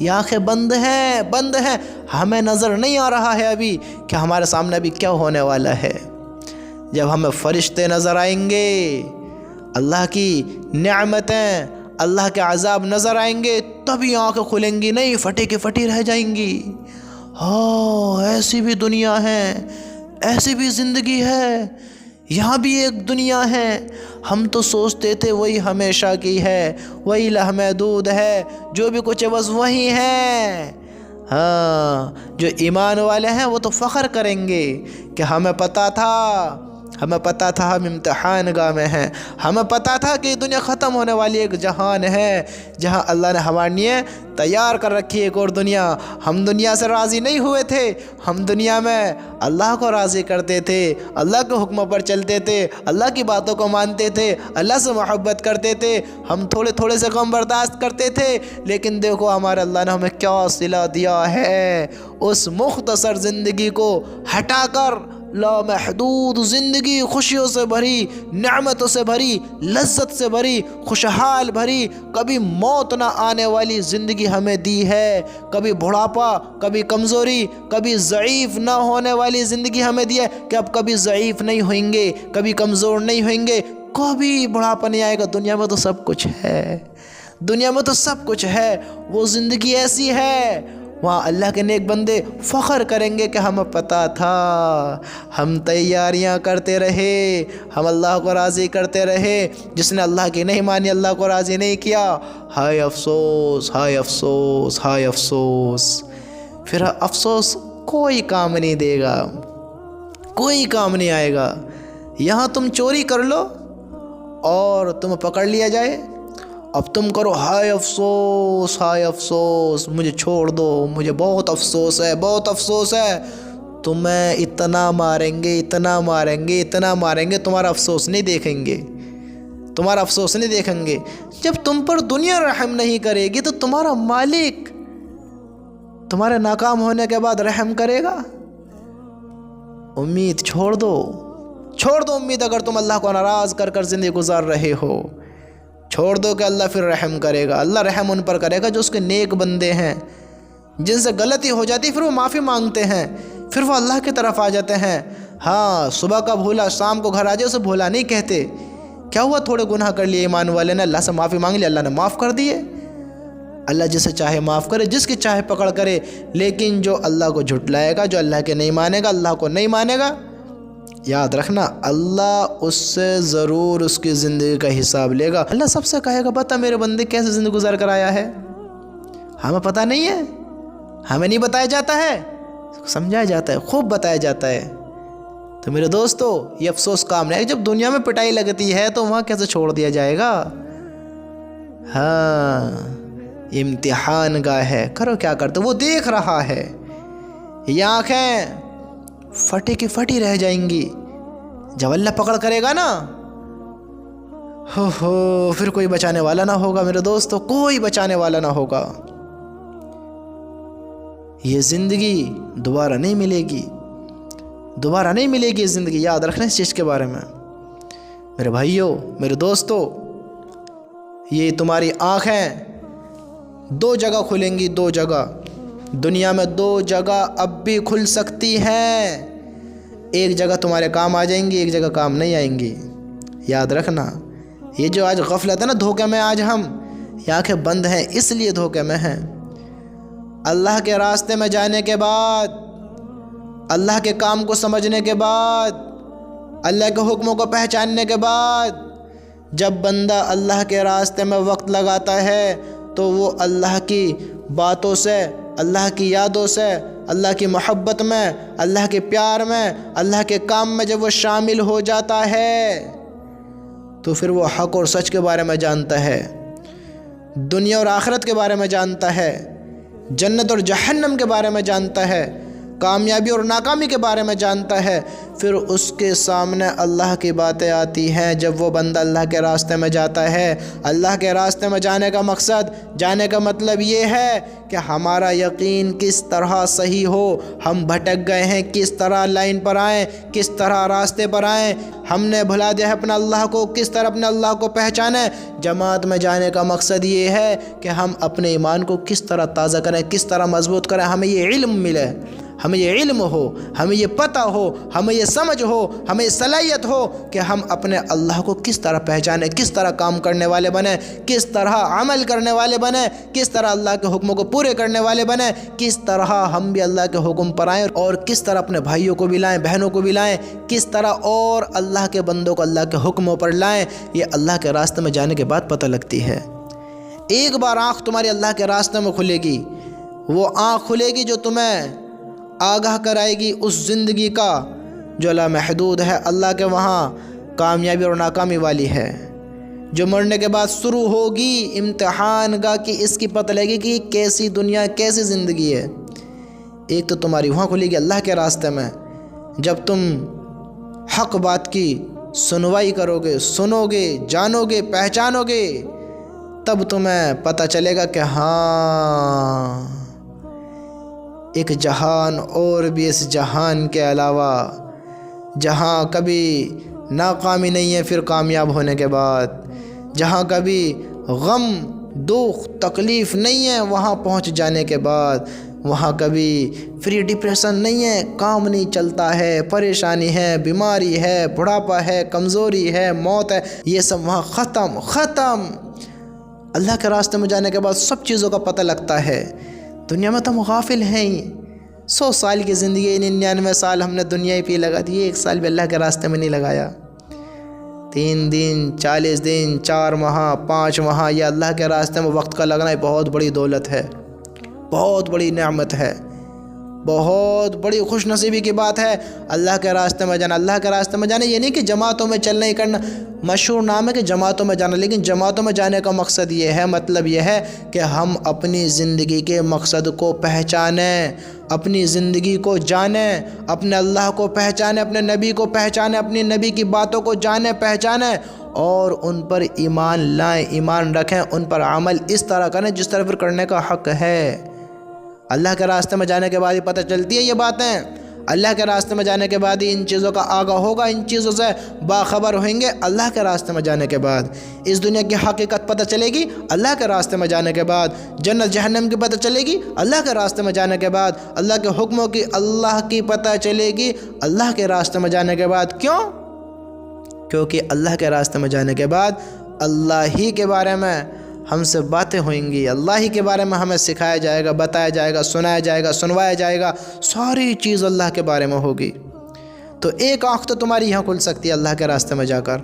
یہ آنکھیں بند ہیں، ہمیں نظر نہیں آ رہا ہے ابھی کہ ہمارے سامنے ابھی کیا ہونے والا ہے۔ جب ہمیں فرشتے نظر آئیں گے، اللہ کی نعمتیں، اللہ کے عذاب نظر آئیں گے، تبھی آنکھیں کھلیں گی، نہیں پھٹی کی پھٹی رہ جائیں گی۔ ہاں، ایسی بھی دنیا ہے، ایسی بھی زندگی ہے، یہاں بھی ایک دنیا ہے۔ ہم تو سوچتے تھے وہی ہمیشہ کی ہے، وہی لامحدود ہے، جو بھی کچھ ہے بس وہی ہے۔ ہاں، جو ایمان والے ہیں وہ تو فخر کریں گے کہ ہمیں پتہ تھا ہم امتحان گاہ میں ہیں، ہمیں پتہ تھا کہ یہ دنیا ختم ہونے والی ایک جہان ہے، جہاں اللہ نے ہمارے لیے تیار کر رکھی ایک اور دنیا۔ ہم دنیا سے راضی نہیں ہوئے تھے، ہم دنیا میں اللہ کو راضی کرتے تھے، اللہ کے حکموں پر چلتے تھے، اللہ کی باتوں کو مانتے تھے، اللہ سے محبت کرتے تھے، ہم تھوڑے تھوڑے سے غم برداشت کرتے تھے، لیکن دیکھو ہمارے اللہ نے ہمیں کیا صلہ دیا ہے۔ اس مختصر زندگی کو ہٹا کر لامحدود زندگی، خوشیوں سے بھری، نعمتوں سے بھری، لذت سے بھری، خوشحال بھری، کبھی موت نہ آنے والی زندگی ہمیں دی ہے۔ کبھی بڑھاپا، کبھی کمزوری، کبھی ضعیف نہ ہونے والی زندگی ہمیں دی ہے کہ اب کبھی ضعیف نہیں ہوئیں گے، کبھی کمزور نہیں ہوئیں گے، کبھی بڑھاپا نہیں آئے گا۔ دنیا میں تو سب کچھ ہے، دنیا میں تو سب کچھ ہے، وہ زندگی ایسی ہے، وہاں اللہ کے نیک بندے فخر کریں گے کہ ہمیں پتہ تھا، ہم تیاریاں کرتے رہے، ہم اللہ کو راضی کرتے رہے، جس نے اللہ کی نہیں مانی، اللہ کو راضی نہیں کیا، ہائے افسوس، ہائے افسوس، ہائے افسوس۔ پھر افسوس کوئی کام نہیں دے گا، کوئی کام نہیں آئے گا۔ یہاں تم چوری کر لو اور تمہیں پکڑ لیا جائے، اب تم کرو ہائے افسوس، ہائے افسوس، مجھے چھوڑ دو، مجھے بہت افسوس ہے، بہت افسوس ہے۔ تمہیں اتنا ماریں گے، اتنا ماریں گے، اتنا ماریں گے، تمہارا افسوس نہیں دیکھیں گے، تمہارا افسوس نہیں دیکھیں گے۔ جب تم پر دنیا رحم نہیں کرے گی تو تمہارا مالک تمہارے ناکام ہونے کے بعد رحم کرے گا؟ امید چھوڑ دو امید۔ اگر تم اللہ کو ناراض کر زندگی گزار رہے ہو، چھوڑ دو کہ اللہ پھر رحم کرے گا۔ اللہ رحم ان پر کرے گا جو اس کے نیک بندے ہیں، جن سے غلطی ہو جاتی پھر وہ معافی مانگتے ہیں، پھر وہ اللہ کی طرف آ جاتے ہیں۔ ہاں، صبح کا بھولا شام کو گھر آ جائے اسے بھولا نہیں کہتے۔ کیا ہوا؟ تھوڑے گناہ کر لیے ایمان والے نے، اللہ سے معافی مانگ لی، اللہ نے معاف کر دیے۔ اللہ جسے چاہے معاف کرے، جس کی چاہے پکڑ کرے، لیکن جو اللہ کو جھٹلائے گا، جو اللہ کے نہیں مانے گا، اللہ کو نہیں مانے گا، یاد رکھنا اللہ اس سے ضرور اس کی زندگی کا حساب لے گا۔ اللہ سب سے کہے گا بتا میرے بندے کیسے زندگی گزار کر آیا ہے؟ ہمیں پتہ نہیں ہے، ہمیں نہیں بتایا جاتا ہے، سمجھایا جاتا ہے، خوب بتایا جاتا ہے۔ تو میرے دوستو، یہ افسوس کام نہیں ہے، جب دنیا میں پٹائی لگتی ہے تو وہاں کیسے چھوڑ دیا جائے گا؟ ہاں، امتحان گاہ ہے، کرو کیا کرتے، وہ دیکھ رہا ہے۔ یہ آنکھیں پھٹی کی پھٹی رہ جائیں گی جب اللہ پکڑ کرے گا نا، پھر کوئی بچانے والا نہ ہوگا میرے دوستو، کوئی بچانے والا نہ ہوگا۔ یہ زندگی دوبارہ نہیں ملے گی، دوبارہ نہیں ملے گی یہ زندگی، یاد رکھنا اس چیز کے بارے میں میرے بھائیوں، میرے دوستو۔ یہ تمہاری آنکھیں دو جگہ کھلیں گی، دو جگہ دنیا میں، دو جگہ اب بھی کھل سکتی ہیں۔ ایک جگہ تمہارے کام آ جائیں گی، ایک جگہ کام نہیں آئیں گی، یاد رکھنا۔ یہ جو آج غفلت ہے نا، دھوکے میں آج ہم، یہ آنکھیں بند ہیں اس لیے دھوکے میں ہیں۔ اللہ کے راستے میں جانے کے بعد، اللہ کے کام کو سمجھنے کے بعد، اللہ کے حکموں کو پہچاننے کے بعد، جب بندہ اللہ کے راستے میں وقت لگاتا ہے تو وہ اللہ کی باتوں سے، اللہ کی یادوں سے، اللہ کی محبت میں، اللہ کے پیار میں، اللہ کے کام میں جب وہ شامل ہو جاتا ہے تو پھر وہ حق اور سچ کے بارے میں جانتا ہے، دنیا اور آخرت کے بارے میں جانتا ہے، جنت اور جہنم کے بارے میں جانتا ہے، کامیابی اور ناکامی کے بارے میں جانتا ہے۔ پھر اس کے سامنے اللہ کی باتیں آتی ہیں جب وہ بندہ اللہ کے راستے میں جاتا ہے۔ اللہ کے راستے میں جانے کا مقصد، جانے کا مطلب یہ ہے کہ ہمارا یقین کس طرح صحیح ہو، ہم بھٹک گئے ہیں کس طرح لائن پر آئیں، کس طرح راستے پر آئیں، ہم نے بھلا دیا ہے اپنا اللہ کو، کس طرح اپنے اللہ کو پہچانیں۔ جماعت میں جانے کا مقصد یہ ہے کہ ہم اپنے ایمان کو کس طرح تازہ کریں، کس طرح مضبوط کریں، ہمیں یہ علم ملے، ہمیں یہ علم ہو، ہمیں یہ پتہ ہو، ہمیں یہ سمجھ ہو، ہمیں یہ صلاحیت ہو کہ ہم اپنے اللہ کو کس طرح پہچانیں، کس طرح کام کرنے والے بنیں، کس طرح عمل کرنے والے بنیں، کس طرح اللہ کے حکموں کو پورے کرنے والے بنیں، کس طرح ہم بھی اللہ کے حکم پر آئیں اور کس طرح اپنے بھائیوں کو بھی لائیں، بہنوں کو بھی لائیں، کس طرح اور اللہ کے بندوں کو اللہ کے حکموں پر لائیں۔ یہ اللہ کے راستے میں جانے کے بعد پتہ لگتی ہے۔ ایک بار آنکھ تمہاری اللہ کے راستے میں کھلے گی، وہ آنکھ کھلے گی جو تمہیں آگاہ کرائے گی اس زندگی کا جو لامحدود ہے، اللہ کے وہاں کامیابی اور ناکامی والی ہے، جو مرنے کے بعد شروع ہوگی امتحان گاہ کی، اس کی پتہ لگے گی کہ کیسی دنیا، کیسی زندگی ہے۔ ایک تو تمہاری وہاں کھلے گی اللہ کے راستے میں، جب تم حق بات کی سنوائی کرو گے، سنو گے، جانو گے، پہچانو گے، تب تمہیں پتہ چلے گا کہ ہاں ایک جہان اور بھی اس جہان کے علاوہ، جہاں کبھی ناکامی نہیں ہے پھر کامیاب ہونے کے بعد، جہاں کبھی غم، دکھ، تکلیف نہیں ہے وہاں پہنچ جانے کے بعد، وہاں کبھی فری ڈپریشن نہیں ہے، کام نہیں چلتا ہے، پریشانی ہے، بیماری ہے، بڑھاپا ہے، کمزوری ہے، موت ہے، یہ سب وہاں ختم۔ اللہ کے راستے میں جانے کے بعد سب چیزوں کا پتہ لگتا ہے۔ دنیا میں تو ہم غافل ہیں ہی، 100 سال کی زندگی، 99 سال ہم نے دنیا ہی پہ لگا دی، ایک سال بھی اللہ کے راستے میں نہیں لگایا۔ 3 دن، 40 دن، 4 ماہ، 5 ماہ، یہ اللہ کے راستے میں وقت کا لگنا بہت بڑی دولت ہے، بہت بڑی نعمت ہے، بہت بڑی خوش نصیبی کی بات ہے اللہ کے راستے میں جانا۔ اللہ کے راستے میں جانا یہ نہیں کہ جماعتوں میں چلنا ہی کرنا، مشہور نام ہے کہ جماعتوں میں جانا، لیکن جماعتوں میں جانے کا مقصد یہ ہے، مطلب یہ ہے کہ ہم اپنی زندگی کے مقصد کو پہچانیں، اپنی زندگی کو جانیں، اپنے اللہ کو پہچانیں، اپنے نبی کو پہچانیں، اپنی نبی کی باتوں کو جانیں، پہچانیں، اور ان پر ایمان لائیں، ایمان رکھیں، ان پر عمل اس طرح کریں جس طرح پھر کرنے کا حق ہے۔ اللہ کے راستے میں جانے کے بعد ہی پتہ چلتی ہے یہ باتیں۔ اللہ کے راستے میں جانے کے بعد ہی ان چیزوں کا آگاہ ہوگا، ان چیزوں سے باخبر ہوئیں گے۔ اللہ کے راستے میں جانے کے بعد اس دنیا کی حقیقت پتہ چلے گی۔ اللہ کے راستے میں جانے کے بعد جنت جہنم کی پتہ چلے گی۔ اللہ کے راستے میں جانے کے بعد اللہ کے حکموں کی، اللہ کی پتہ چلے گی اللہ کے راستے میں جانے کے بعد۔ کیوں؟ کیونکہ اللہ کے راستے میں جانے کے بعد اللہ ہی کے بارے میں ہم سے باتیں ہوئیں گی، اللہ ہی کے بارے میں ہمیں سکھایا جائے گا، بتایا جائے گا، سنایا جائے گا، سنوایا جائے گا، ساری چیز اللہ کے بارے میں ہوگی۔ تو ایک آنکھ تو تمہاری یہاں کھل سکتی ہے اللہ کے راستے میں جا کر۔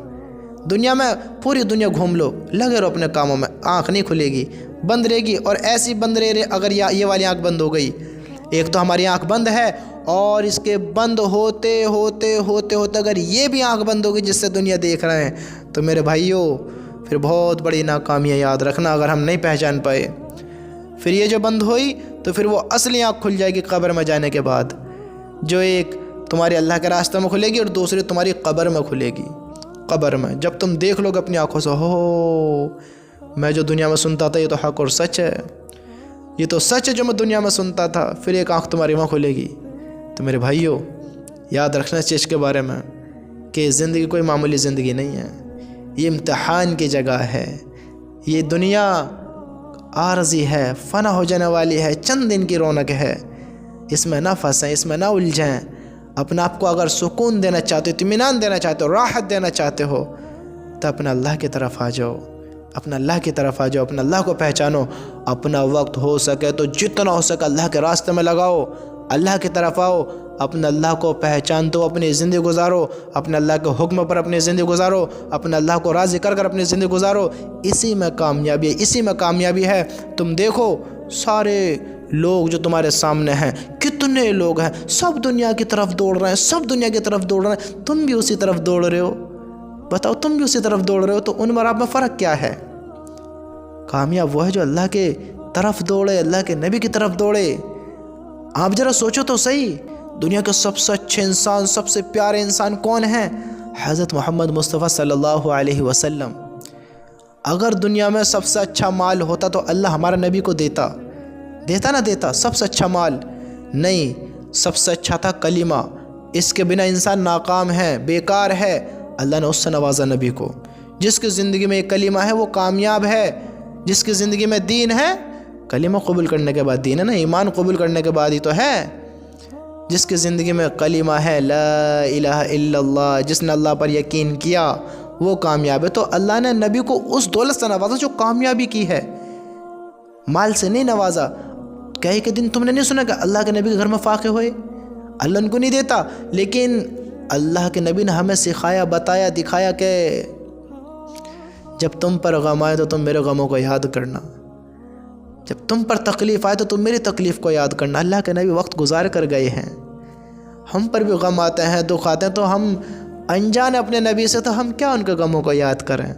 دنیا میں پوری دنیا گھوم لو، لگے رہو اپنے کاموں میں، آنکھ نہیں کھلے گی، بند رہے گی۔ اور ایسی بند رہے اگر یہ والی آنکھ بند ہو گئی، ایک تو ہماری آنکھ بند ہے، اور اس کے بند ہوتے ہوتے ہوتے ہوتے اگر یہ بھی آنکھ بند ہوگی جس سے دنیا دیکھ رہے ہیں، تو میرے بھائیوں پھر بہت بڑی ناکامی ہے، یاد رکھنا اگر ہم نہیں پہچان پائے۔ پھر یہ جو بند ہوئی تو پھر وہ اصلی آنکھ کھل جائے گی قبر میں جانے کے بعد، جو ایک تمہارے اللہ کے راستے میں کھلے گی اور دوسری تمہاری قبر میں کھلے گی۔ قبر میں جب تم دیکھ لو گے اپنی آنکھوں سے، ہو میں جو دنیا میں سنتا تھا یہ تو حق اور سچ ہے، یہ تو سچ ہے جو میں دنیا میں سنتا تھا، پھر ایک آنکھ تمہاری وہاں کھلے گی۔ تو میرے بھائیوں یاد رکھنا اس چیز کے بارے میں کہ زندگی کوئی معمولی زندگی نہیں ہے، یہ امتحان کی جگہ ہے۔ یہ دنیا عارضی ہے، فنا ہو جانے والی ہے، چند دن کی رونق ہے، اس میں نہ پھنسیں، اس میں نہ الجھیں۔ اپنا آپ کو اگر سکون دینا چاہتے ہو، اطمینان دینا چاہتے ہو، راحت دینا چاہتے ہو، تو اپنا اللہ کی طرف آ جاؤ، اپنا اللہ کی طرف آ جاؤ، اپنا اللہ کو پہچانو۔ اپنا وقت ہو سکے تو جتنا ہو سکے اللہ کے راستے میں لگاؤ، اللہ کی طرف آؤ، اپنے اللہ کو پہچان تو اپنی زندگی گزارو، اپنے اللہ کے حکم پر اپنی زندگی گزارو، اپنے اللہ کو راضی کر کر اپنی زندگی گزارو۔ اسی میں کامیابی ہے، اسی میں کامیابی ہے۔ تم دیکھو سارے لوگ جو تمہارے سامنے ہیں، کتنے لوگ ہیں، سب دنیا کی طرف دوڑ رہے ہیں، سب دنیا کی طرف دوڑ رہے ہیں، تم بھی اسی طرف دوڑ رہے ہو۔ بتاؤ تم بھی اسی طرف دوڑ رہے ہو، تو ان اور آپ میں فرق کیا ہے؟ کامیاب وہ ہے جو اللہ کے طرف دوڑے، اللہ کے نبی کی طرف دوڑے۔ آپ ذرا سوچو تو صحیح، دنیا کے سب سے اچھے انسان، سب سے پیارے انسان کون ہیں؟ حضرت محمد مصطفیٰ صلی اللہ علیہ وسلم۔ اگر دنیا میں سب سے اچھا مال ہوتا تو اللہ ہمارے نبی کو دیتا نہ دیتا؟ سب سے اچھا مال نہیں، سب سے اچھا تھا کلمہ، اس کے بنا انسان ناکام ہے، بیکار ہے۔ اللہ نے اس سے نوازا نبی کو، جس کی زندگی میں ایک کلمہ ہے وہ کامیاب ہے، جس کی زندگی میں دین ہے، کلمہ قبول کرنے کے بعد دین ہے نا، ایمان قبول کرنے کے بعد ہی تو ہے۔ جس کی زندگی میں کلمہ ہے لا الہ الا اللہ، جس نے اللہ پر یقین کیا، وہ کامیاب ہے۔ تو اللہ نے نبی کو اس دولت سے نوازا جو کامیابی کی ہے، مال سے نہیں نوازا۔ کئی کے دن تم نے نہیں سنا کہ اللہ کے نبی کے گھر میں فاقے ہوئے؟ اللہ ان کو نہیں دیتا، لیکن اللہ کے نبی نے ہمیں سکھایا، بتایا، دکھایا کہ جب تم پر غم آئے تو تم میرے غموں کو یاد کرنا، جب تم پر تکلیف آئے تو تم میری تکلیف کو یاد کرنا۔ اللہ کے نبی وقت گزار کر گئے ہیں، ہم پر بھی غم آتے ہیں، دکھ آتے ہیں، تو ہم انجان اپنے نبی سے، تو ہم کیا ان کے غموں کو یاد کریں؟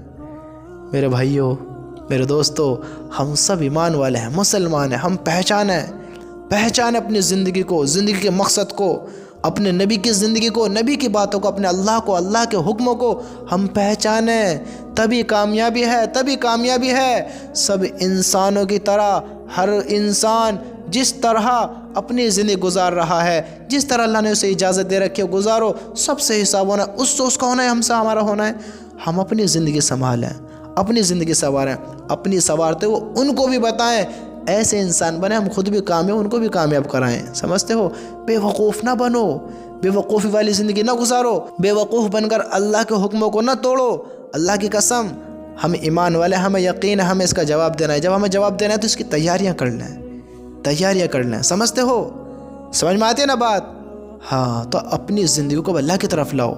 میرے بھائیوں، میرے دوستو، ہم سب ایمان والے ہیں، مسلمان ہیں، ہم پہچانیں اپنی زندگی کو، زندگی کے مقصد کو، اپنے نبی کی زندگی کو، نبی کی باتوں کو، اپنے اللہ کو، اللہ کے حکموں کو ہم پہچانیں، تبھی کامیابی ہے، تبھی کامیابی ہے۔ سب انسانوں کی طرح ہر انسان جس طرح اپنی زندگی گزار رہا ہے، جس طرح اللہ نے اسے اجازت دے رکھی ہے گزارو، سب سے حساب ہونا ہے، اس سے اس کا ہونا ہے، ہم سے ہمارا ہونا ہے۔ ہم اپنی زندگی سنبھالیں، اپنی زندگی سنواریں، اپنی سنوارتے ہوئے ان کو بھی بتائیں، ایسے انسان بنیں ہم خود بھی کامیاب، ان کو بھی کامیاب کرائیں۔ سمجھتے ہو؟ بے وقوف نہ بنو، بے وقوفی والی زندگی نہ گزارو، بے وقوف بن کر اللہ کے حکموں کو نہ توڑو۔ اللہ کی قسم، ہم ایمان والے، ہمیں یقین ہے ہمیں اس کا جواب دینا ہے۔ جب ہمیں جواب دینا ہے تو اس کی تیاریاں کر لیں، سمجھتے ہو؟ سمجھ میں آتی ہے نا بات؟ ہاں، تو اپنی زندگی کو اللہ کی طرف لاؤ،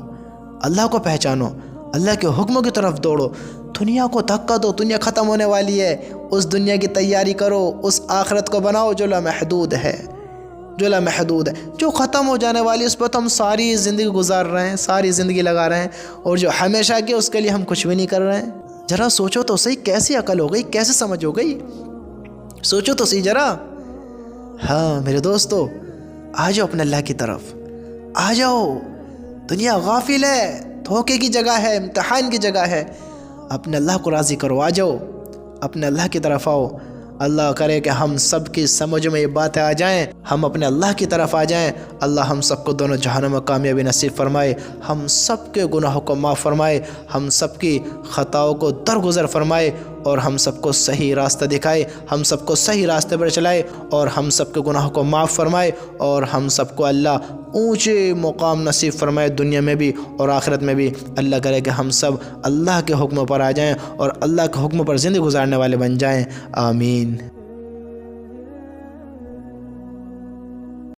اللہ کو پہچانو، اللہ کے حکموں کی طرف دوڑو۔ دنیا کو دھکا دو، دنیا ختم ہونے والی ہے، اس دنیا کی تیاری کرو، اس آخرت کو بناؤ جو لامحدود ہے، جو ختم ہو جانے والی، اس پر تو ہم ساری زندگی گزار رہے ہیں، ساری زندگی لگا رہے ہیں، اور جو ہمیشہ کی اس کے لیے ہم کچھ بھی نہیں کر رہے ہیں۔ ذرا سوچو تو صحیح، کیسی عقل ہو گئی، کیسے سمجھ ہو گئی؟ سوچو تو صحیح ذرا۔ ہاں میرے دوستو، آ جاؤ اپنے اللہ کی طرف، آ جاؤ۔ دنیا غافل ہے، دھوکے کی جگہ ہے، امتحان کی جگہ ہے۔ اپنے اللہ کو راضی کرو، آ جاؤ، اپنے اللہ کی طرف آؤ۔ اللہ کرے کہ ہم سب کی سمجھ میں یہ باتیں آ جائیں، ہم اپنے اللہ کی طرف آ جائیں۔ اللہ ہم سب کو دونوں جہانوں میں کامیابی نصیب فرمائے، ہم سب کے گناہوں کو معاف فرمائے، ہم سب کی خطاؤں کو درگزر فرمائے، اور ہم سب کو صحیح راستہ دکھائے، ہم سب کو صحیح راستے پر چلائے، اور ہم سب کے گناہوں کو معاف فرمائے، اور ہم سب کو اللہ اونچے مقام نصیب فرمائے، دنیا میں بھی اور آخرت میں بھی۔ اللہ کرے کہ ہم سب اللہ کے حکم پر آ جائیں اور اللہ کے حکم پر زندگی گزارنے والے بن جائیں۔ آمین۔